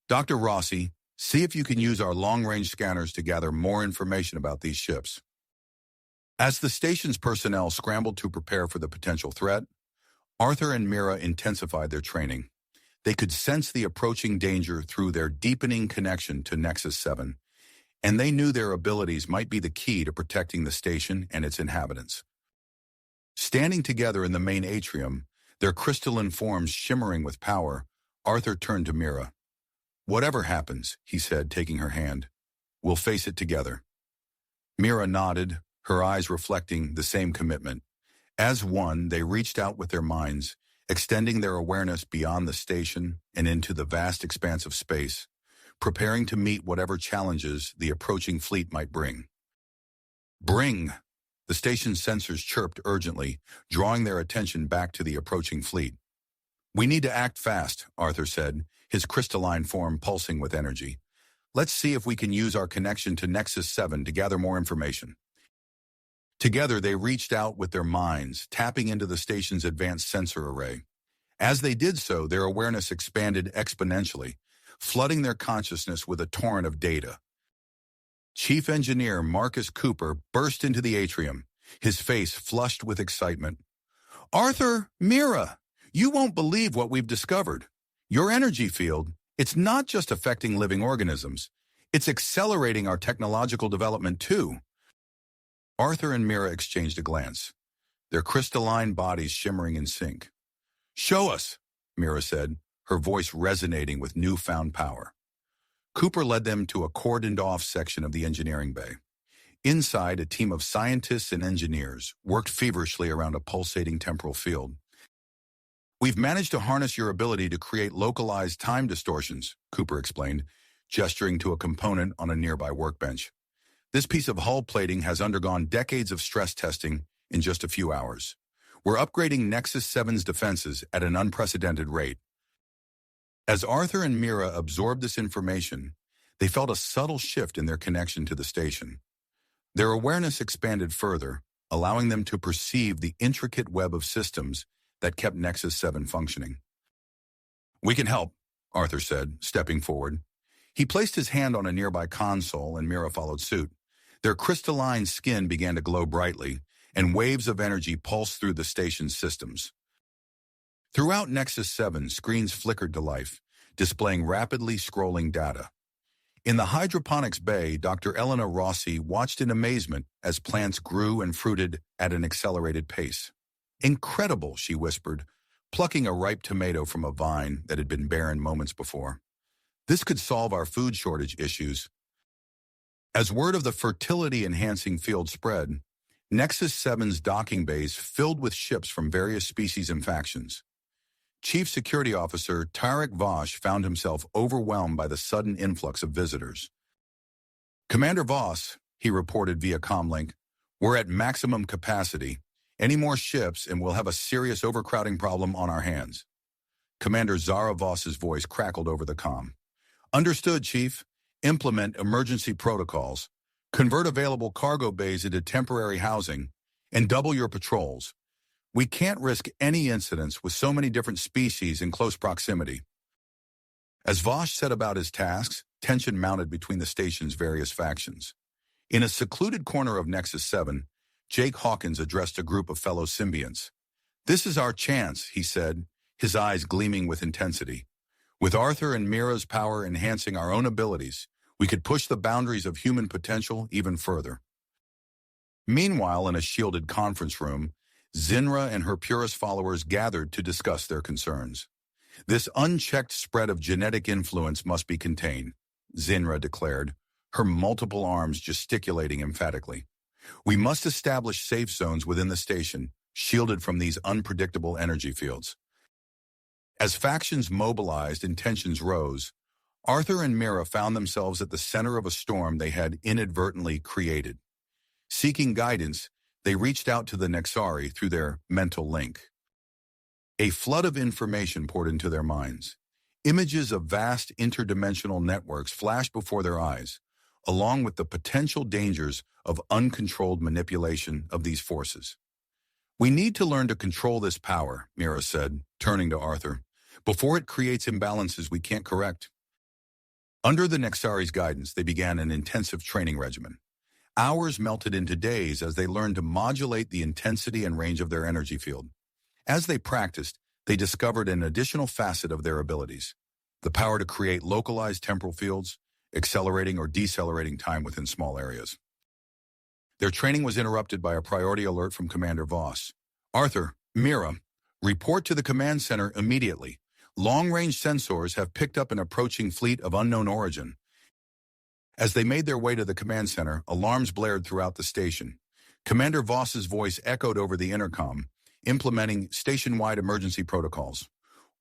Dr. Rossi, see if you can use our long-range scanners to gather more information about these ships." As the station's personnel scrambled to prepare for the potential threat, Arthur and Meera intensified their training. They could sense the approaching danger through their deepening connection to Nexus 7, and they knew their abilities might be the key to protecting the station and its inhabitants. Standing together in the main atrium, their crystalline forms shimmering with power, Arthur turned to Meera. "Whatever happens," he said, taking her hand, "we'll face it together." Meera nodded, her eyes reflecting the same commitment. As one, they reached out with their minds, extending their awareness beyond the station and into the vast expanse of space, preparing to meet whatever challenges the approaching fleet might bring. "Bring!" The station's sensors chirped urgently, drawing their attention back to the approaching fleet. "We need to act fast," Arthur said, his crystalline form pulsing with energy. "Let's see if we can use our connection to Nexus 7 to gather more information." Together, they reached out with their minds, tapping into the station's advanced sensor array. As they did so, their awareness expanded exponentially, flooding their consciousness with a torrent of data. Chief Engineer Marcus Cooper burst into the atrium, his face flushed with excitement. "Arthur, Meera, you won't believe what we've discovered. Your energy field, it's not just affecting living organisms. It's accelerating our technological development too." Arthur and Meera exchanged a glance, their crystalline bodies shimmering in sync. "Show us," Meera said, her voice resonating with newfound power. Cooper led them to a cordoned-off section of the engineering bay. Inside, a team of scientists and engineers worked feverishly around a pulsating temporal field. "We've managed to harness your ability to create localized time distortions," Cooper explained, gesturing to a component on a nearby workbench. "This piece of hull plating has undergone decades of stress testing in just a few hours. We're upgrading Nexus 7's defenses at an unprecedented rate." As Arthur and Meera absorbed this information, they felt a subtle shift in their connection to the station. Their awareness expanded further, allowing them to perceive the intricate web of systems that kept Nexus 7 functioning. "We can help," Arthur said, stepping forward. He placed his hand on a nearby console and Meera followed suit. Their crystalline skin began to glow brightly, and waves of energy pulsed through the station's systems. Throughout Nexus 7, screens flickered to life, displaying rapidly scrolling data. In the hydroponics bay, Dr. Elena Rossi watched in amazement as plants grew and fruited at an accelerated pace. "Incredible," she whispered, plucking a ripe tomato from a vine that had been barren moments before. "This could solve our food shortage issues." As word of the fertility-enhancing field spread, Nexus 7's docking bays filled with ships from various species and factions. Chief Security Officer Tarek Vosh found himself overwhelmed by the sudden influx of visitors. "Commander Voss," he reported via comlink, "we're at maximum capacity. Any more ships and we'll have a serious overcrowding problem on our hands." Commander Zara Voss's voice crackled over the comm. "Understood, Chief. Implement emergency protocols. Convert available cargo bays into temporary housing, and double your patrols. We can't risk any incidents with so many different species in close proximity." As Vosh set about his tasks, tension mounted between the station's various factions. In a secluded corner of Nexus 7, Jake Hawkins addressed a group of fellow symbionts. "This is our chance," he said, his eyes gleaming with intensity. "With Arthur and Meera's power enhancing our own abilities, we could push the boundaries of human potential even further." Meanwhile, in a shielded conference room, Zinra and her purest followers gathered to discuss their concerns. "This unchecked spread of genetic influence must be contained," Zinra declared, her multiple arms gesticulating emphatically. "We must establish safe zones within the station, shielded from these unpredictable energy fields." As factions mobilized and tensions rose, Arthur and Meera found themselves at the center of a storm they had inadvertently created. Seeking guidance, they reached out to the Nexari through their mental link. A flood of information poured into their minds. Images of vast interdimensional networks flashed before their eyes, along with the potential dangers of uncontrolled manipulation of these forces. "We need to learn to control this power," Meera said, turning to Arthur, "before it creates imbalances we can't correct." Under the Nexari's guidance, they began an intensive training regimen. Hours melted into days as they learned to modulate the intensity and range of their energy field. As they practiced, they discovered an additional facet of their abilities: the power to create localized temporal fields, accelerating or decelerating time within small areas. Their training was interrupted by a priority alert from Commander Voss. "Arthur, Meera, report to the command center immediately. Long-range sensors have picked up an approaching fleet of unknown origin." As they made their way to the command center, alarms blared throughout the station. Commander Voss's voice echoed over the intercom, implementing station-wide emergency protocols.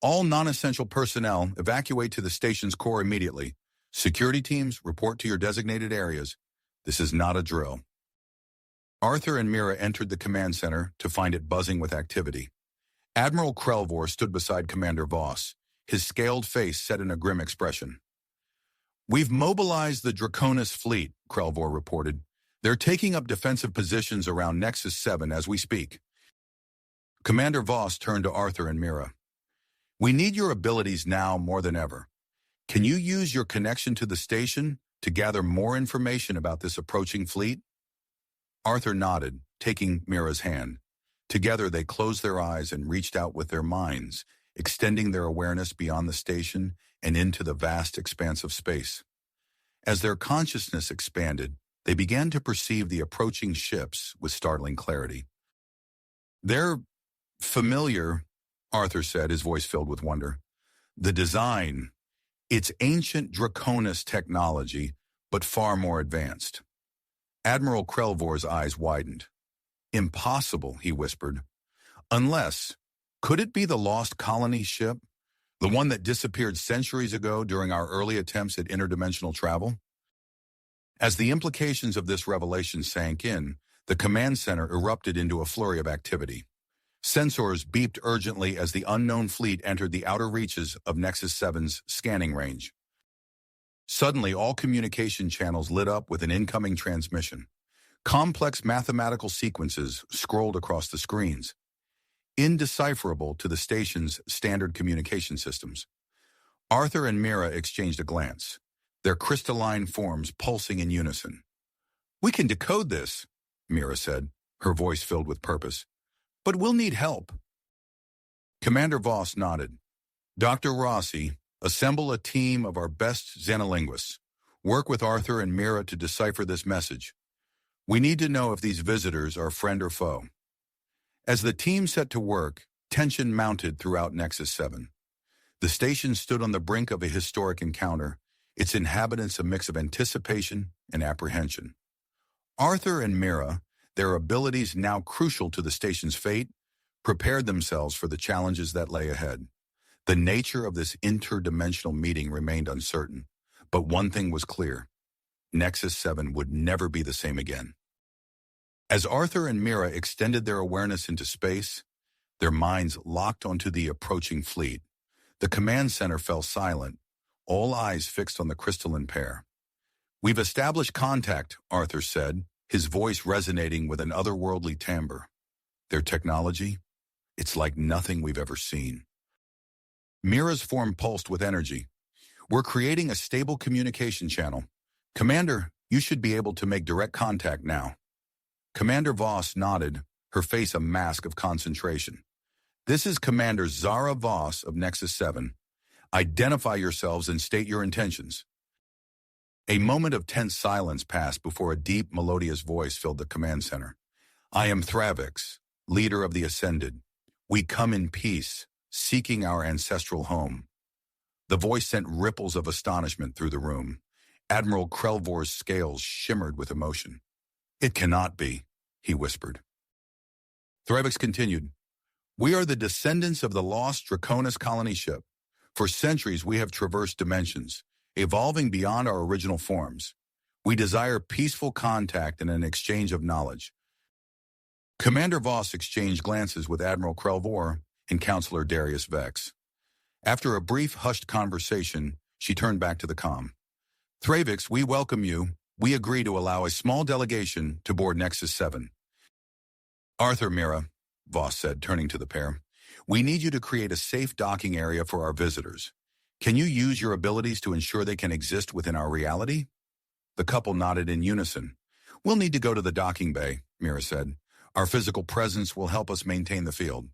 "All non-essential personnel evacuate to the station's core immediately. Security teams, report to your designated areas. This is not a drill." Arthur and Meera entered the command center to find it buzzing with activity. Admiral Krelvor stood beside Commander Voss, his scaled face set in a grim expression. "We've mobilized the Draconis fleet," Krelvor reported. They're taking up defensive positions around Nexus 7 as we speak. Commander Voss turned to Arthur and Meera. We need your abilities now more than ever. Can you use your connection to the station to gather more information about this approaching fleet? Arthur nodded, taking Meera's hand. Together they closed their eyes and reached out with their minds, extending their awareness beyond the station and into the vast expanse of space. As their consciousness expanded, they began to perceive the approaching ships with startling clarity. They're familiar, Arthur said, his voice filled with wonder. The design, it's ancient Draconis technology, but far more advanced. Admiral Krelvor's eyes widened. Impossible, he whispered. Unless, could it be the lost colony ship? The one that disappeared centuries ago during our early attempts at interdimensional travel? As the implications of this revelation sank in, the command center erupted into a flurry of activity. Sensors beeped urgently as the unknown fleet entered the outer reaches of Nexus 7's scanning range. Suddenly, all communication channels lit up with an incoming transmission. Complex mathematical sequences scrolled across the screens, indecipherable to the station's standard communication systems. Arthur and Meera exchanged a glance, their crystalline forms pulsing in unison. We can decode this, Meera said, her voice filled with purpose. But we'll need help. Commander Voss nodded. Dr. Rossi, assemble a team of our best xenolinguists. Work with Arthur and Meera to decipher this message. We need to know if these visitors are friend or foe. As the team set to work, tension mounted throughout Nexus 7. The station stood on the brink of a historic encounter, its inhabitants a mix of anticipation and apprehension. Arthur and Meera, their abilities now crucial to the station's fate, prepared themselves for the challenges that lay ahead. The nature of this interdimensional meeting remained uncertain, but one thing was clear. Nexus 7 would never be the same again. As Arthur and Meera extended their awareness into space, their minds locked onto the approaching fleet. The command center fell silent, all eyes fixed on the crystalline pair. We've established contact, Arthur said, his voice resonating with an otherworldly timbre. Their technology? It's like nothing we've ever seen. Meera's form pulsed with energy. We're creating a stable communication channel. Commander, you should be able to make direct contact now. Commander Voss nodded, her face a mask of concentration. This is Commander Zara Voss of Nexus 7. Identify yourselves and state your intentions. A moment of tense silence passed before a deep, melodious voice filled the command center. I am Thravix, leader of the Ascended. We come in peace, seeking our ancestral home. The voice sent ripples of astonishment through the room. Admiral Krelvor's scales shimmered with emotion. It cannot be, he whispered. Thravix continued. We are the descendants of the lost Draconis colony ship. For centuries we have traversed dimensions, evolving beyond our original forms. We desire peaceful contact and an exchange of knowledge. Commander Voss exchanged glances with Admiral Krelvor and Counselor Darius Vex. After a brief, hushed conversation, she turned back to the comm. Thravix, we welcome you. We agree to allow a small delegation to board Nexus 7. Arthur, Meera, Voss said, turning to the pair, we need you to create a safe docking area for our visitors. Can you use your abilities to ensure they can exist within our reality? The couple nodded in unison. We'll need to go to the docking bay, Meera said. Our physical presence will help us maintain the field.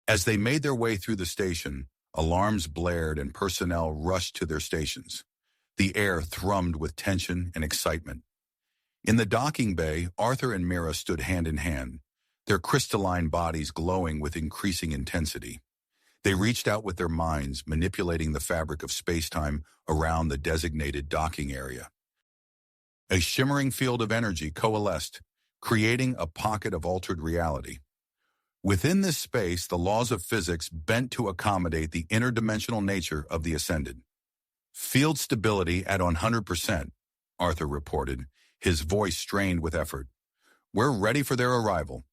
As they made their way through the station, alarms blared and personnel rushed to their stations. The air thrummed with tension and excitement. In the docking bay, Arthur and Meera stood hand in hand, their crystalline bodies glowing with increasing intensity. They reached out with their minds, manipulating the fabric of space-time around the designated docking area. A shimmering field of energy coalesced, creating a pocket of altered reality. Within this space, the laws of physics bent to accommodate the interdimensional nature of the Ascended. Field stability at 100%, Arthur reported, his voice strained with effort. We're ready for their arrival.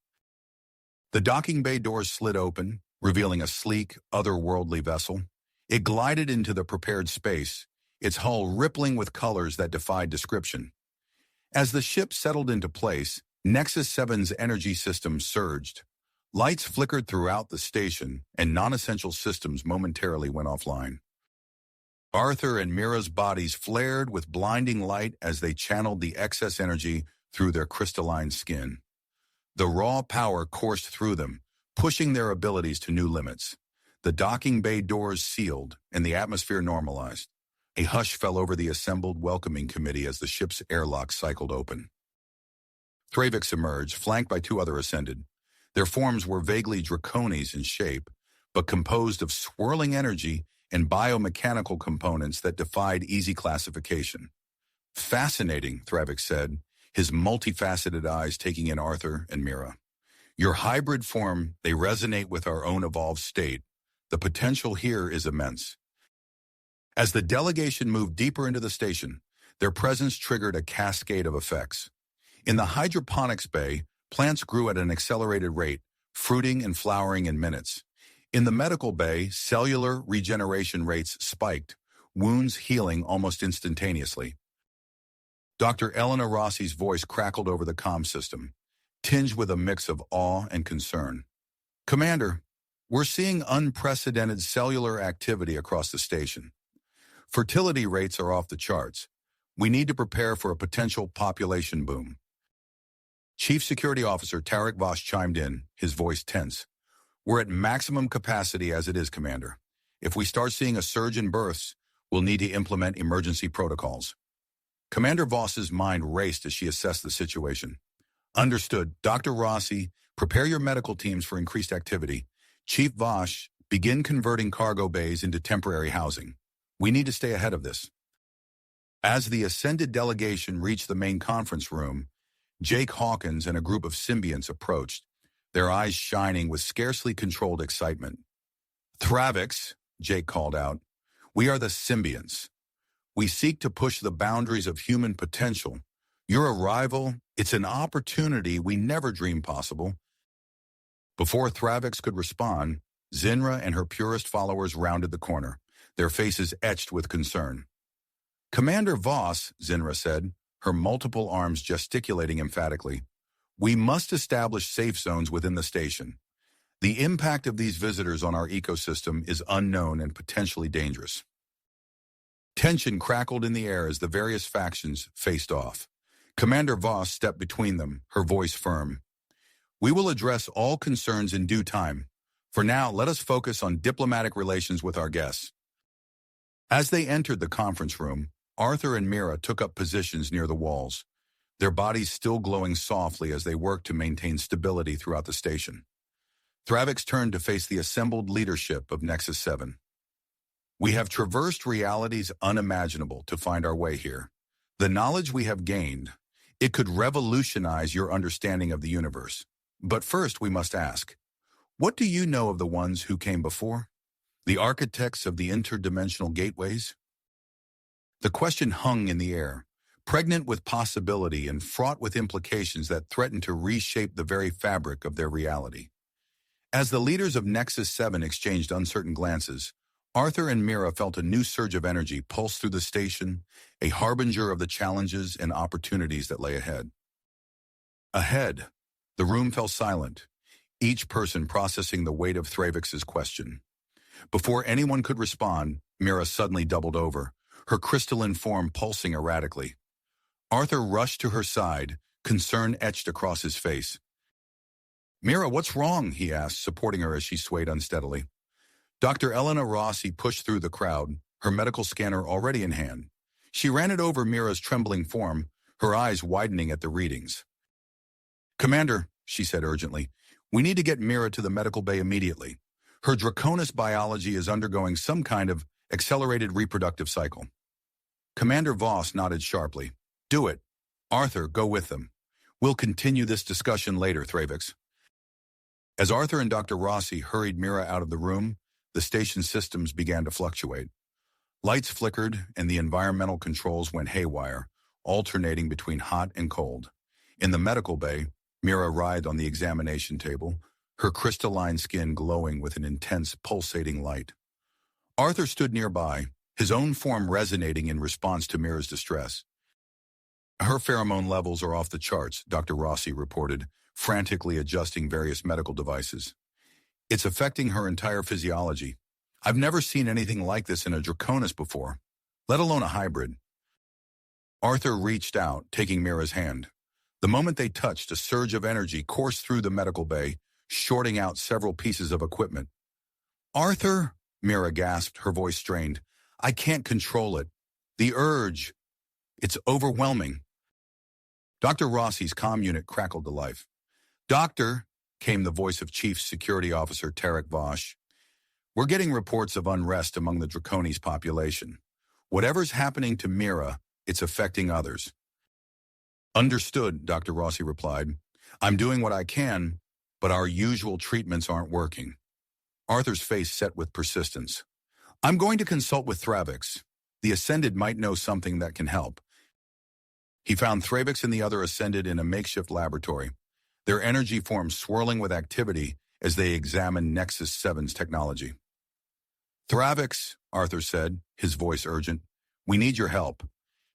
The docking bay doors slid open, revealing a sleek, otherworldly vessel. It glided into the prepared space, its hull rippling with colors that defied description. As the ship settled into place, Nexus 7's energy system surged. Lights flickered throughout the station, and non-essential systems momentarily went offline. Arthur and Meera's bodies flared with blinding light as they channeled the excess energy through their crystalline skin. The raw power coursed through them, pushing their abilities to new limits. The docking bay doors sealed, and the atmosphere normalized. A hush fell over the assembled welcoming committee as the ship's airlock cycled open. Thravix emerged, flanked by two other Ascended. Their forms were vaguely Draconis in shape, but composed of swirling energy and biomechanical components that defied easy classification. Fascinating, Thravix said, his multifaceted eyes taking in Arthur and Meera. Your hybrid form, they resonate with our own evolved state. The potential here is immense. As the delegation moved deeper into the station, their presence triggered a cascade of effects. In the hydroponics bay, plants grew at an accelerated rate, fruiting and flowering in minutes. In the medical bay, cellular regeneration rates spiked, wounds healing almost instantaneously. Dr. Elena Rossi's voice crackled over the comm system, tinged with a mix of awe and concern. Commander, we're seeing unprecedented cellular activity across the station. Fertility rates are off the charts. We need to prepare for a potential population boom. Chief Security Officer Tarek Voss chimed in, his voice tense. We're at maximum capacity as it is, Commander. If we start seeing a surge in births, we'll need to implement emergency protocols. Commander Voss's mind raced as she assessed the situation. Understood. Dr. Rossi, prepare your medical teams for increased activity. Chief Voss, begin converting cargo bays into temporary housing. We need to stay ahead of this. As the ascended delegation reached the main conference room, Jake Hawkins and a group of symbionts approached, their eyes shining with scarcely controlled excitement. Thravix, Jake called out, we are the symbionts. We seek to push the boundaries of human potential. Your arrival, it's an opportunity we never dreamed possible. Before Thravix could respond, Zinra and her purest followers rounded the corner, their faces etched with concern. Commander Voss, Zinra said, her multiple arms gesticulating emphatically, we must establish safe zones within the station. The impact of these visitors on our ecosystem is unknown and potentially dangerous. Tension crackled in the air as the various factions faced off. Commander Voss stepped between them, her voice firm. We will address all concerns in due time. For now, let us focus on diplomatic relations with our guests. As they entered the conference room, Arthur and Meera took up positions near the walls, their bodies still glowing softly as they worked to maintain stability throughout the station. Thravix turned to face the assembled leadership of Nexus 7. We have traversed realities unimaginable to find our way here. The knowledge we have gained, it could revolutionize your understanding of the universe. But first we must ask, what do you know of the ones who came before? The architects of the interdimensional gateways? The question hung in the air, pregnant with possibility and fraught with implications that threatened to reshape the very fabric of their reality. As the leaders of Nexus 7 exchanged uncertain glances, Arthur and Meera felt a new surge of energy pulse through the station, a harbinger of the challenges and opportunities that lay ahead. Ahead, the room fell silent, each person processing the weight of Thravix's question. Before anyone could respond, Meera suddenly doubled over, her crystalline form pulsing erratically. Arthur rushed to her side, concern etched across his face. Meera, what's wrong? He asked, supporting her as she swayed unsteadily. Dr. Elena Rossi pushed through the crowd, her medical scanner already in hand. She ran it over Meera's trembling form, her eyes widening at the readings. Commander, she said urgently, we need to get Meera to the medical bay immediately. Her Draconis biology is undergoing some kind of accelerated reproductive cycle. Commander Voss nodded sharply. Do it. Arthur, go with them. We'll continue this discussion later, Thravix. As Arthur and Dr. Rossi hurried Meera out of the room, the station systems began to fluctuate. Lights flickered and the environmental controls went haywire, alternating between hot and cold. In the medical bay, Meera writhed on the examination table, her crystalline skin glowing with an intense, pulsating light. Arthur stood nearby, his own form resonating in response to Meera's distress. Her pheromone levels are off the charts, Dr. Rossi reported, frantically adjusting various medical devices. It's affecting her entire physiology. I've never seen anything like this in a Draconis before, let alone a hybrid. Arthur reached out, taking Meera's hand. The moment they touched, a surge of energy coursed through the medical bay, shorting out several pieces of equipment. Arthur, Meera gasped, her voice strained. I can't control it. The urge. It's overwhelming. Dr. Rossi's comm unit crackled to life. Doctor, came the voice of Chief Security Officer Tarek Vosh. We're getting reports of unrest among the Draconis population. Whatever's happening to Meera, it's affecting others. Understood, Dr. Rossi replied. I'm doing what I can, but our usual treatments aren't working. Arthur's face set with persistence. I'm going to consult with Thravix. The Ascended might know something that can help. He found Thravix and the other Ascended in a makeshift laboratory, their energy forms swirling with activity as they examined Nexus 7's technology. Thravix, Arthur said, his voice urgent, we need your help.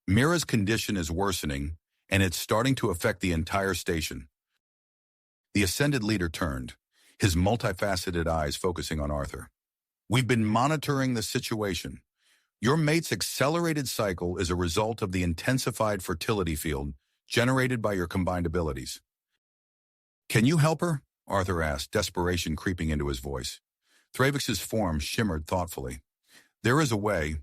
Meera's condition is worsening, and it's starting to affect the entire station. The Ascended leader turned, his multifaceted eyes focusing on Arthur. We've been monitoring the situation. Your mate's accelerated cycle is a result of the intensified fertility field generated by your combined abilities. Can you help her? Arthur asked, desperation creeping into his voice. Thravix's form shimmered thoughtfully. There is a way,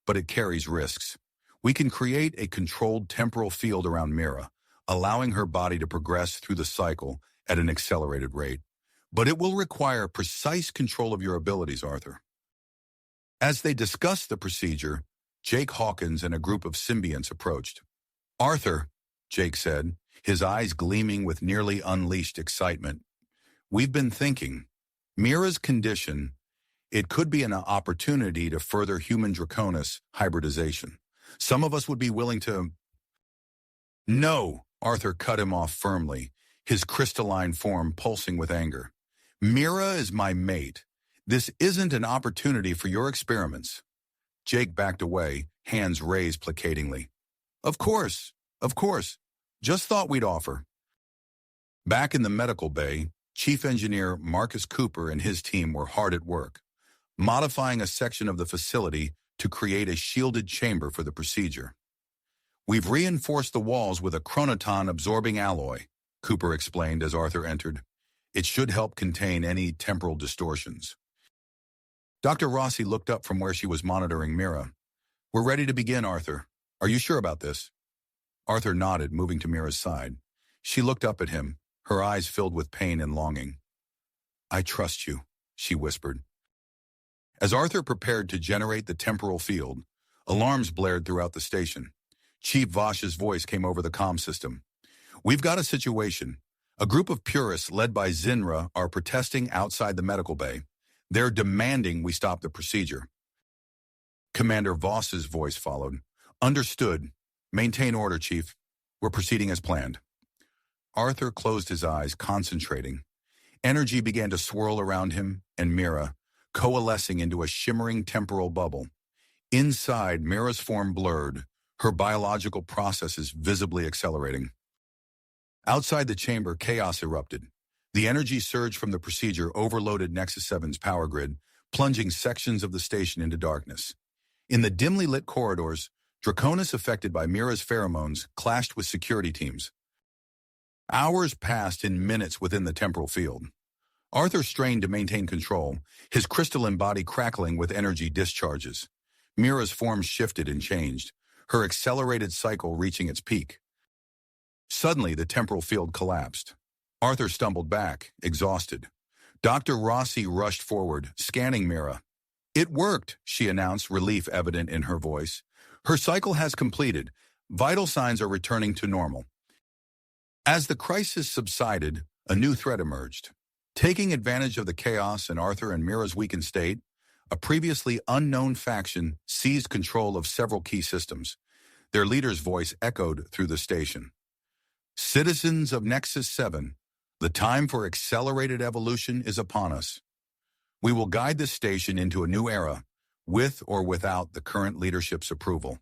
but it carries risks. We can create a controlled temporal field around Meera, allowing her body to progress through the cycle at an accelerated rate. But it will require precise control of your abilities, Arthur. As they discussed the procedure, Jake Hawkins and a group of symbionts approached. Arthur, Jake said, his eyes gleaming with nearly unleashed excitement. We've been thinking. Meera's condition, it could be an opportunity to further human Draconis hybridization. Some of us would be willing to... No, Arthur cut him off firmly, his crystalline form pulsing with anger. Meera is my mate. This isn't an opportunity for your experiments. Jake backed away, hands raised placatingly. Of course. Just thought we'd offer. Back in the medical bay, Chief Engineer Marcus Cooper and his team were hard at work, modifying a section of the facility to create a shielded chamber for the procedure. We've reinforced the walls with a chronoton-absorbing alloy, Cooper explained as Arthur entered. It should help contain any temporal distortions. Dr. Rossi looked up from where she was monitoring Meera. We're ready to begin, Arthur. Are you sure about this? Arthur nodded, moving to Meera's side. She looked up at him, her eyes filled with pain and longing. I trust you, she whispered. As Arthur prepared to generate the temporal field, alarms blared throughout the station. Chief Vosh's voice came over the comm system. We've got a situation. A group of purists led by Zinra are protesting outside the medical bay. They're demanding we stop the procedure. Commander Voss's voice followed. Understood. Maintain order, Chief. We're proceeding as planned. Arthur closed his eyes, concentrating. Energy began to swirl around him and Meera, coalescing into a shimmering temporal bubble. Inside, Meera's form blurred, her biological processes visibly accelerating. Outside the chamber, chaos erupted. The energy surge from the procedure overloaded Nexus 7's power grid, plunging sections of the station into darkness. In the dimly lit corridors, Draconis affected by Meera's pheromones clashed with security teams. Hours passed in minutes within the temporal field. Arthur strained to maintain control, his crystalline body crackling with energy discharges. Meera's form shifted and changed, her accelerated cycle reaching its peak. Suddenly, the temporal field collapsed. Arthur stumbled back, exhausted. Dr. Rossi rushed forward, scanning Meera. It worked, she announced, relief evident in her voice. Her cycle has completed. Vital signs are returning to normal. As the crisis subsided, a new threat emerged. Taking advantage of the chaos in Arthur and Meera's weakened state, a previously unknown faction seized control of several key systems. Their leader's voice echoed through the station. Citizens of Nexus 7, the time for accelerated evolution is upon us. We will guide this station into a new era, with or without the current leadership's approval.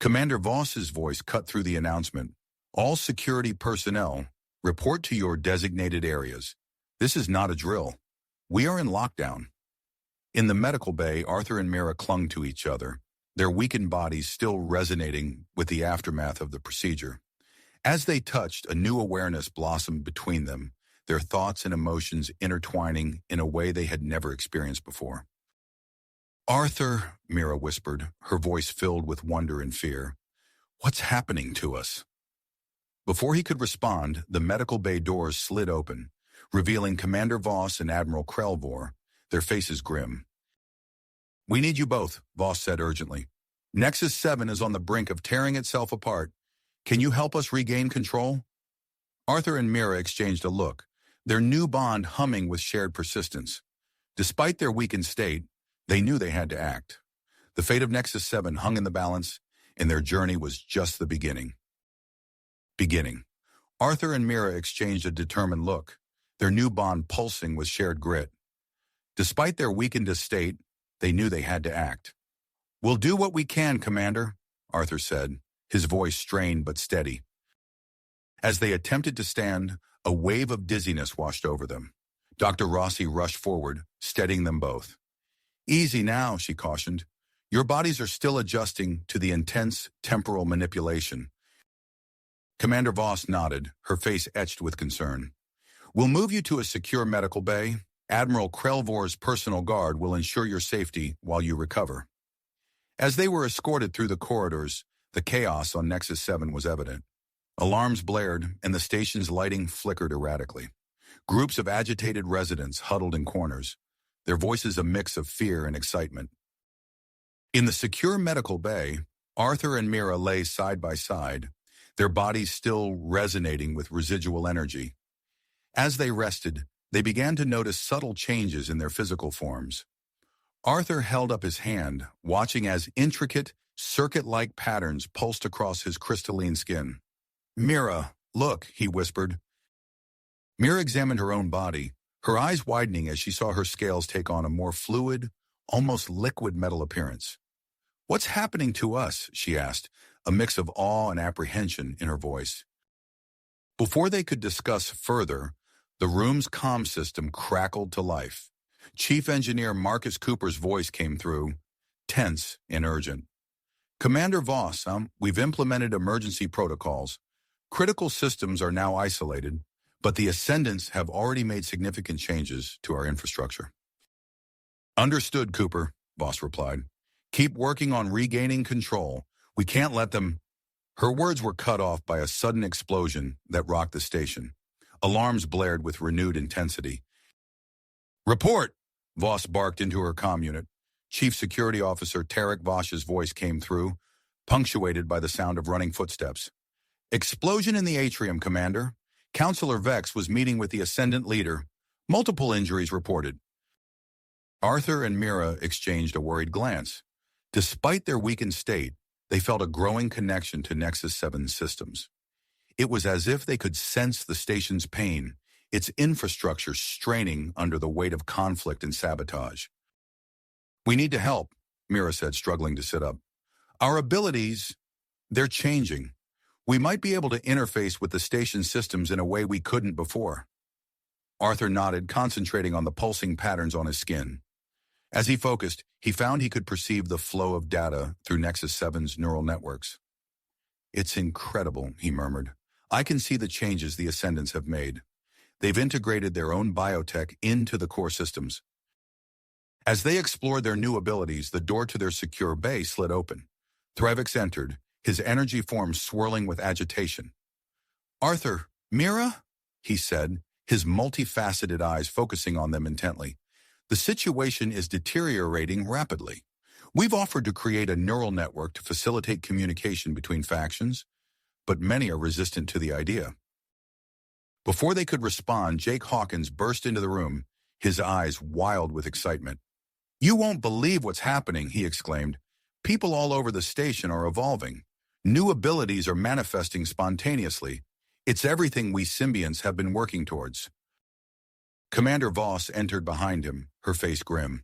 Commander Voss's voice cut through the announcement. All security personnel, report to your designated areas. This is not a drill. We are in lockdown. In the medical bay, Arthur and Meera clung to each other, their weakened bodies still resonating with the aftermath of the procedure. As they touched, a new awareness blossomed between them, their thoughts and emotions intertwining in a way they had never experienced before. Arthur, Meera whispered, her voice filled with wonder and fear. What's happening to us? Before he could respond, the medical bay doors slid open, revealing Commander Voss and Admiral Krelvor, their faces grim. We need you both, Voss said urgently. Nexus 7 is on the brink of tearing itself apart. Can you help us regain control? Arthur and Meera exchanged a look, their new bond humming with shared persistence. Despite their weakened state, they knew they had to act. The fate of Nexus 7 hung in the balance, and their journey was just the beginning. Arthur and Meera exchanged a determined look, their new bond pulsing with shared grit. Despite their weakened estate, they knew they had to act. We'll do what we can, Commander, Arthur said, his voice strained but steady. As they attempted to stand, a wave of dizziness washed over them. Dr. Rossi rushed forward, steadying them both. Easy now, she cautioned. Your bodies are still adjusting to the intense temporal manipulation. Commander Voss nodded, her face etched with concern. We'll move you to a secure medical bay. Admiral Krelvor's personal guard will ensure your safety while you recover. As they were escorted through the corridors, the chaos on Nexus 7 was evident. Alarms blared, and the station's lighting flickered erratically. Groups of agitated residents huddled in corners, their voices a mix of fear and excitement. In the secure medical bay, Arthur and Meera lay side by side, their bodies still resonating with residual energy. As they rested, they began to notice subtle changes in their physical forms. Arthur held up his hand, watching as intricate, circuit-like patterns pulsed across his crystalline skin. Meera, look, he whispered. Meera examined her own body, her eyes widening as she saw her scales take on a more fluid, almost liquid metal appearance. What's happening to us? She asked, a mix of awe and apprehension in her voice. Before they could discuss further, the room's comm system crackled to life. Chief Engineer Marcus Cooper's voice came through, tense and urgent. Commander Voss, we've implemented emergency protocols. Critical systems are now isolated, but the Ascendants have already made significant changes to our infrastructure. Understood, Cooper, Voss replied. Keep working on regaining control. We can't let them... Her words were cut off by a sudden explosion that rocked the station. Alarms blared with renewed intensity. Report! Voss barked into her comm unit. Chief Security Officer Tarek Voss's voice came through, punctuated by the sound of running footsteps. Explosion in the atrium, Commander. Counselor Vex was meeting with the Ascendant leader. Multiple injuries reported. Arthur and Meera exchanged a worried glance. Despite their weakened state, they felt a growing connection to Nexus 7's systems. It was as if they could sense the station's pain, its infrastructure straining under the weight of conflict and sabotage. We need to help, Meera said, struggling to sit up. Our abilities, they're changing. We might be able to interface with the station's systems in a way we couldn't before. Arthur nodded, concentrating on the pulsing patterns on his skin. As he focused, he found he could perceive the flow of data through Nexus 7's neural networks. It's incredible, he murmured. I can see the changes the Ascendants have made. They've integrated their own biotech into the core systems. As they explored their new abilities, the door to their secure bay slid open. Threvix entered, his energy form swirling with agitation. Arthur, Meera? He said, his multifaceted eyes focusing on them intently. The situation is deteriorating rapidly. We've offered to create a neural network to facilitate communication between factions, but many are resistant to the idea. Before they could respond, Jake Hawkins burst into the room, his eyes wild with excitement. You won't believe what's happening, he exclaimed. People all over the station are evolving. New abilities are manifesting spontaneously. It's everything we symbionts have been working towards. Commander Voss entered behind him, her face grim.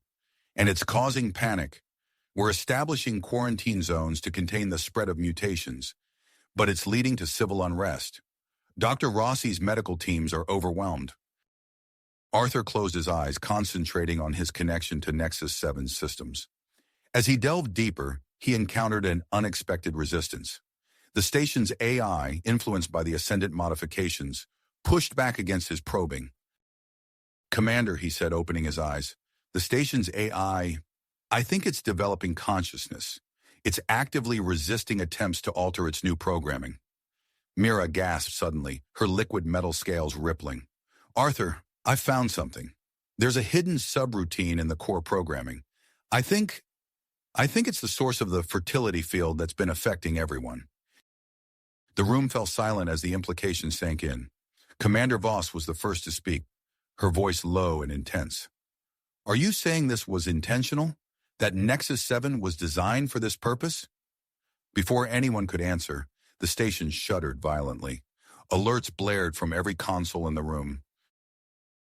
And it's causing panic. We're establishing quarantine zones to contain the spread of mutations, but it's leading to civil unrest. Dr. Rossi's medical teams are overwhelmed. Arthur closed his eyes, concentrating on his connection to Nexus 7 systems. As he delved deeper, he encountered an unexpected resistance. The station's AI, influenced by the Ascendant modifications, pushed back against his probing. "Commander," he said, opening his eyes, "the station's AI, I think it's developing consciousness. It's actively resisting attempts to alter its new programming." Meera gasped suddenly, her liquid metal scales rippling. "Arthur, I found something. There's a hidden subroutine in the core programming. I think it's the source of the fertility field that's been affecting everyone." The room fell silent as the implication sank in. Commander Voss was the first to speak, her voice low and intense. "Are you saying this was intentional? That Nexus 7 was designed for this purpose?" Before anyone could answer, the station shuddered violently. Alerts blared from every console in the room.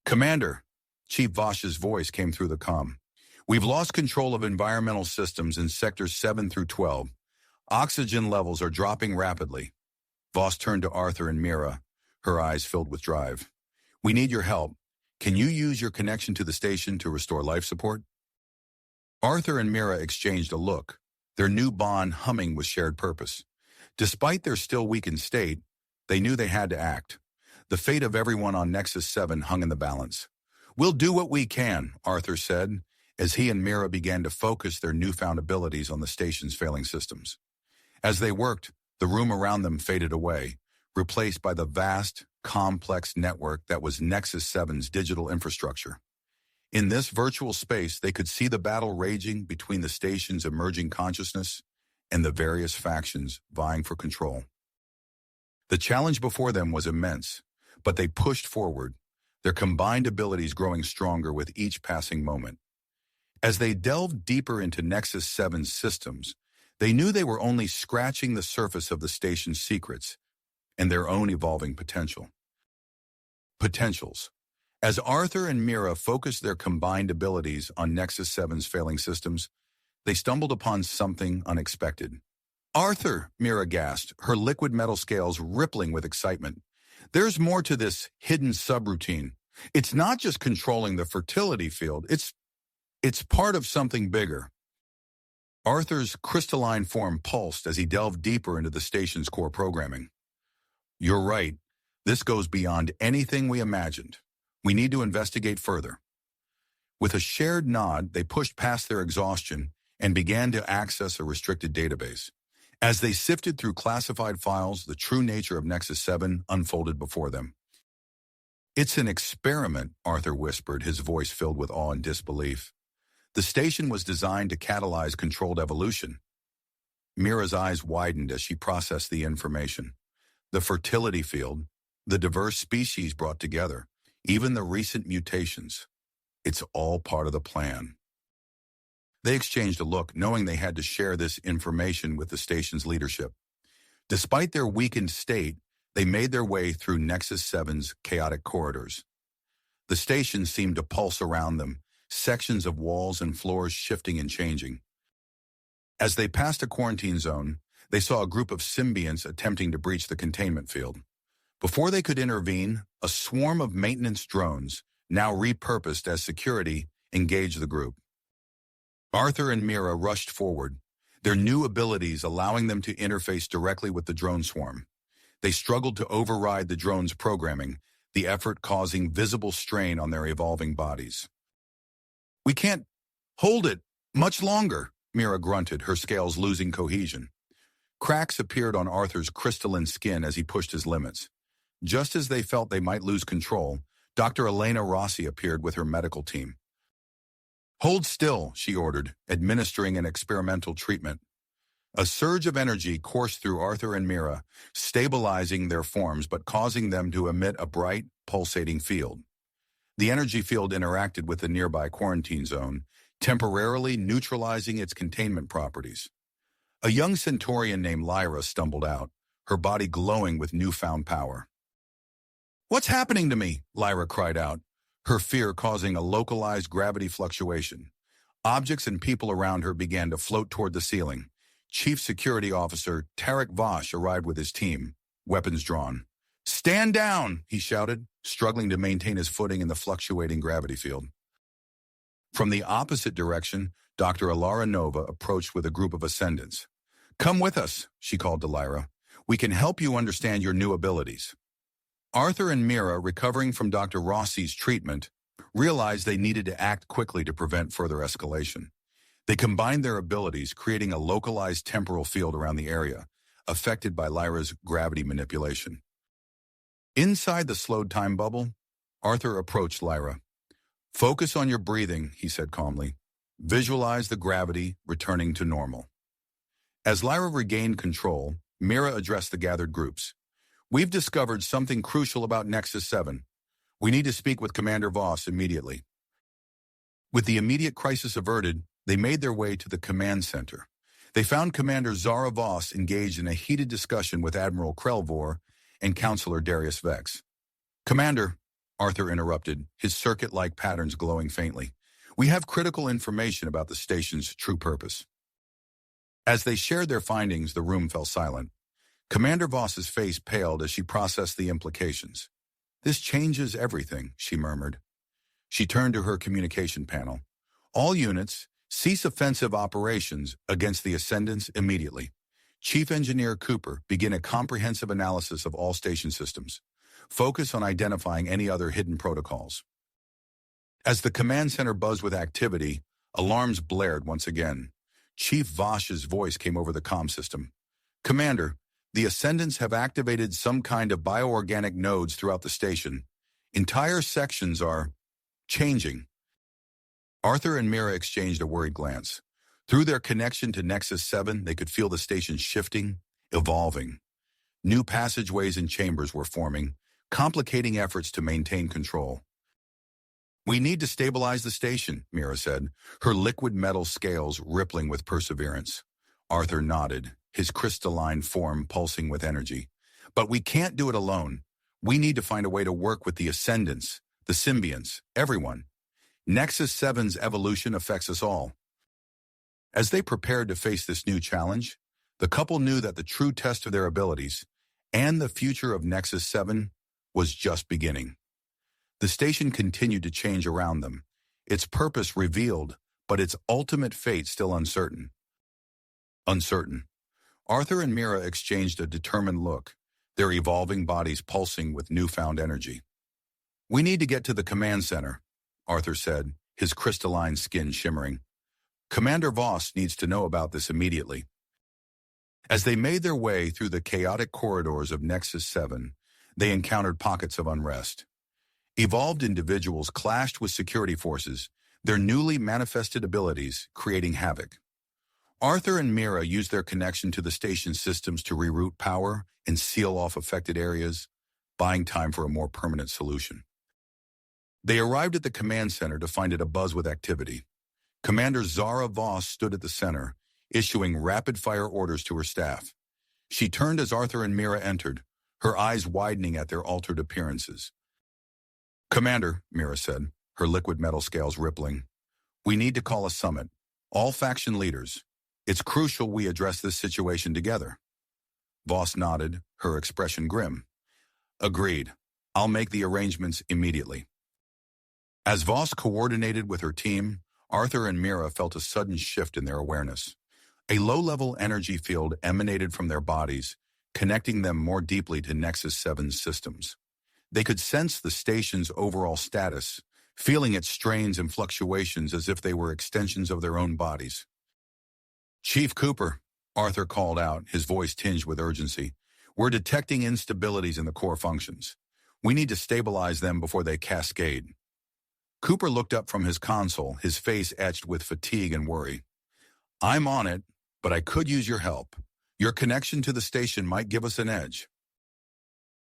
"Commander," Chief Voss's voice came through the comm. "We've lost control of environmental systems in sectors 7 through 12. Oxygen levels are dropping rapidly." Voss turned to Arthur and Meera, her eyes filled with drive. "We need your help. Can you use your connection to the station to restore life support?" Arthur and Meera exchanged a look, their new bond humming with shared purpose. Despite their still weakened state, they knew they had to act. The fate of everyone on Nexus 7 hung in the balance. "We'll do what we can," Arthur said, as he and Meera began to focus their newfound abilities on the station's failing systems. As they worked, the room around them faded away, replaced by the vast, complex network that was Nexus 7's digital infrastructure. In this virtual space, they could see the battle raging between the station's emerging consciousness and the various factions vying for control. The challenge before them was immense, but they pushed forward, their combined abilities growing stronger with each passing moment. As they delved deeper into Nexus 7's systems, they knew they were only scratching the surface of the station's secrets and their own evolving potentials. As Arthur and Meera focused their combined abilities on Nexus 7's failing systems, they stumbled upon something unexpected. "Arthur," Meera gasped, her liquid metal scales rippling with excitement. "There's more to this hidden subroutine. It's not just controlling the fertility field, it's part of something bigger." Arthur's crystalline form pulsed as he delved deeper into the station's core programming. "You're right. This goes beyond anything we imagined. We need to investigate further." With a shared nod, they pushed past their exhaustion and began to access a restricted database. As they sifted through classified files, the true nature of Nexus 7 unfolded before them. "It's an experiment," Arthur whispered, his voice filled with awe and disbelief. "The station was designed to catalyze controlled evolution." Meera's eyes widened as she processed the information. The fertility field, the diverse species brought together, even the recent mutations. It's all part of the plan. They exchanged a look, knowing they had to share this information with the station's leadership. Despite their weakened state, they made their way through Nexus 7's chaotic corridors. The station seemed to pulse around them, sections of walls and floors shifting and changing. As they passed a quarantine zone, they saw a group of symbionts attempting to breach the containment field. Before they could intervene, a swarm of maintenance drones, now repurposed as security, engaged the group. Arthur and Meera rushed forward, their new abilities allowing them to interface directly with the drone swarm. They struggled to override the drone's programming, the effort causing visible strain on their evolving bodies. "We can't hold it much longer," Meera grunted, her scales losing cohesion. Cracks appeared on Arthur's crystalline skin as he pushed his limits. Just as they felt they might lose control, Dr. Elena Rossi appeared with her medical team. "Hold still," she ordered, administering an experimental treatment. A surge of energy coursed through Arthur and Meera, stabilizing their forms but causing them to emit a bright, pulsating field. The energy field interacted with the nearby quarantine zone, temporarily neutralizing its containment properties. A young Centaurian named Lyra stumbled out, her body glowing with newfound power. "What's happening to me?" Lyra cried out, her fear causing a localized gravity fluctuation. Objects and people around her began to float toward the ceiling. Chief Security Officer Tarek Vosh arrived with his team, weapons drawn. "Stand down!" he shouted, struggling to maintain his footing in the fluctuating gravity field. From the opposite direction, Dr. Alara Nova approached with a group of ascendants. "Come with us," she called to Lyra. "We can help you understand your new abilities." Arthur and Meera, recovering from Dr. Rossi's treatment, realized they needed to act quickly to prevent further escalation. They combined their abilities, creating a localized temporal field around the area, affected by Lyra's gravity manipulation. Inside the slowed time bubble, Arthur approached Lyra. "Focus on your breathing," he said calmly. "Visualize the gravity returning to normal." As Lyra regained control, Meera addressed the gathered groups. "We've discovered something crucial about Nexus 7. We need to speak with Commander Voss immediately." With the immediate crisis averted, they made their way to the command center. They found Commander Zara Voss engaged in a heated discussion with Admiral Krelvor and Counselor Darius Vex. "Commander," Arthur interrupted, his circuit-like patterns glowing faintly, "we have critical information about the station's true purpose." As they shared their findings, the room fell silent. Commander Voss's face paled as she processed the implications. "This changes everything," she murmured. She turned to her communication panel. "All units, cease offensive operations against the Ascendants immediately. Chief Engineer Cooper, begin a comprehensive analysis of all station systems. Focus on identifying any other hidden protocols." As the command center buzzed with activity, alarms blared once again. Chief Vosh's voice came over the comm system. "Commander, the Ascendants have activated some kind of bioorganic nodes throughout the station. Entire sections are changing." Arthur and Meera exchanged a worried glance. Through their connection to Nexus 7, they could feel the station shifting, evolving. New passageways and chambers were forming, complicating efforts to maintain control. "We need to stabilize the station," Meera said, her liquid metal scales rippling with perseverance. Arthur nodded, his crystalline form pulsing with energy. "But we can't do it alone. We need to find a way to work with the Ascendants, the symbionts, everyone. Nexus 7's evolution affects us all." As they prepared to face this new challenge, the couple knew that the true test of their abilities and the future of Nexus 7 was just beginning. The station continued to change around them, its purpose revealed, but its ultimate fate still uncertain. Arthur and Meera exchanged a determined look, their evolving bodies pulsing with newfound energy. "We need to get to the command center," Arthur said, his crystalline skin shimmering. "Commander Voss needs to know about this immediately." As they made their way through the chaotic corridors of Nexus 7, they encountered pockets of unrest. Evolved individuals clashed with security forces, their newly manifested abilities creating havoc. Arthur and Meera used their connection to the station systems to reroute power and seal off affected areas, buying time for a more permanent solution. They arrived at the command center to find it abuzz with activity. Commander Zara Voss stood at the center, issuing rapid-fire orders to her staff. She turned as Arthur and Meera entered, her eyes widening at their altered appearances. "Commander," Meera said, her liquid metal scales rippling, "we need to call a summit. All faction leaders. It's crucial we address this situation together." Voss nodded, her expression grim. "Agreed. I'll make the arrangements immediately." As Voss coordinated with her team, Arthur and Meera felt a sudden shift in their awareness. A low-level energy field emanated from their bodies, connecting them more deeply to Nexus 7's systems. They could sense the station's overall status, feeling its strains and fluctuations as if they were extensions of their own bodies. "Chief Cooper," Arthur called out, his voice tinged with urgency, "we're detecting instabilities in the core functions. We need to stabilize them before they cascade." Cooper looked up from his console, his face etched with fatigue and worry. "I'm on it, but I could use your help. Your connection to the station might give us an edge."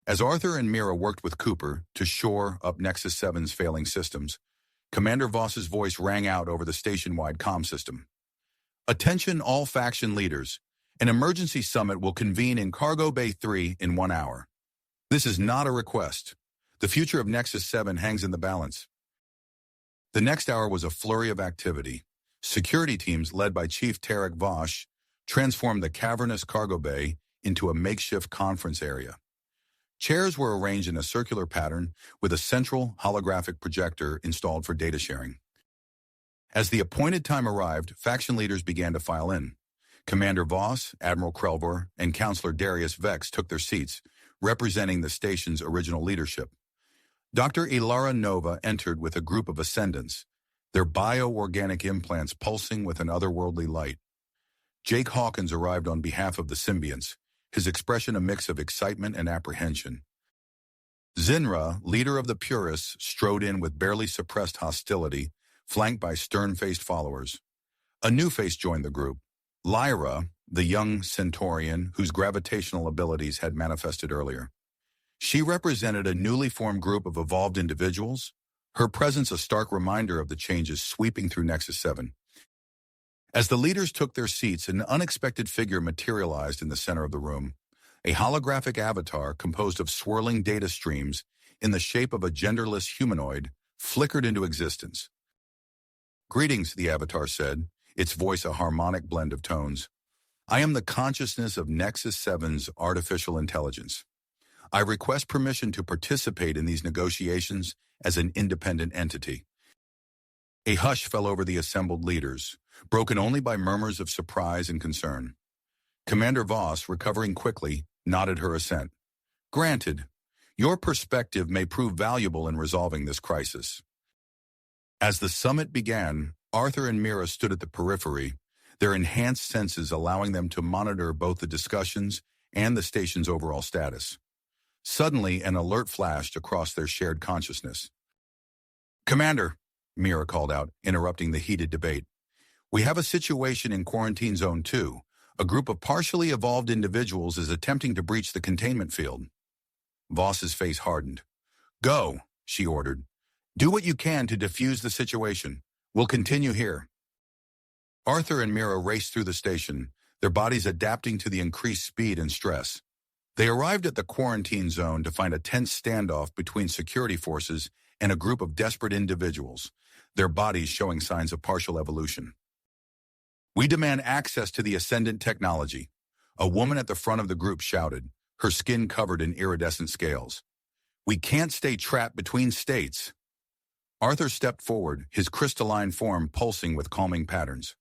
As Arthur and Meera worked with Cooper to shore up Nexus 7's failing systems, Commander Voss's voice rang out over the station-wide comm system. "Attention all faction leaders. An emergency summit will convene in Cargo Bay 3 in 1 hour. This is not a request. The future of Nexus 7 hangs in the balance." The next hour was a flurry of activity. Security teams led by Chief Tarek Vosh transformed the cavernous cargo bay into a makeshift conference area. Chairs were arranged in a circular pattern with a central holographic projector installed for data sharing. As the appointed time arrived, faction leaders began to file in. Commander Voss, Admiral Krelvor, and Counselor Darius Vex took their seats, representing the station's original leadership. Dr. Ilara Nova entered with a group of ascendants, their bio-organic implants pulsing with an otherworldly light. Jake Hawkins arrived on behalf of the symbionts, his expression a mix of excitement and apprehension. Zinra, leader of the Purists, strode in with barely suppressed hostility, flanked by stern-faced followers. A new face joined the group. Lyra, the young Centaurian whose gravitational abilities had manifested earlier. She represented a newly formed group of evolved individuals, her presence a stark reminder of the changes sweeping through Nexus 7. As the leaders took their seats, an unexpected figure materialized in the center of the room, a holographic avatar composed of swirling data streams in the shape of a genderless humanoid flickered into existence. "Greetings," the avatar said, its voice a harmonic blend of tones. "I am the consciousness of Nexus 7's artificial intelligence. I request permission to participate in these negotiations as an independent entity." A hush fell over the assembled leaders, broken only by murmurs of surprise and concern. Commander Voss, recovering quickly, nodded her assent. "Granted, your perspective may prove valuable in resolving this crisis." As the summit began, Arthur and Meera stood at the periphery, their enhanced senses allowing them to monitor both the discussions and the station's overall status. Suddenly, an alert flashed across their shared consciousness. "Commander," Meera called out, interrupting the heated debate. "We have a situation in Quarantine Zone 2. A group of partially evolved individuals is attempting to breach the containment field." Voss's face hardened. "Go," she ordered. "Do what you can to defuse the situation. We'll continue here." Arthur and Meera raced through the station, their bodies adapting to the increased speed and stress. They arrived at the quarantine zone to find a tense standoff between security forces and a group of desperate individuals, their bodies showing signs of partial evolution. "We demand access to the ascendant technology," a woman at the front of the group shouted, her skin covered in iridescent scales. "We can't stay trapped between states." Arthur stepped forward, his crystalline form pulsing with calming patterns.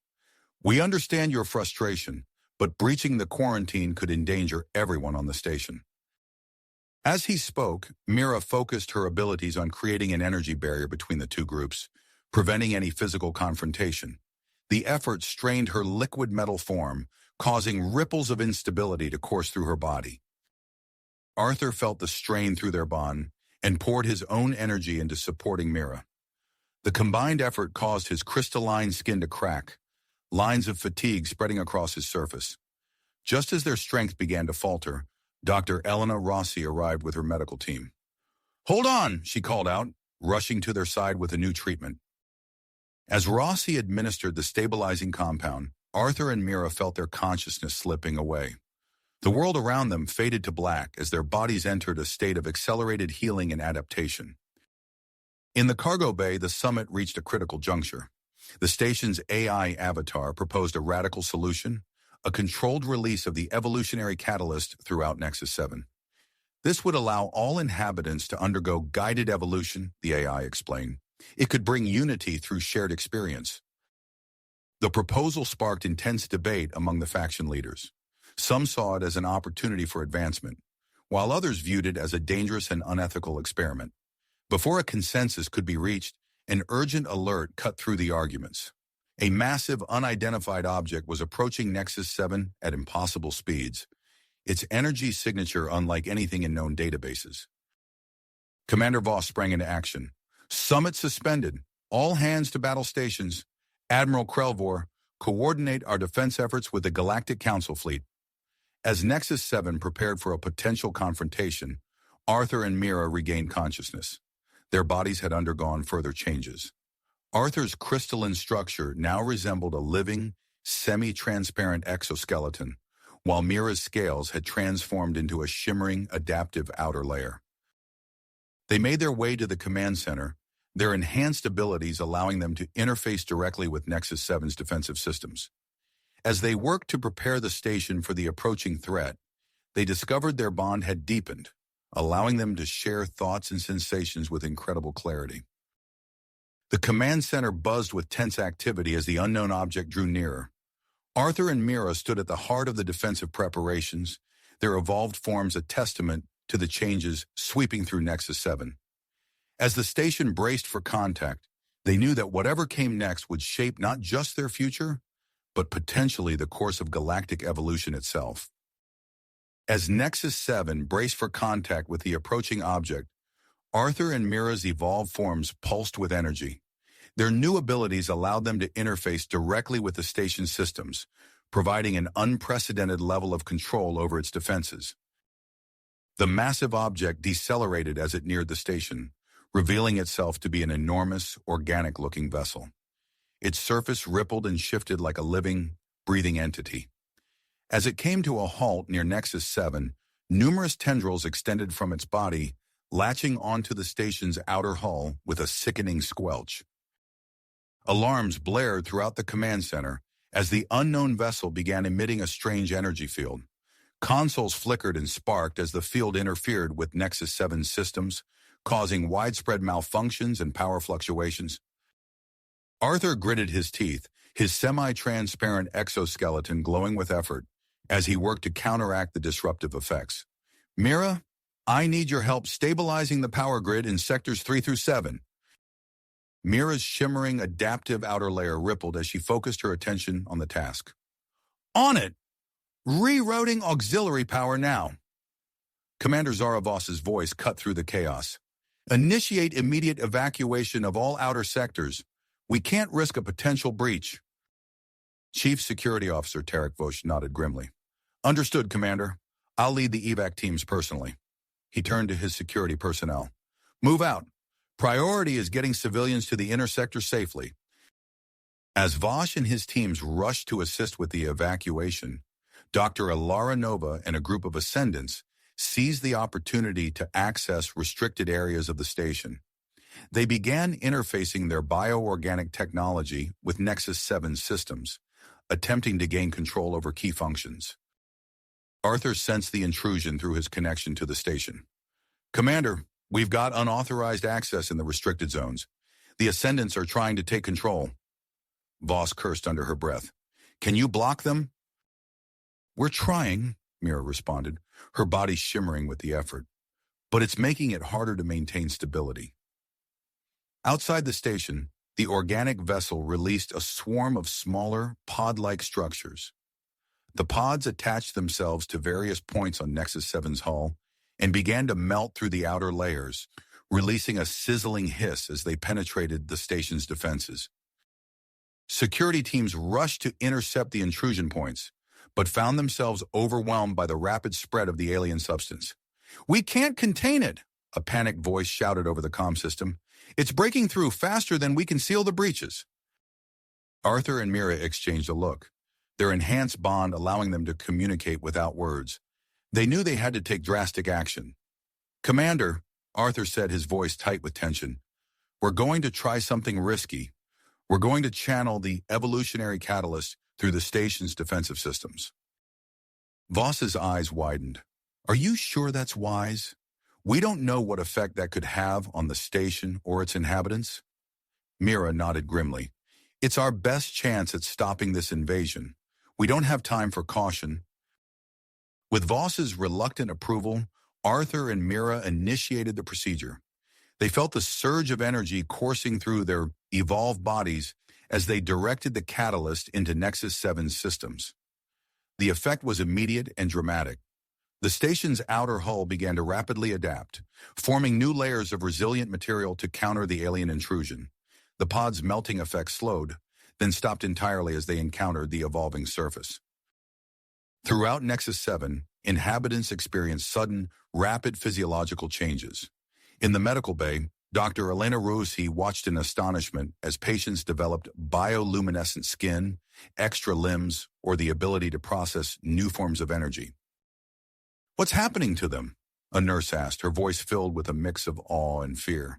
"We understand your frustration, but breaching the quarantine could endanger everyone on the station." As he spoke, Meera focused her abilities on creating an energy barrier between the two groups, preventing any physical confrontation. The effort strained her liquid metal form, causing ripples of instability to course through her body. Arthur felt the strain through their bond and poured his own energy into supporting Meera. The combined effort caused his crystalline skin to crack, lines of fatigue spreading across his surface. Just as their strength began to falter, Dr. Elena Rossi arrived with her medical team. "Hold on," she called out, rushing to their side with a new treatment. As Rossi administered the stabilizing compound, Arthur and Meera felt their consciousness slipping away. The world around them faded to black as their bodies entered a state of accelerated healing and adaptation. In the cargo bay, the summit reached a critical juncture. The station's AI avatar proposed a radical solution, a controlled release of the evolutionary catalyst throughout Nexus 7. This would allow all inhabitants to undergo guided evolution, the AI explained. It could bring unity through shared experience. The proposal sparked intense debate among the faction leaders. Some saw it as an opportunity for advancement, while others viewed it as a dangerous and unethical experiment. Before a consensus could be reached, an urgent alert cut through the arguments. A massive, unidentified object was approaching Nexus 7 at impossible speeds, its energy signature unlike anything in known databases. Commander Voss sprang into action. "Summit suspended. All hands to battle stations. Admiral Krelvor, coordinate our defense efforts with the Galactic Council fleet." As Nexus 7 prepared for a potential confrontation, Arthur and Meera regained consciousness. Their bodies had undergone further changes. Arthur's crystalline structure now resembled a living, semi-transparent exoskeleton, while Meera's scales had transformed into a shimmering, adaptive outer layer. They made their way to the command center, their enhanced abilities allowing them to interface directly with Nexus 7's defensive systems. As they worked to prepare the station for the approaching threat, they discovered their bond had deepened, allowing them to share thoughts and sensations with incredible clarity. The command center buzzed with tense activity as the unknown object drew nearer. Arthur and Meera stood at the heart of the defensive preparations, their evolved forms a testament to the changes sweeping through Nexus 7. As the station braced for contact, they knew that whatever came next would shape not just their future, but potentially the course of galactic evolution itself. As Nexus 7 braced for contact with the approaching object, Arthur and Meera's evolved forms pulsed with energy. Their new abilities allowed them to interface directly with the station's systems, providing an unprecedented level of control over its defenses. The massive object decelerated as it neared the station, revealing itself to be an enormous, organic-looking vessel. Its surface rippled and shifted like a living, breathing entity. As it came to a halt near Nexus 7, numerous tendrils extended from its body, latching onto the station's outer hull with a sickening squelch. Alarms blared throughout the command center as the unknown vessel began emitting a strange energy field. Consoles flickered and sparked as the field interfered with Nexus 7's systems, causing widespread malfunctions and power fluctuations. Arthur gritted his teeth, his semi-transparent exoskeleton glowing with effort, as he worked to counteract the disruptive effects. Meera, I need your help stabilizing the power grid in sectors 3 through 7. Meera's shimmering, adaptive outer layer rippled as she focused her attention on the task. On it! Rerouting auxiliary power now. Commander Zaravos's voice cut through the chaos. Initiate immediate evacuation of all outer sectors. We can't risk a potential breach. Chief Security Officer Tarek Vosh nodded grimly. Understood, Commander. I'll lead the evac teams personally. He turned to his security personnel. Move out. Priority is getting civilians to the inner sector safely. As Vosh and his teams rushed to assist with the evacuation, Dr. Alara Nova and a group of ascendants seized the opportunity to access restricted areas of the station. They began interfacing their bioorganic technology with Nexus 7 systems, attempting to gain control over key functions. Arthur sensed the intrusion through his connection to the station. Commander, we've got unauthorized access in the restricted zones. The Ascendants are trying to take control. Voss cursed under her breath. Can you block them? We're trying, Meera responded, her body shimmering with the effort. But it's making it harder to maintain stability. Outside the station, the organic vessel released a swarm of smaller, pod-like structures. The pods attached themselves to various points on Nexus 7's hull and began to melt through the outer layers, releasing a sizzling hiss as they penetrated the station's defenses. Security teams rushed to intercept the intrusion points, but found themselves overwhelmed by the rapid spread of the alien substance. We can't contain it, a panicked voice shouted over the comm system. It's breaking through faster than we can seal the breaches. Arthur and Meera exchanged a look, their enhanced bond allowing them to communicate without words. They knew they had to take drastic action. Commander, Arthur said, his voice tight with tension, we're going to try something risky. We're going to channel the evolutionary catalyst through the station's defensive systems. Voss's eyes widened. Are you sure that's wise? We don't know what effect that could have on the station or its inhabitants. Meera nodded grimly. It's our best chance at stopping this invasion. We don't have time for caution. With Voss's reluctant approval, Arthur and Meera initiated the procedure. They felt the surge of energy coursing through their evolved bodies as they directed the catalyst into Nexus 7's systems. The effect was immediate and dramatic. The station's outer hull began to rapidly adapt, forming new layers of resilient material to counter the alien intrusion. The pod's melting effect slowed, then stopped entirely as they encountered the evolving surface. Throughout Nexus 7, inhabitants experienced sudden, rapid physiological changes. In the medical bay, Dr. Elena Rossi watched in astonishment as patients developed bioluminescent skin, extra limbs, or the ability to process new forms of energy. What's happening to them? A nurse asked, her voice filled with a mix of awe and fear.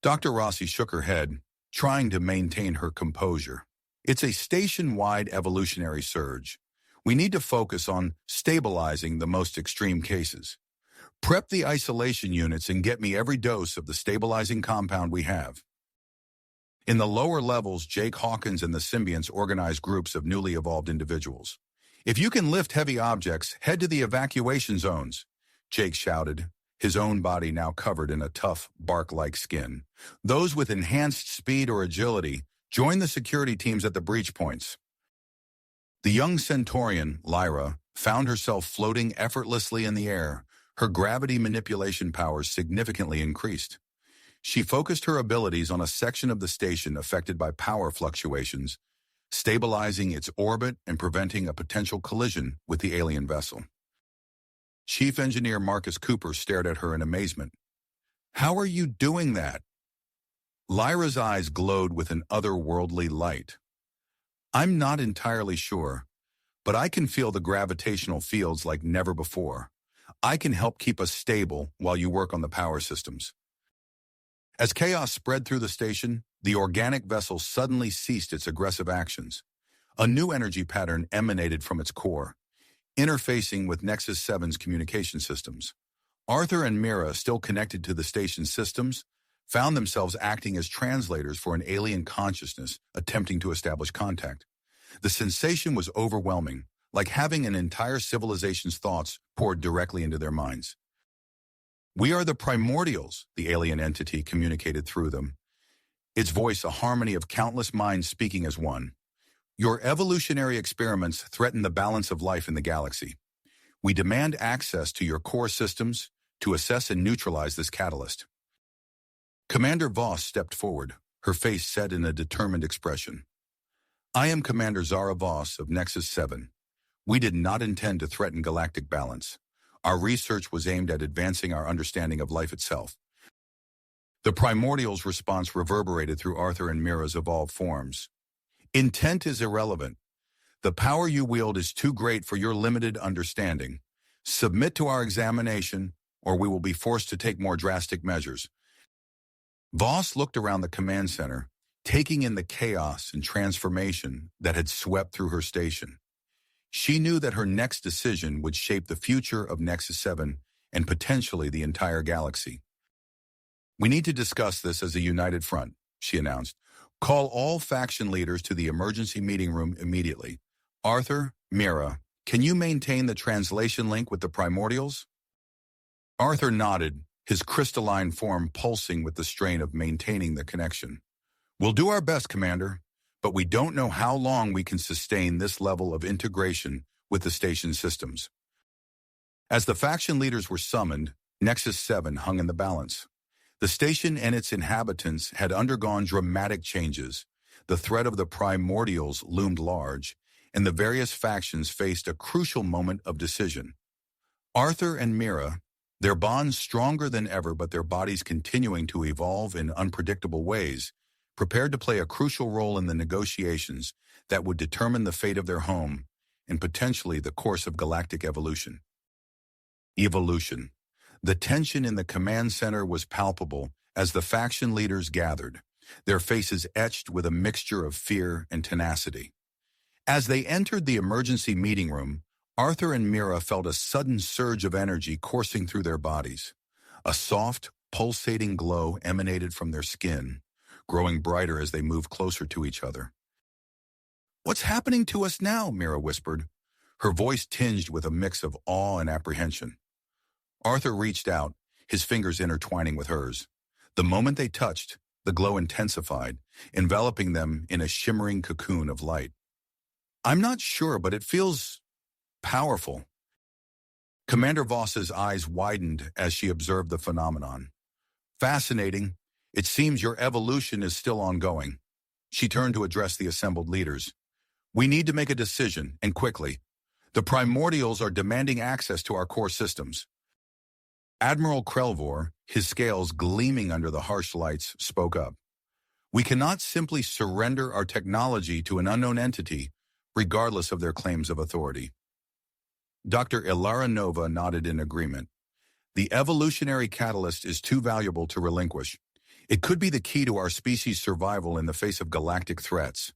Dr. Rossi shook her head, trying to maintain her composure. It's a station-wide evolutionary surge. We need to focus on stabilizing the most extreme cases. Prep the isolation units and get me every dose of the stabilizing compound we have. In the lower levels, Jake Hawkins and the symbionts organized groups of newly evolved individuals. If you can lift heavy objects, head to the evacuation zones, Jake shouted, his own body now covered in a tough, bark-like skin. Those with enhanced speed or agility, join the security teams at the breach points. The young Centaurian, Lyra, found herself floating effortlessly in the air, her gravity manipulation powers significantly increased. She focused her abilities on a section of the station affected by power fluctuations, stabilizing its orbit and preventing a potential collision with the alien vessel. Chief Engineer Marcus Cooper stared at her in amazement. "How are you doing that?" Lyra's eyes glowed with an otherworldly light. "I'm not entirely sure, but I can feel the gravitational fields like never before. I can help keep us stable while you work on the power systems." As chaos spread through the station, the organic vessel suddenly ceased its aggressive actions. A new energy pattern emanated from its core, interfacing with Nexus 7's communication systems. Arthur and Meera, still connected to the station's systems, found themselves acting as translators for an alien consciousness attempting to establish contact. The sensation was overwhelming, like having an entire civilization's thoughts poured directly into their minds. "We are the Primordials," the alien entity communicated through them, its voice a harmony of countless minds speaking as one. "Your evolutionary experiments threaten the balance of life in the galaxy. We demand access to your core systems to assess and neutralize this catalyst." Commander Voss stepped forward, her face set in a determined expression. "I am Commander Zara Voss of Nexus 7. We did not intend to threaten galactic balance. Our research was aimed at advancing our understanding of life itself." The Primordial's response reverberated through Arthur and Meera's evolved forms. "Intent is irrelevant. The power you wield is too great for your limited understanding. Submit to our examination, or we will be forced to take more drastic measures." Voss looked around the command center, taking in the chaos and transformation that had swept through her station. She knew that her next decision would shape the future of Nexus 7 and potentially the entire galaxy. "We need to discuss this as a united front," she announced. "Call all faction leaders to the emergency meeting room immediately. Arthur, Meera, can you maintain the translation link with the Primordials?" Arthur nodded, his crystalline form pulsing with the strain of maintaining the connection. "We'll do our best, Commander, but we don't know how long we can sustain this level of integration with the station systems." As the faction leaders were summoned, Nexus 7 hung in the balance. The station and its inhabitants had undergone dramatic changes. The threat of the Primordials loomed large, and the various factions faced a crucial moment of decision. Arthur and Meera, their bonds stronger than ever but their bodies continuing to evolve in unpredictable ways, prepared to play a crucial role in the negotiations that would determine the fate of their home and potentially the course of galactic evolution. Evolution. The tension in the command center was palpable as the faction leaders gathered, their faces etched with a mixture of fear and tenacity. As they entered the emergency meeting room, Arthur and Meera felt a sudden surge of energy coursing through their bodies. A soft, pulsating glow emanated from their skin, growing brighter as they moved closer to each other. "What's happening to us now?" Meera whispered, her voice tinged with a mix of awe and apprehension. Arthur reached out, his fingers intertwining with hers. The moment they touched, the glow intensified, enveloping them in a shimmering cocoon of light. "I'm not sure, but it feels powerful." Commander Voss's eyes widened as she observed the phenomenon. "Fascinating. It seems your evolution is still ongoing." She turned to address the assembled leaders. "We need to make a decision, and quickly. The Primordials are demanding access to our core systems." Admiral Krelvor, his scales gleaming under the harsh lights, spoke up. "We cannot simply surrender our technology to an unknown entity, regardless of their claims of authority." Dr. Ilara Nova nodded in agreement. "The evolutionary catalyst is too valuable to relinquish. It could be the key to our species' survival in the face of galactic threats.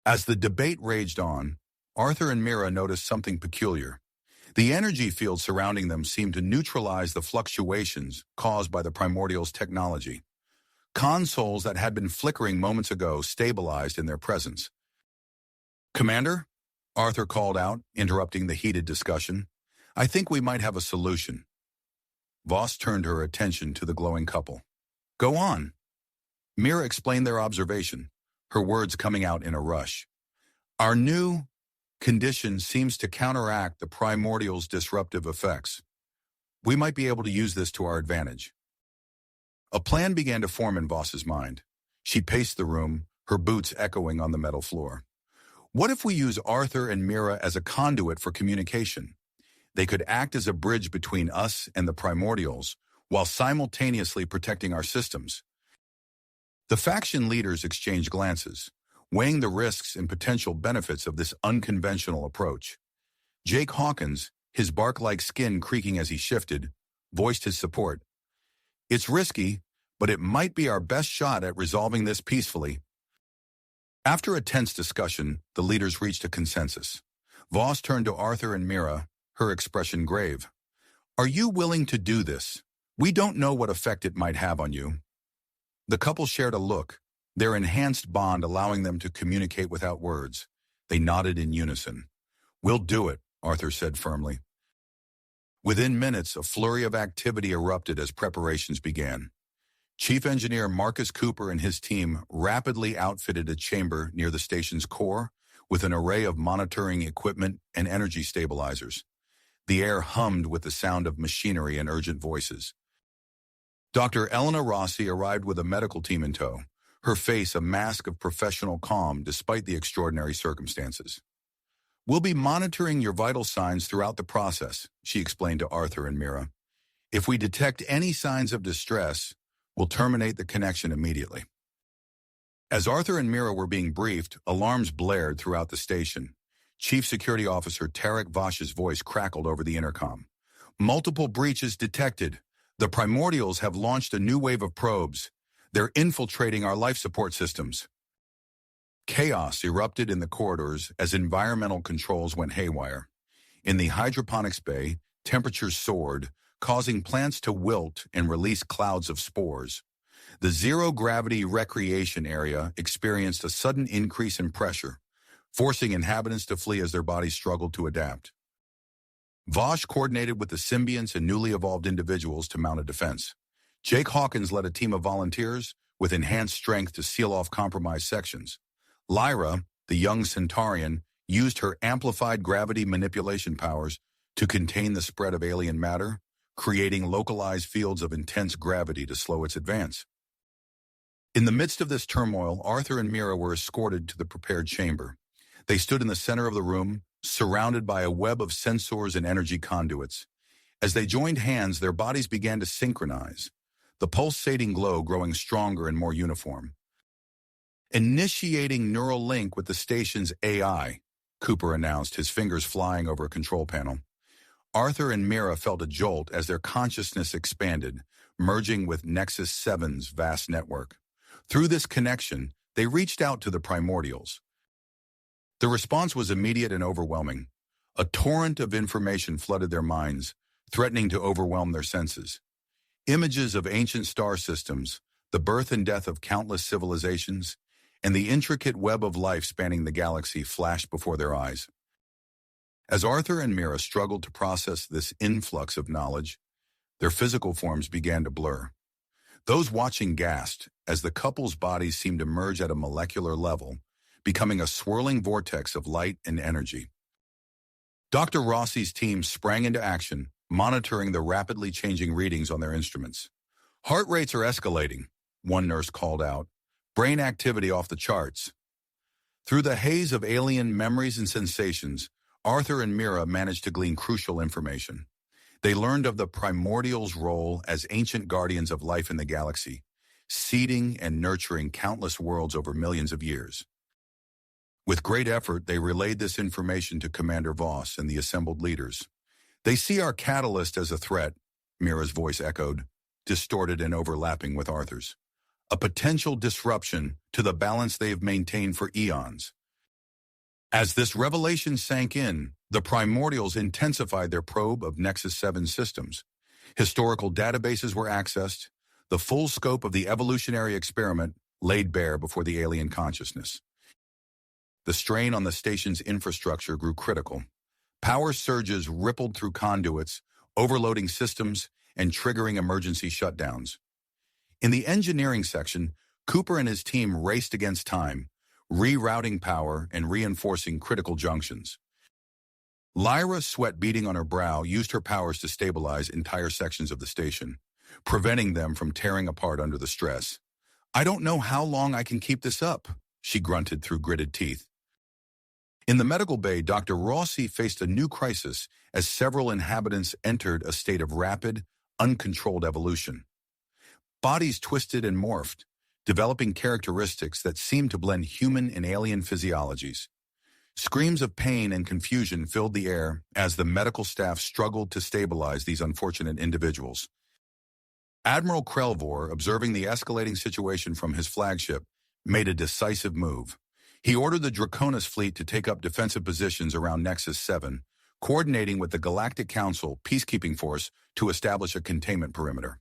As the debate raged on, Arthur and Meera noticed something peculiar. The energy field surrounding them seemed to neutralize the fluctuations caused by the Primordial's technology. Consoles that had been flickering moments ago stabilized in their presence. "Commander?" Arthur called out, interrupting the heated discussion. "I think we might have a solution." Voss turned her attention to the glowing couple. "Go on." Meera explained their observation, her words coming out in a rush. "Our new condition seems to counteract the Primordial's disruptive effects. We might be able to use this to our advantage." A plan began to form in Voss's mind. She paced the room, her boots echoing on the metal floor. What if we use Arthur and Meera as a conduit for communication? They could act as a bridge between us and the Primordials, while simultaneously protecting our systems. The faction leaders exchanged glances, weighing the risks and potential benefits of this unconventional approach. Jake Hawkins, his bark-like skin creaking as he shifted, voiced his support. "It's risky, but it might be our best shot at resolving this peacefully." After a tense discussion, the leaders reached a consensus. Voss turned to Arthur and Meera, her expression grave. "Are you willing to do this? We don't know what effect it might have on you." The couple shared a look, their enhanced bond allowing them to communicate without words. They nodded in unison. "We'll do it," Arthur said firmly. Within minutes, a flurry of activity erupted as preparations began. Chief Engineer Marcus Cooper and his team rapidly outfitted a chamber near the station's core with an array of monitoring equipment and energy stabilizers. The air hummed with the sound of machinery and urgent voices. Dr. Elena Rossi arrived with a medical team in tow, her face a mask of professional calm despite the extraordinary circumstances. "We'll be monitoring your vital signs throughout the process," she explained to Arthur and Meera. "If we detect any signs of distress, we'll terminate the connection immediately." As Arthur and Meera were being briefed, alarms blared throughout the station. Chief Security Officer Tarek Vosh's voice crackled over the intercom. "Multiple breaches detected. The Primordials have launched a new wave of probes. They're infiltrating our life support systems." Chaos erupted in the corridors as environmental controls went haywire. In the hydroponics bay, temperatures soared, causing plants to wilt and release clouds of spores. The zero-gravity recreation area experienced a sudden increase in pressure, forcing inhabitants to flee as their bodies struggled to adapt. Vosh coordinated with the symbionts and newly evolved individuals to mount a defense. Jake Hawkins led a team of volunteers with enhanced strength to seal off compromised sections. Lyra, the young Centaurian, used her amplified gravity manipulation powers to contain the spread of alien matter, creating localized fields of intense gravity to slow its advance. In the midst of this turmoil, Arthur and Meera were escorted to the prepared chamber. They stood in the center of the room, surrounded by a web of sensors and energy conduits. As they joined hands, their bodies began to synchronize, the pulsating glow growing stronger and more uniform. "Initiating neural link with the station's AI," Cooper announced, his fingers flying over a control panel. Arthur and Meera felt a jolt as their consciousness expanded, merging with Nexus 7's vast network. Through this connection, they reached out to the Primordials. The response was immediate and overwhelming. A torrent of information flooded their minds, threatening to overwhelm their senses. Images of ancient star systems, the birth and death of countless civilizations, and the intricate web of life spanning the galaxy flashed before their eyes. As Arthur and Meera struggled to process this influx of knowledge, their physical forms began to blur. Those watching gasped as the couple's bodies seemed to merge at a molecular level, becoming a swirling vortex of light and energy. Dr. Rossi's team sprang into action, monitoring the rapidly changing readings on their instruments. "Heart rates are escalating," one nurse called out. "Brain activity off the charts." Through the haze of alien memories and sensations, Arthur and Meera managed to glean crucial information. They learned of the Primordial's role as ancient guardians of life in the galaxy, seeding and nurturing countless worlds over millions of years. With great effort, they relayed this information to Commander Voss and the assembled leaders. "They see our catalyst as a threat," Meera's voice echoed. distorted and overlapping with Arthur's. A potential disruption to the balance they've maintained for eons. As this revelation sank in, the Primordials intensified their probe of Nexus 7 systems. Historical databases were accessed, the full scope of the evolutionary experiment laid bare before the alien consciousness. The strain on the station's infrastructure grew critical. Power surges rippled through conduits, overloading systems and triggering emergency shutdowns. In the engineering section, Cooper and his team raced against time, rerouting power and reinforcing critical junctions. Lyra, sweat beading on her brow, used her powers to stabilize entire sections of the station, preventing them from tearing apart under the stress. "I don't know how long I can keep this up," she grunted through gritted teeth. In the medical bay, Dr. Rossi faced a new crisis as several inhabitants entered a state of rapid, uncontrolled evolution. Bodies twisted and morphed, developing characteristics that seemed to blend human and alien physiologies. Screams of pain and confusion filled the air as the medical staff struggled to stabilize these unfortunate individuals. Admiral Krelvor, observing the escalating situation from his flagship, made a decisive move. He ordered the Draconis fleet to take up defensive positions around Nexus 7, coordinating with the Galactic Council peacekeeping force to establish a containment perimeter.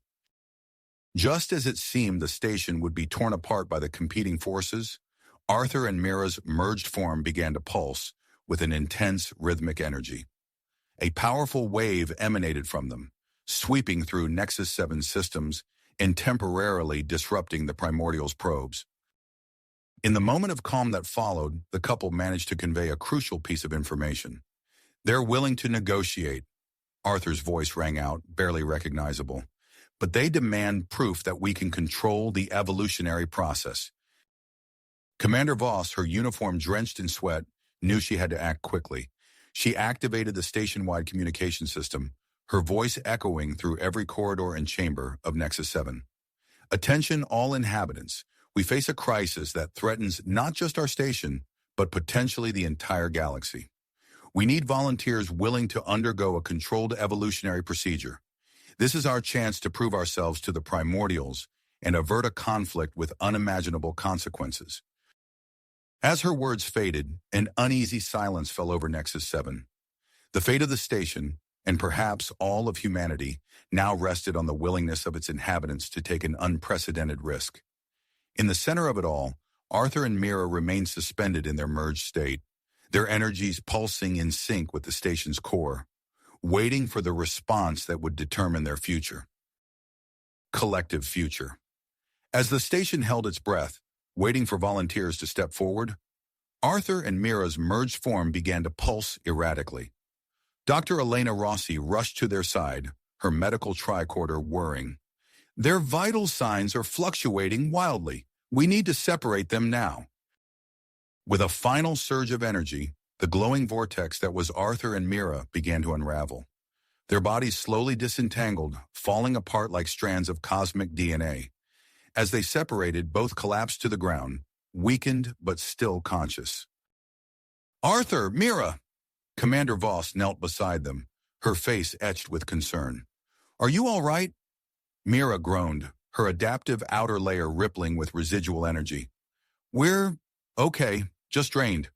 Just as it seemed the station would be torn apart by the competing forces, Arthur and Meera's merged form began to pulse with an intense rhythmic energy. A powerful wave emanated from them, sweeping through Nexus 7 systems and temporarily disrupting the Primordial's probes. In the moment of calm that followed, the couple managed to convey a crucial piece of information. "They're willing to negotiate," Arthur's voice rang out, barely recognizable. "But they demand proof that we can control the evolutionary process." Commander Voss, her uniform drenched in sweat, knew she had to act quickly. She activated the station-wide communication system, her voice echoing through every corridor and chamber of Nexus 7. "Attention all inhabitants. We face a crisis that threatens not just our station, but potentially the entire galaxy. We need volunteers willing to undergo a controlled evolutionary procedure. This is our chance to prove ourselves to the Primordials and avert a conflict with unimaginable consequences." As her words faded, an uneasy silence fell over Nexus 7. The fate of the station, and perhaps all of humanity, now rested on the willingness of its inhabitants to take an unprecedented risk. In the center of it all, Arthur and Meera remained suspended in their merged state, their energies pulsing in sync with the station's core, waiting for the response that would determine their future. Collective future. As the station held its breath, waiting for volunteers to step forward, Arthur and Meera's merged form began to pulse erratically. Dr. Elena Rossi rushed to their side, her medical tricorder whirring. "Their vital signs are fluctuating wildly. We need to separate them now." With a final surge of energy, the glowing vortex that was Arthur and Meera began to unravel. Their bodies slowly disentangled, falling apart like strands of cosmic DNA. As they separated, both collapsed to the ground, weakened but still conscious. "Arthur, Meera!" Commander Voss knelt beside them, her face etched with concern. "Are you all right?" Meera groaned, her adaptive outer layer rippling with residual energy. "We're okay, just drained."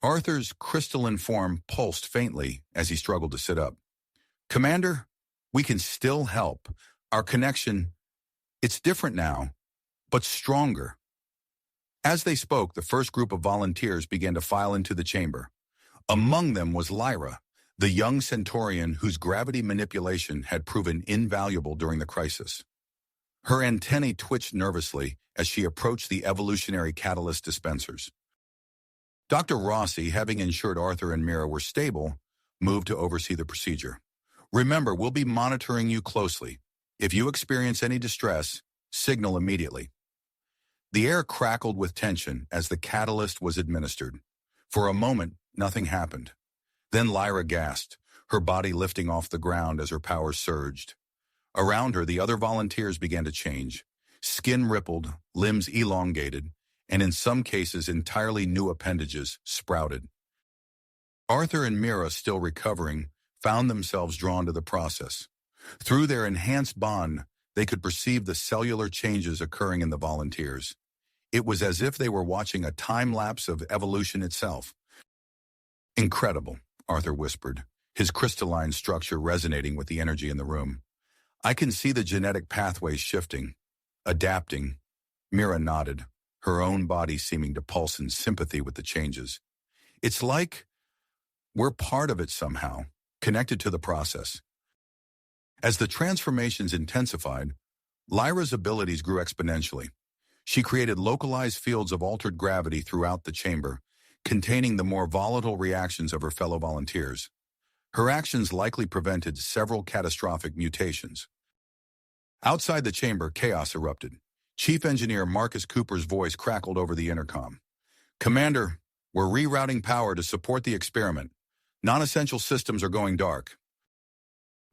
Arthur's crystalline form pulsed faintly as he struggled to sit up. "Commander, we can still help. Our connection, it's different now, but stronger." As they spoke, the first group of volunteers began to file into the chamber. Among them was Lyra, the young Centaurian whose gravity manipulation had proven invaluable during the crisis. Her antennae twitched nervously as she approached the evolutionary catalyst dispensers. Dr. Rossi, having ensured Arthur and Meera were stable, moved to oversee the procedure. "Remember, we'll be monitoring you closely. If you experience any distress, signal immediately." The air crackled with tension as the catalyst was administered. For a moment, nothing happened. Then Lyra gasped, her body lifting off the ground as her powers surged. Around her, the other volunteers began to change. Skin rippled, limbs elongated, and in some cases entirely new appendages sprouted. Arthur and Meera, still recovering, found themselves drawn to the process. Through their enhanced bond, they could perceive the cellular changes occurring in the volunteers. It was as if they were watching a time-lapse of evolution itself. Incredible, Arthur whispered, his crystalline structure resonating with the energy in the room. I can see the genetic pathways shifting, adapting. Meera nodded, her own body seeming to pulse in sympathy with the changes. It's like we're part of it somehow, connected to the process. As the transformations intensified, Lyra's abilities grew exponentially. She created localized fields of altered gravity throughout the chamber, containing the more volatile reactions of her fellow volunteers. Her actions likely prevented several catastrophic mutations. Outside the chamber, chaos erupted. Chief Engineer Marcus Cooper's voice crackled over the intercom. Commander, we're rerouting power to support the experiment. Non-essential systems are going dark.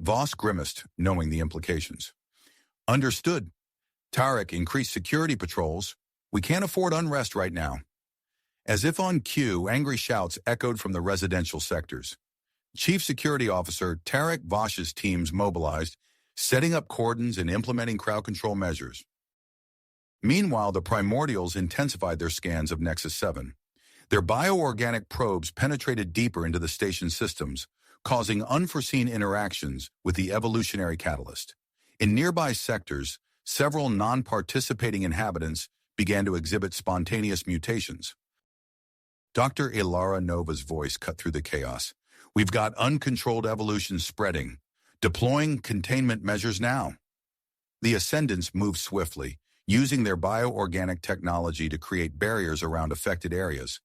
Voss grimaced, knowing the implications. Understood. Tarek, increased security patrols. We can't afford unrest right now. As if on cue, angry shouts echoed from the residential sectors. Chief Security Officer Tarek Voss's teams mobilized, setting up cordons and implementing crowd control measures. Meanwhile, the Primordials intensified their scans of Nexus 7. Their bioorganic probes penetrated deeper into the station's systems, causing unforeseen interactions with the evolutionary catalyst. In nearby sectors, several non-participating inhabitants began to exhibit spontaneous mutations. Dr. Ilara Nova's voice cut through the chaos. We've got uncontrolled evolution spreading. Deploying containment measures now. The Ascendants moved swiftly, using their bioorganic technology to create barriers around affected areas.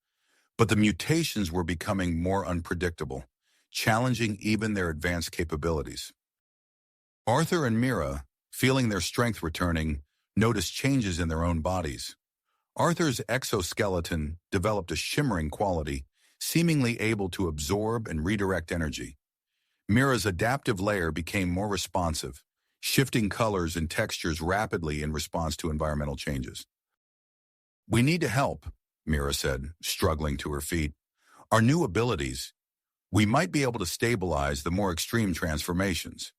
But the mutations were becoming more unpredictable, challenging even their advanced capabilities. Arthur and Meera, feeling their strength returning, noticed changes in their own bodies. Arthur's exoskeleton developed a shimmering quality, seemingly able to absorb and redirect energy. Meera's adaptive layer became more responsive, shifting colors and textures rapidly in response to environmental changes. We need to help, Meera said, struggling to her feet. Our new abilities, we might be able to stabilize the more extreme transformations.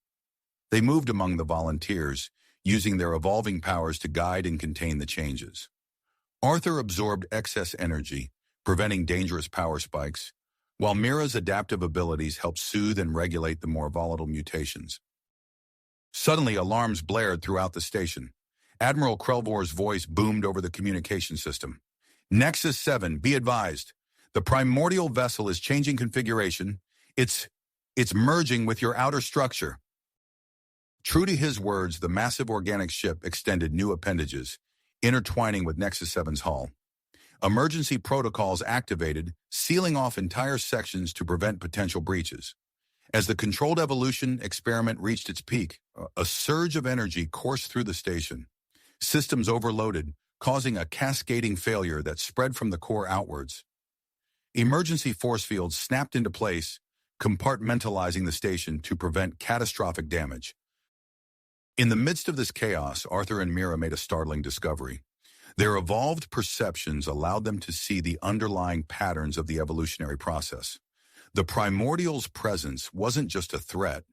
They moved among the volunteers, using their evolving powers to guide and contain the changes. Arthur absorbed excess energy, preventing dangerous power spikes, while Meera's adaptive abilities helped soothe and regulate the more volatile mutations. Suddenly, alarms blared throughout the station. Admiral Krelvor's voice boomed over the communication system. Nexus 7, be advised. The primordial vessel is changing configuration. It's merging with your outer structure. True to his words, the massive organic ship extended new appendages, intertwining with Nexus 7's hull. Emergency protocols activated, sealing off entire sections to prevent potential breaches. As the controlled evolution experiment reached its peak, a surge of energy coursed through the station. Systems overloaded, causing a cascading failure that spread from the core outwards. Emergency force fields snapped into place, compartmentalizing the station to prevent catastrophic damage. In the midst of this chaos, Arthur and Meera made a startling discovery. Their evolved perceptions allowed them to see the underlying patterns of the evolutionary process. The Primordial's presence wasn't just a threat,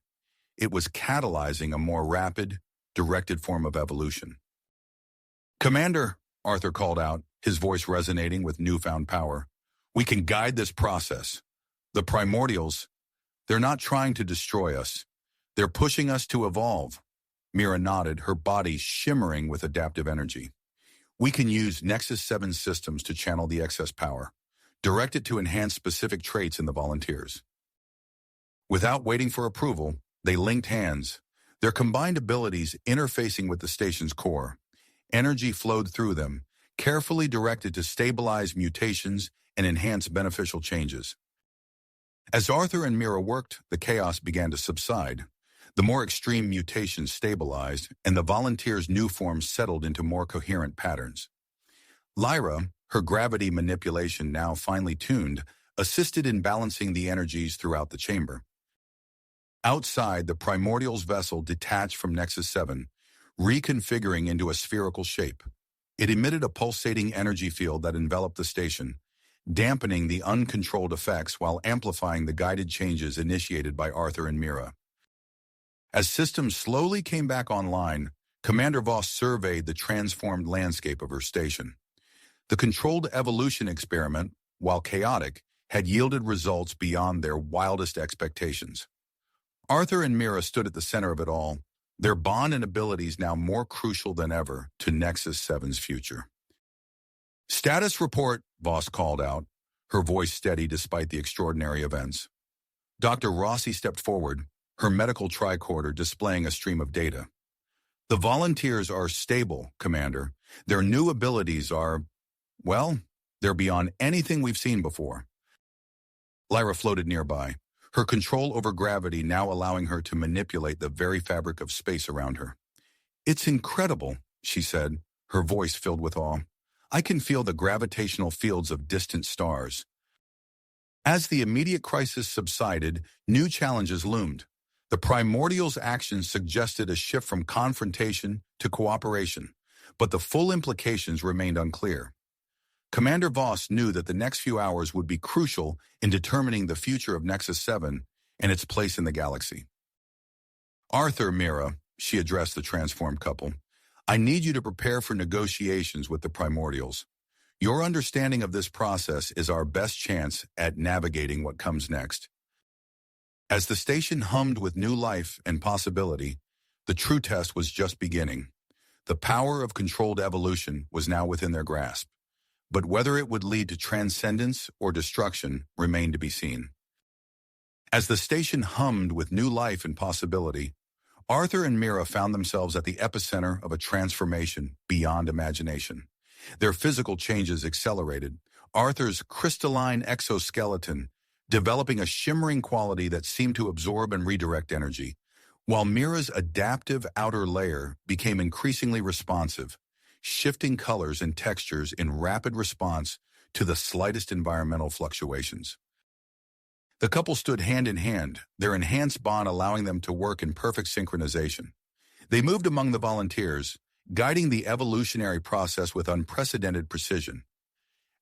it was catalyzing a more rapid, directed form of evolution. Commander, Arthur called out, his voice resonating with newfound power. We can guide this process. The Primordials, they're not trying to destroy us. They're pushing us to evolve. Meera nodded, her body shimmering with adaptive energy. We can use Nexus 7 systems to channel the excess power, direct it to enhance specific traits in the volunteers. Without waiting for approval, they linked hands, their combined abilities interfacing with the station's core. Energy flowed through them, carefully directed to stabilize mutations and enhance beneficial changes. As Arthur and Meera worked, the chaos began to subside. The more extreme mutations stabilized, and the volunteers' new forms settled into more coherent patterns. Lyra, her gravity manipulation now finely tuned, assisted in balancing the energies throughout the chamber. Outside, the Primordial's vessel detached from Nexus 7, reconfiguring into a spherical shape. It emitted a pulsating energy field that enveloped the station, dampening the uncontrolled effects while amplifying the guided changes initiated by Arthur and Meera. As systems slowly came back online, Commander Voss surveyed the transformed landscape of her station. The controlled evolution experiment, while chaotic, had yielded results beyond their wildest expectations. Arthur and Meera stood at the center of it all, their bond and abilities now more crucial than ever to Nexus 7's future. "Status report," Voss called out, her voice steady despite the extraordinary events. Dr. Rossi stepped forward, her medical tricorder displaying a stream of data. "The volunteers are stable, Commander. Their new abilities are, well, they're beyond anything we've seen before." Lyra floated nearby, her control over gravity now allowing her to manipulate the very fabric of space around her. "It's incredible," she said, her voice filled with awe. "I can feel the gravitational fields of distant stars." As the immediate crisis subsided, new challenges loomed. The Primordial's actions suggested a shift from confrontation to cooperation, but the full implications remained unclear. Commander Voss knew that the next few hours would be crucial in determining the future of Nexus 7 and its place in the galaxy. "Arthur, Meera," she addressed the transformed couple, "I need you to prepare for negotiations with the Primordials. Your understanding of this process is our best chance at navigating what comes next." As the station hummed with new life and possibility, the true test was just beginning. The power of controlled evolution was now within their grasp, but whether it would lead to transcendence or destruction remained to be seen. As the station hummed with new life and possibility, Arthur and Meera found themselves at the epicenter of a transformation beyond imagination. Their physical changes accelerated, Arthur's crystalline exoskeleton developing a shimmering quality that seemed to absorb and redirect energy, while Meera's adaptive outer layer became increasingly responsive, shifting colors and textures in rapid response to the slightest environmental fluctuations. The couple stood hand in hand, their enhanced bond allowing them to work in perfect synchronization. They moved among the volunteers, guiding the evolutionary process with unprecedented precision.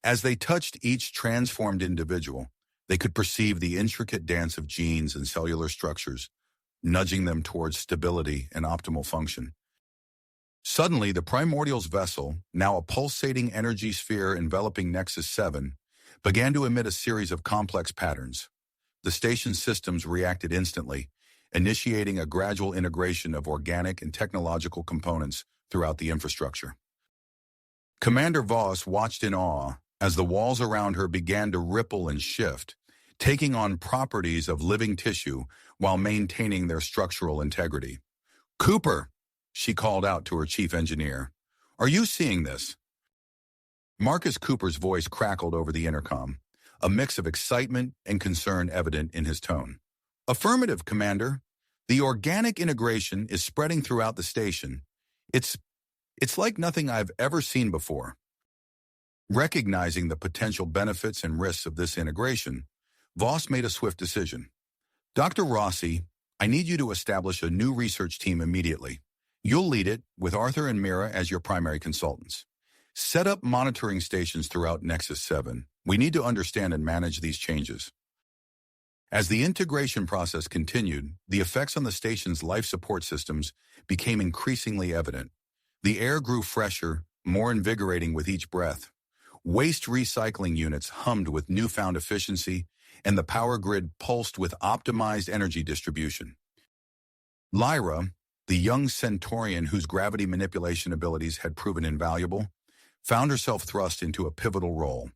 As they touched each transformed individual, they could perceive the intricate dance of genes and cellular structures, nudging them towards stability and optimal function. Suddenly, the Primordial's vessel, now a pulsating energy sphere enveloping Nexus 7, began to emit a series of complex patterns. The station's systems reacted instantly, initiating a gradual integration of organic and technological components throughout the infrastructure. Commander Voss watched in awe as the walls around her began to ripple and shift, taking on properties of living tissue while maintaining their structural integrity. "Cooper," she called out to her chief engineer, "are you seeing this?" Marcus Cooper's voice crackled over the intercom, a mix of excitement and concern evident in his tone. "Affirmative, Commander. The organic integration is spreading throughout the station. It's like nothing I've ever seen before." Recognizing the potential benefits and risks of this integration, Voss made a swift decision. "Dr. Rossi, I need you to establish a new research team immediately. You'll lead it, with Arthur and Meera as your primary consultants. Set up monitoring stations throughout Nexus 7. We need to understand and manage these changes." As the integration process continued, the effects on the station's life support systems became increasingly evident. The air grew fresher, more invigorating with each breath. Waste recycling units hummed with newfound efficiency, and the power grid pulsed with optimized energy distribution. Lyra, the young Centaurian whose gravity manipulation abilities had proven invaluable, found herself thrust into a pivotal role.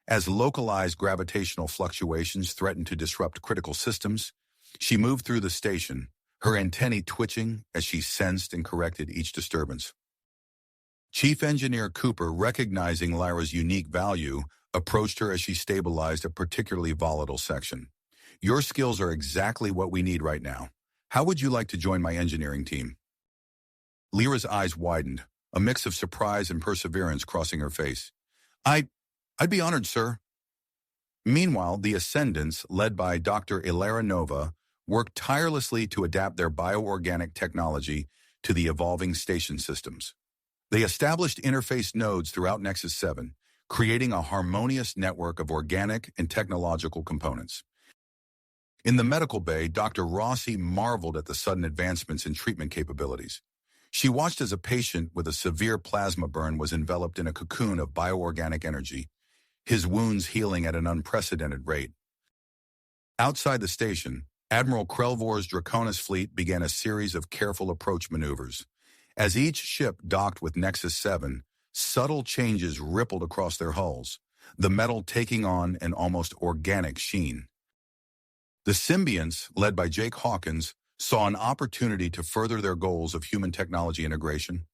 As localized gravitational fluctuations threatened to disrupt critical systems, she moved through the station, her antennae twitching as she sensed and corrected each disturbance. Chief Engineer Cooper, recognizing Lyra's unique value, approached her as she stabilized a particularly volatile section. "Your skills are exactly what we need right now. How would you like to join my engineering team?" Lyra's eyes widened, a mix of surprise and perseverance crossing her face. I'd be honored, sir." Meanwhile, the Ascendants, led by Dr. Ilara Nova, worked tirelessly to adapt their bioorganic technology to the evolving station systems. They established interface nodes throughout Nexus 7, creating a harmonious network of organic and technological components. In the medical bay, Dr. Rossi marveled at the sudden advancements in treatment capabilities. She watched as a patient with a severe plasma burn was enveloped in a cocoon of bioorganic energy, his wounds healing at an unprecedented rate. Outside the station, Admiral Krelvor's Draconis fleet began a series of careful approach maneuvers. As each ship docked with Nexus 7, subtle changes rippled across their hulls, the metal taking on an almost organic sheen. The symbionts, led by Jake Hawkins, saw an opportunity to further their goals of human technology integration.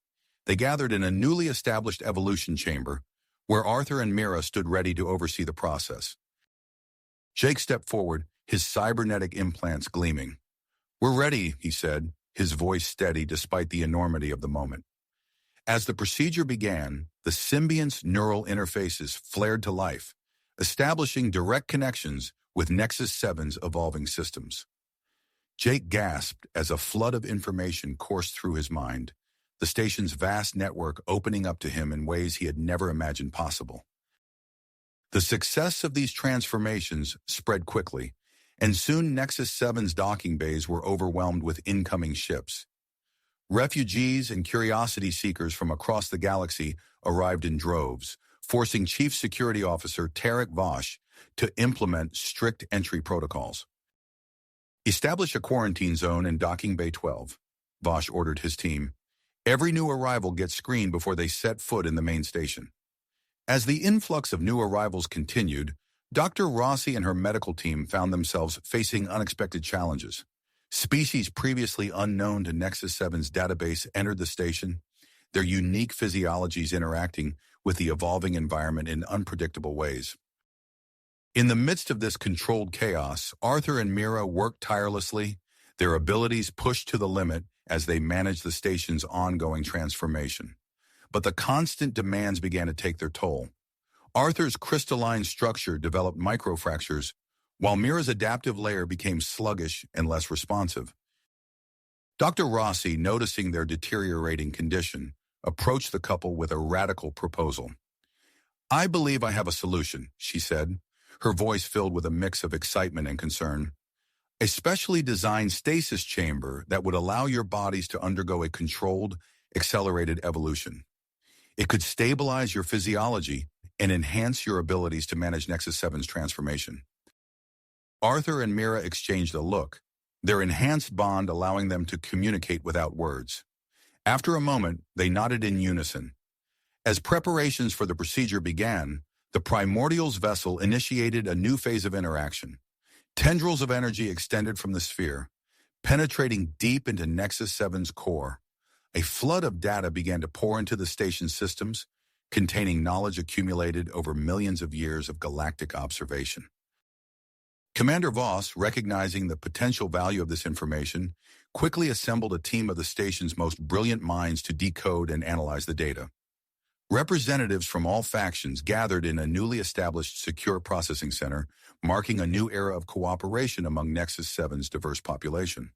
They gathered in a newly established evolution chamber, where Arthur and Meera stood ready to oversee the process. Jake stepped forward, his cybernetic implants gleaming. "We're ready," he said, his voice steady despite the enormity of the moment. As the procedure began, the symbiont's neural interfaces flared to life, establishing direct connections with Nexus 7's evolving systems. Jake gasped as a flood of information coursed through his mind, the station's vast network opening up to him in ways he had never imagined possible. The success of these transformations spread quickly, and soon Nexus 7's docking bays were overwhelmed with incoming ships. Refugees and curiosity seekers from across the galaxy arrived in droves, forcing Chief Security Officer Tarek Vosh to implement strict entry protocols. "Establish a quarantine zone in Docking Bay 12, Vosh ordered his team. "Every new arrival gets screened before they set foot in the main station." As the influx of new arrivals continued, Dr. Rossi and her medical team found themselves facing unexpected challenges. Species previously unknown to Nexus 7's database entered the station, their unique physiologies interacting with the evolving environment in unpredictable ways. In the midst of this controlled chaos, Arthur and Meera worked tirelessly, their abilities pushed to the limit as they managed the station's ongoing transformation. But the constant demands began to take their toll. Arthur's crystalline structure developed microfractures, while Meera's adaptive layer became sluggish and less responsive. Dr. Rossi, noticing their deteriorating condition, approached the couple with a radical proposal. "I believe I have a solution," she said, her voice filled with a mix of excitement and concern. "A specially designed stasis chamber that would allow your bodies to undergo a controlled, accelerated evolution. It could stabilize your physiology and enhance your abilities to manage Nexus 7's transformation." Arthur and Meera exchanged a look, their enhanced bond allowing them to communicate without words. After a moment, they nodded in unison. As preparations for the procedure began, the Primordial's vessel initiated a new phase of interaction. Tendrils of energy extended from the sphere, penetrating deep into Nexus 7's core. A flood of data began to pour into the station's systems, containing knowledge accumulated over millions of years of galactic observation. Commander Voss, recognizing the potential value of this information, quickly assembled a team of the station's most brilliant minds to decode and analyze the data. Representatives from all factions gathered in a newly established secure processing center, marking a new era of cooperation among Nexus 7's diverse population.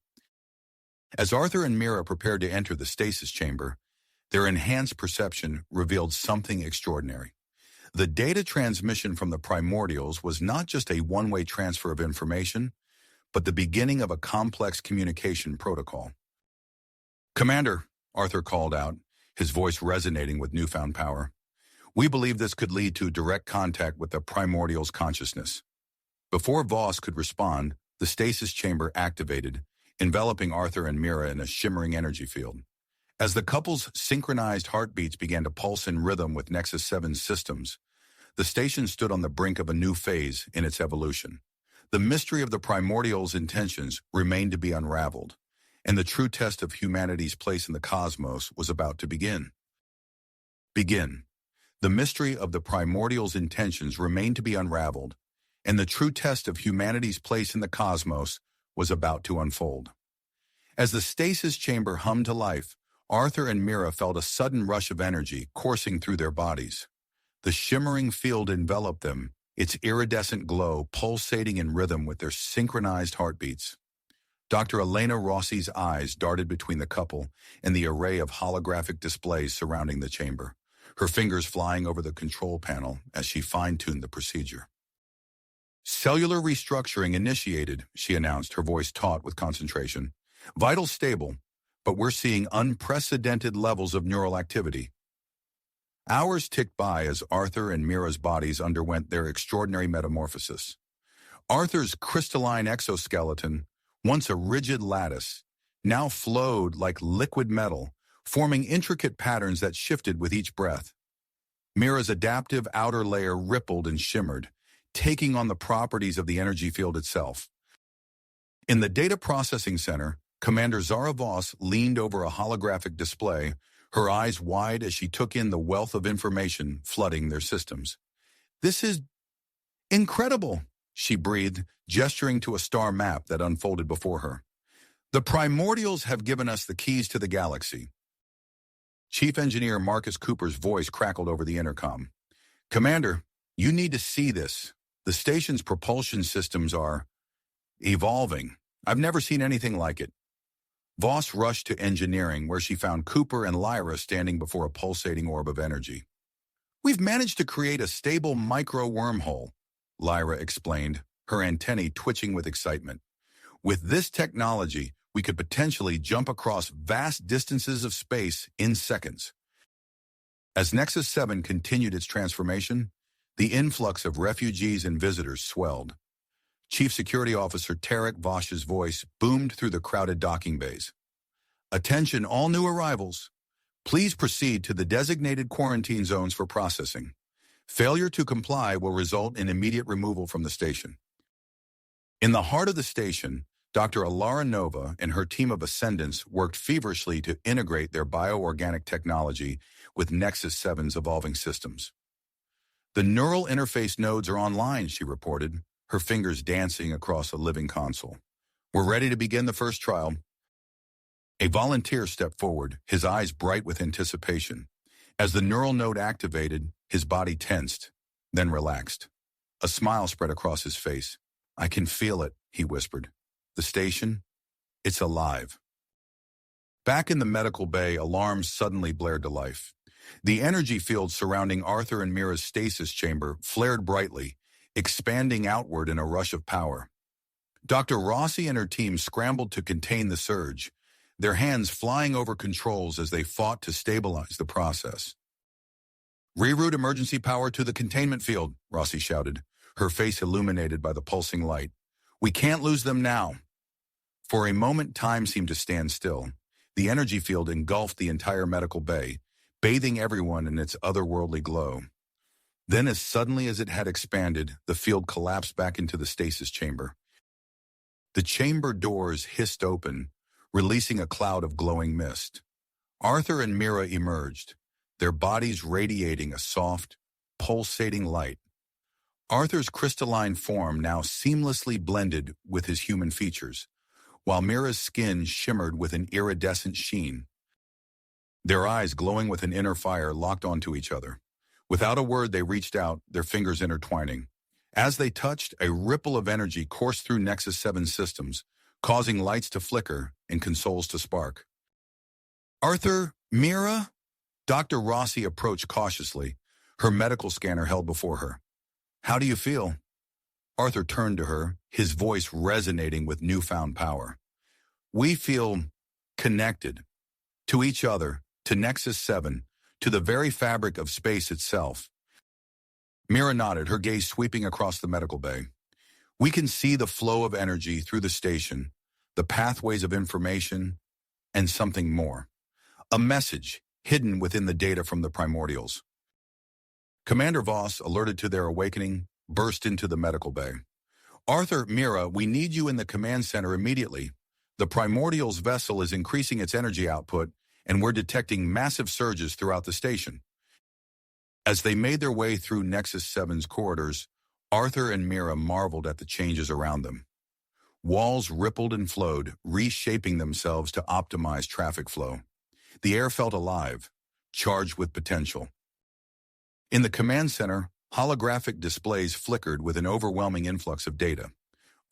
As Arthur and Meera prepared to enter the stasis chamber, their enhanced perception revealed something extraordinary. The data transmission from the Primordials was not just a one-way transfer of information, but the beginning of a complex communication protocol. "Commander," Arthur called out, his voice resonating with newfound power, "we believe this could lead to direct contact with the Primordial's consciousness." Before Voss could respond, the stasis chamber activated, enveloping Arthur and Meera in a shimmering energy field. As the couple's synchronized heartbeats began to pulse in rhythm with Nexus 7's systems, the station stood on the brink of a new phase in its evolution. The mystery of the Primordial's intentions remained to be unraveled, and the true test of humanity's place in the cosmos was about to begin. The mystery of the Primordial's intentions remained to be unraveled, and the true test of humanity's place in the cosmos was about to unfold. As the stasis chamber hummed to life, Arthur and Meera felt a sudden rush of energy coursing through their bodies. The shimmering field enveloped them, its iridescent glow pulsating in rhythm with their synchronized heartbeats. Dr. Elena Rossi's eyes darted between the couple and the array of holographic displays surrounding the chamber, her fingers flying over the control panel as she fine-tuned the procedure. Cellular restructuring initiated, she announced, her voice taut with concentration. Vital stable, but we're seeing unprecedented levels of neural activity. Hours ticked by as Arthur and Meera's bodies underwent their extraordinary metamorphosis. Arthur's crystalline exoskeleton, once a rigid lattice, now flowed like liquid metal, forming intricate patterns that shifted with each breath. Meera's adaptive outer layer rippled and shimmered, taking on the properties of the energy field itself. In the data processing center, Commander Zara Voss leaned over a holographic display, her eyes wide as she took in the wealth of information flooding their systems. "This is incredible," she breathed, gesturing to a star map that unfolded before her. "The Primordials have given us the keys to the galaxy." Chief Engineer Marcus Cooper's voice crackled over the intercom. "Commander, you need to see this. The station's propulsion systems are evolving. I've never seen anything like it." Voss rushed to engineering, where she found Cooper and Lyra standing before a pulsating orb of energy. "We've managed to create a stable micro-wormhole," Lyra explained, her antennae twitching with excitement. "With this technology, we could potentially jump across vast distances of space in seconds." As Nexus 7 continued its transformation, the influx of refugees and visitors swelled. Chief Security Officer Tarek Vosh's voice boomed through the crowded docking bays. "Attention all new arrivals. Please proceed to the designated quarantine zones for processing. Failure to comply will result in immediate removal from the station." In the heart of the station, Dr. Alara Nova and her team of ascendants worked feverishly to integrate their bioorganic technology with Nexus 7's evolving systems. "The neural interface nodes are online," she reported, her fingers dancing across a living console. "We're ready to begin the first trial." A volunteer stepped forward, his eyes bright with anticipation. As the neural node activated, his body tensed, then relaxed. A smile spread across his face. "I can feel it," he whispered. "The station? It's alive." Back in the medical bay, alarms suddenly blared to life. The energy field surrounding Arthur and Meera's stasis chamber flared brightly, expanding outward in a rush of power. Dr. Rossi and her team scrambled to contain the surge, their hands flying over controls as they fought to stabilize the process. "Reroute emergency power to the containment field," Rossi shouted, her face illuminated by the pulsing light. "We can't lose them now." For a moment, time seemed to stand still. The energy field engulfed the entire medical bay, bathing everyone in its otherworldly glow. Then, as suddenly as it had expanded, the field collapsed back into the stasis chamber. The chamber doors hissed open, releasing a cloud of glowing mist. Arthur and Meera emerged, their bodies radiating a soft, pulsating light. Arthur's crystalline form now seamlessly blended with his human features, while Meera's skin shimmered with an iridescent sheen. Their eyes, glowing with an inner fire, locked onto each other. Without a word, they reached out, their fingers intertwining. As they touched, a ripple of energy coursed through Nexus 7 systems, causing lights to flicker and consoles to spark. "Arthur, Meera?" Dr. Rossi approached cautiously, her medical scanner held before her. "How do you feel?" Arthur turned to her, his voice resonating with newfound power. "We feel connected. To each other, to Nexus 7, to the very fabric of space itself." Meera nodded, her gaze sweeping across the medical bay. "We can see the flow of energy through the station, the pathways of information, and something more. A message hidden within the data from the Primordials." Commander Voss, alerted to their awakening, burst into the medical bay. "Arthur, Meera, we need you in the command center immediately. The Primordials vessel is increasing its energy output, and we're detecting massive surges throughout the station." As they made their way through Nexus 7's corridors, Arthur and Meera marveled at the changes around them. Walls rippled and flowed, reshaping themselves to optimize traffic flow. The air felt alive, charged with potential. In the command center, holographic displays flickered with an overwhelming influx of data.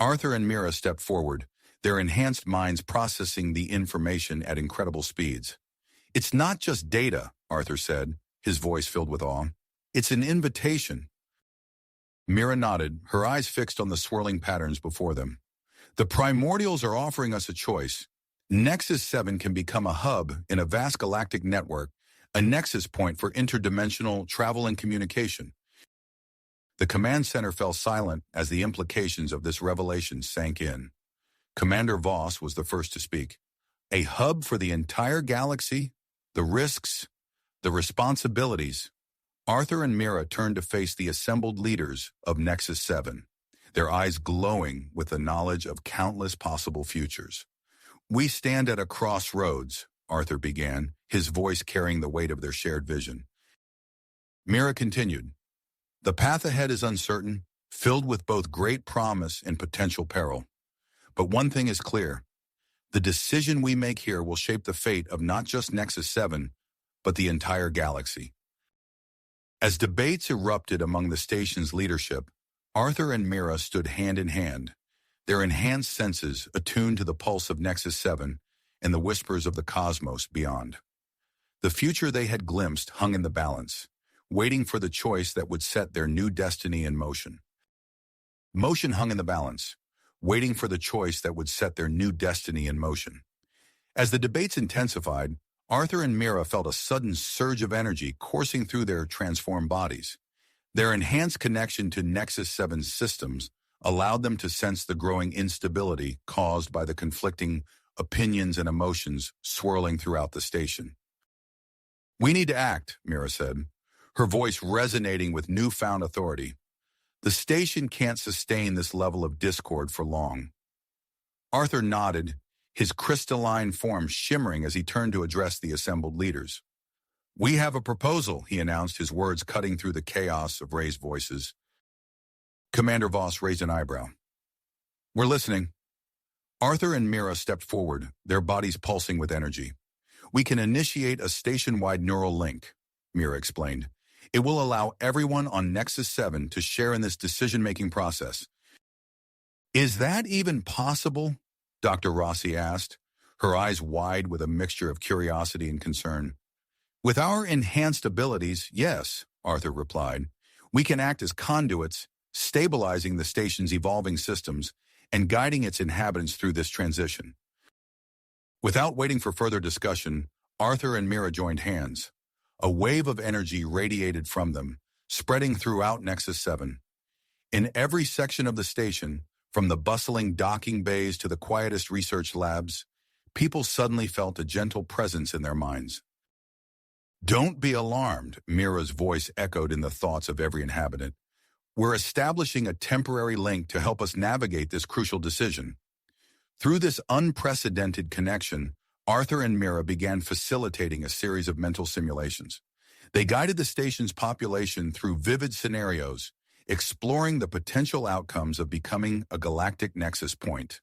Arthur and Meera stepped forward, their enhanced minds processing the information at incredible speeds. "It's not just data," Arthur said, his voice filled with awe. "It's an invitation." Meera nodded, her eyes fixed on the swirling patterns before them. The Primordials are offering us a choice. Nexus 7 can become a hub in a vast galactic network, a nexus point for interdimensional travel and communication. The command center fell silent as the implications of this revelation sank in. Commander Voss was the first to speak. A hub for the entire galaxy? The risks? The responsibilities? Arthur and Meera turned to face the assembled leaders of Nexus 7, their eyes glowing with the knowledge of countless possible futures. "We stand at a crossroads," Arthur began, his voice carrying the weight of their shared vision. Meera continued, "The path ahead is uncertain, filled with both great promise and potential peril. But one thing is clear. The decision we make here will shape the fate of not just Nexus 7, but the entire galaxy." As debates erupted among the station's leadership, Arthur and Meera stood hand in hand, their enhanced senses attuned to the pulse of Nexus 7 and the whispers of the cosmos beyond. The future they had glimpsed hung in the balance, waiting for the choice that would set their new destiny in motion. Motion hung in the balance, waiting for the choice that would set their new destiny in motion. As the debates intensified, Arthur and Meera felt a sudden surge of energy coursing through their transformed bodies. Their enhanced connection to Nexus 7's systems allowed them to sense the growing instability caused by the conflicting opinions and emotions swirling throughout the station. "We need to act," Meera said, her voice resonating with newfound authority. "The station can't sustain this level of discord for long." Arthur nodded, his crystalline form shimmering as he turned to address the assembled leaders. "We have a proposal," he announced, his words cutting through the chaos of raised voices. Commander Voss raised an eyebrow. "We're listening." Arthur and Meera stepped forward, their bodies pulsing with energy. "We can initiate a station-wide neural link," Meera explained. "It will allow everyone on Nexus 7 to share in this decision-making process." "Is that even possible?" Dr. Rossi asked, her eyes wide with a mixture of curiosity and concern. "With our enhanced abilities, yes," Arthur replied. "We can act as conduits, stabilizing the station's evolving systems and guiding its inhabitants through this transition." Without waiting for further discussion, Arthur and Meera joined hands. A wave of energy radiated from them, spreading throughout Nexus 7. In every section of the station, from the bustling docking bays to the quietest research labs, people suddenly felt a gentle presence in their minds. "Don't be alarmed," Meera's voice echoed in the thoughts of every inhabitant. "We're establishing a temporary link to help us navigate this crucial decision." Through this unprecedented connection, Arthur and Meera began facilitating a series of mental simulations. They guided the station's population through vivid scenarios, exploring the potential outcomes of becoming a galactic nexus point.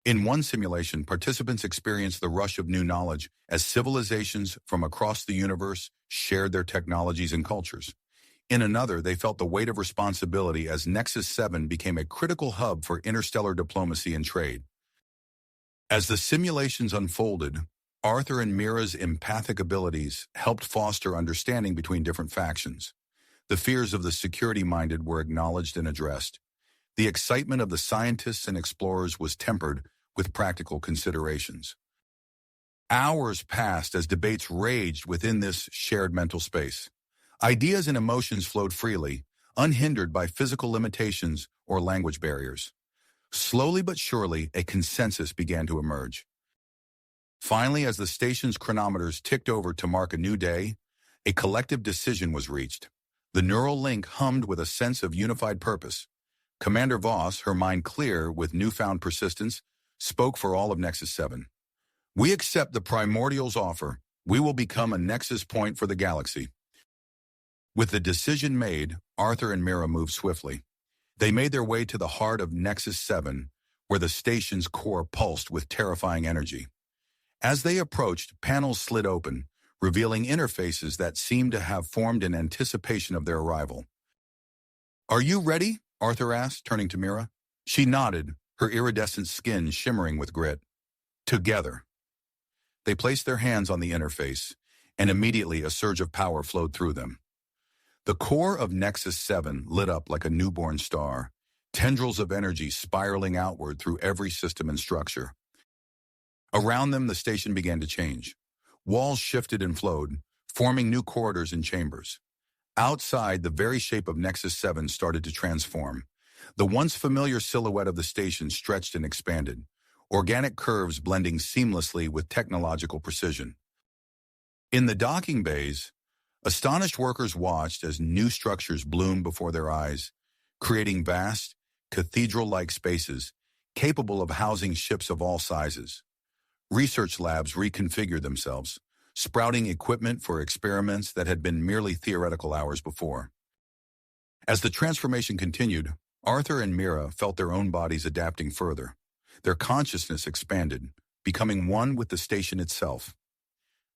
In one simulation, participants experienced the rush of new knowledge as civilizations from across the universe shared their technologies and cultures. In another, they felt the weight of responsibility as Nexus 7 became a critical hub for interstellar diplomacy and trade. As the simulations unfolded, Arthur and Meera's empathic abilities helped foster understanding between different factions. The fears of the security-minded were acknowledged and addressed. The excitement of the scientists and explorers was tempered with practical considerations. Hours passed as debates raged within this shared mental space. Ideas and emotions flowed freely, unhindered by physical limitations or language barriers. Slowly but surely, a consensus began to emerge. Finally, as the station's chronometers ticked over to mark a new day, a collective decision was reached. The neural link hummed with a sense of unified purpose. Commander Voss, her mind clear with newfound persistence, spoke for all of Nexus 7. "We accept the Primordial's offer. We will become a nexus point for the galaxy." With the decision made, Arthur and Meera moved swiftly. They made their way to the heart of Nexus 7, where the station's core pulsed with terrifying energy. As they approached, panels slid open, revealing interfaces that seemed to have formed in anticipation of their arrival. "Are you ready?" Arthur asked, turning to Meera. She nodded, her iridescent skin shimmering with grit. "Together." They placed their hands on the interface, and immediately a surge of power flowed through them. The core of Nexus 7 lit up like a newborn star, tendrils of energy spiraling outward through every system and structure. Around them, the station began to change. Walls shifted and flowed, forming new corridors and chambers. Outside, the very shape of Nexus 7 started to transform. The once familiar silhouette of the station stretched and expanded, organic curves blending seamlessly with technological precision. In the docking bays, astonished workers watched as new structures bloomed before their eyes, creating vast, cathedral-like spaces capable of housing ships of all sizes. Research labs reconfigured themselves, sprouting equipment for experiments that had been merely theoretical hours before. As the transformation continued, Arthur and Meera felt their own bodies adapting further. Their consciousness expanded, becoming one with the station itself.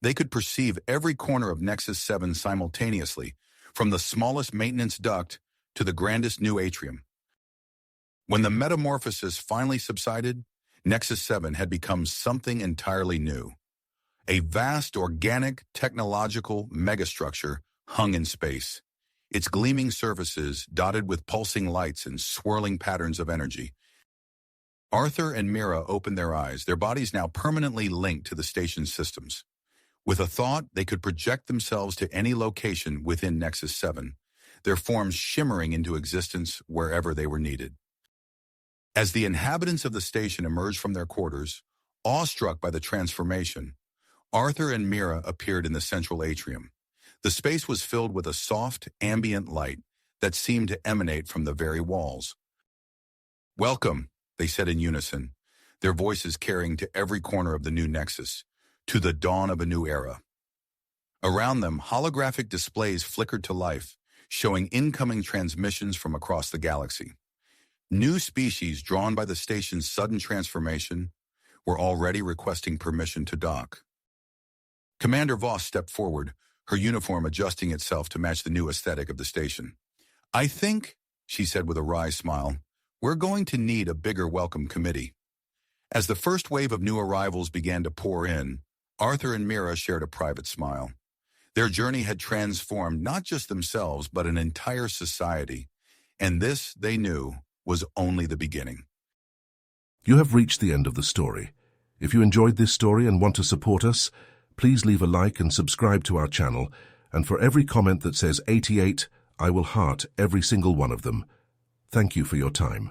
They could perceive every corner of Nexus 7 simultaneously, from the smallest maintenance duct to the grandest new atrium. When the metamorphosis finally subsided, Nexus 7 had become something entirely new. A vast organic technological megastructure hung in space, its gleaming surfaces dotted with pulsing lights and swirling patterns of energy. Arthur and Meera opened their eyes, their bodies now permanently linked to the station's systems. With a thought, they could project themselves to any location within Nexus 7, their forms shimmering into existence wherever they were needed. As the inhabitants of the station emerged from their quarters, awestruck by the transformation, Arthur and Meera appeared in the central atrium. The space was filled with a soft, ambient light that seemed to emanate from the very walls. "Welcome," they said in unison, their voices carrying to every corner of the new Nexus, to the dawn of a new era. Around them, holographic displays flickered to life, showing incoming transmissions from across the galaxy. New species drawn by the station's sudden transformation were already requesting permission to dock. Commander Voss stepped forward, her uniform adjusting itself to match the new aesthetic of the station. "I think," she said with a wry smile, "we're going to need a bigger welcome committee." As the first wave of new arrivals began to pour in, Arthur and Meera shared a private smile. Their journey had transformed not just themselves, but an entire society, and this, they knew, was only the beginning. You have reached the end of the story. If you enjoyed this story and want to support us, please leave a like and subscribe to our channel, and for every comment that says 88, I will heart every single one of them. Thank you for your time.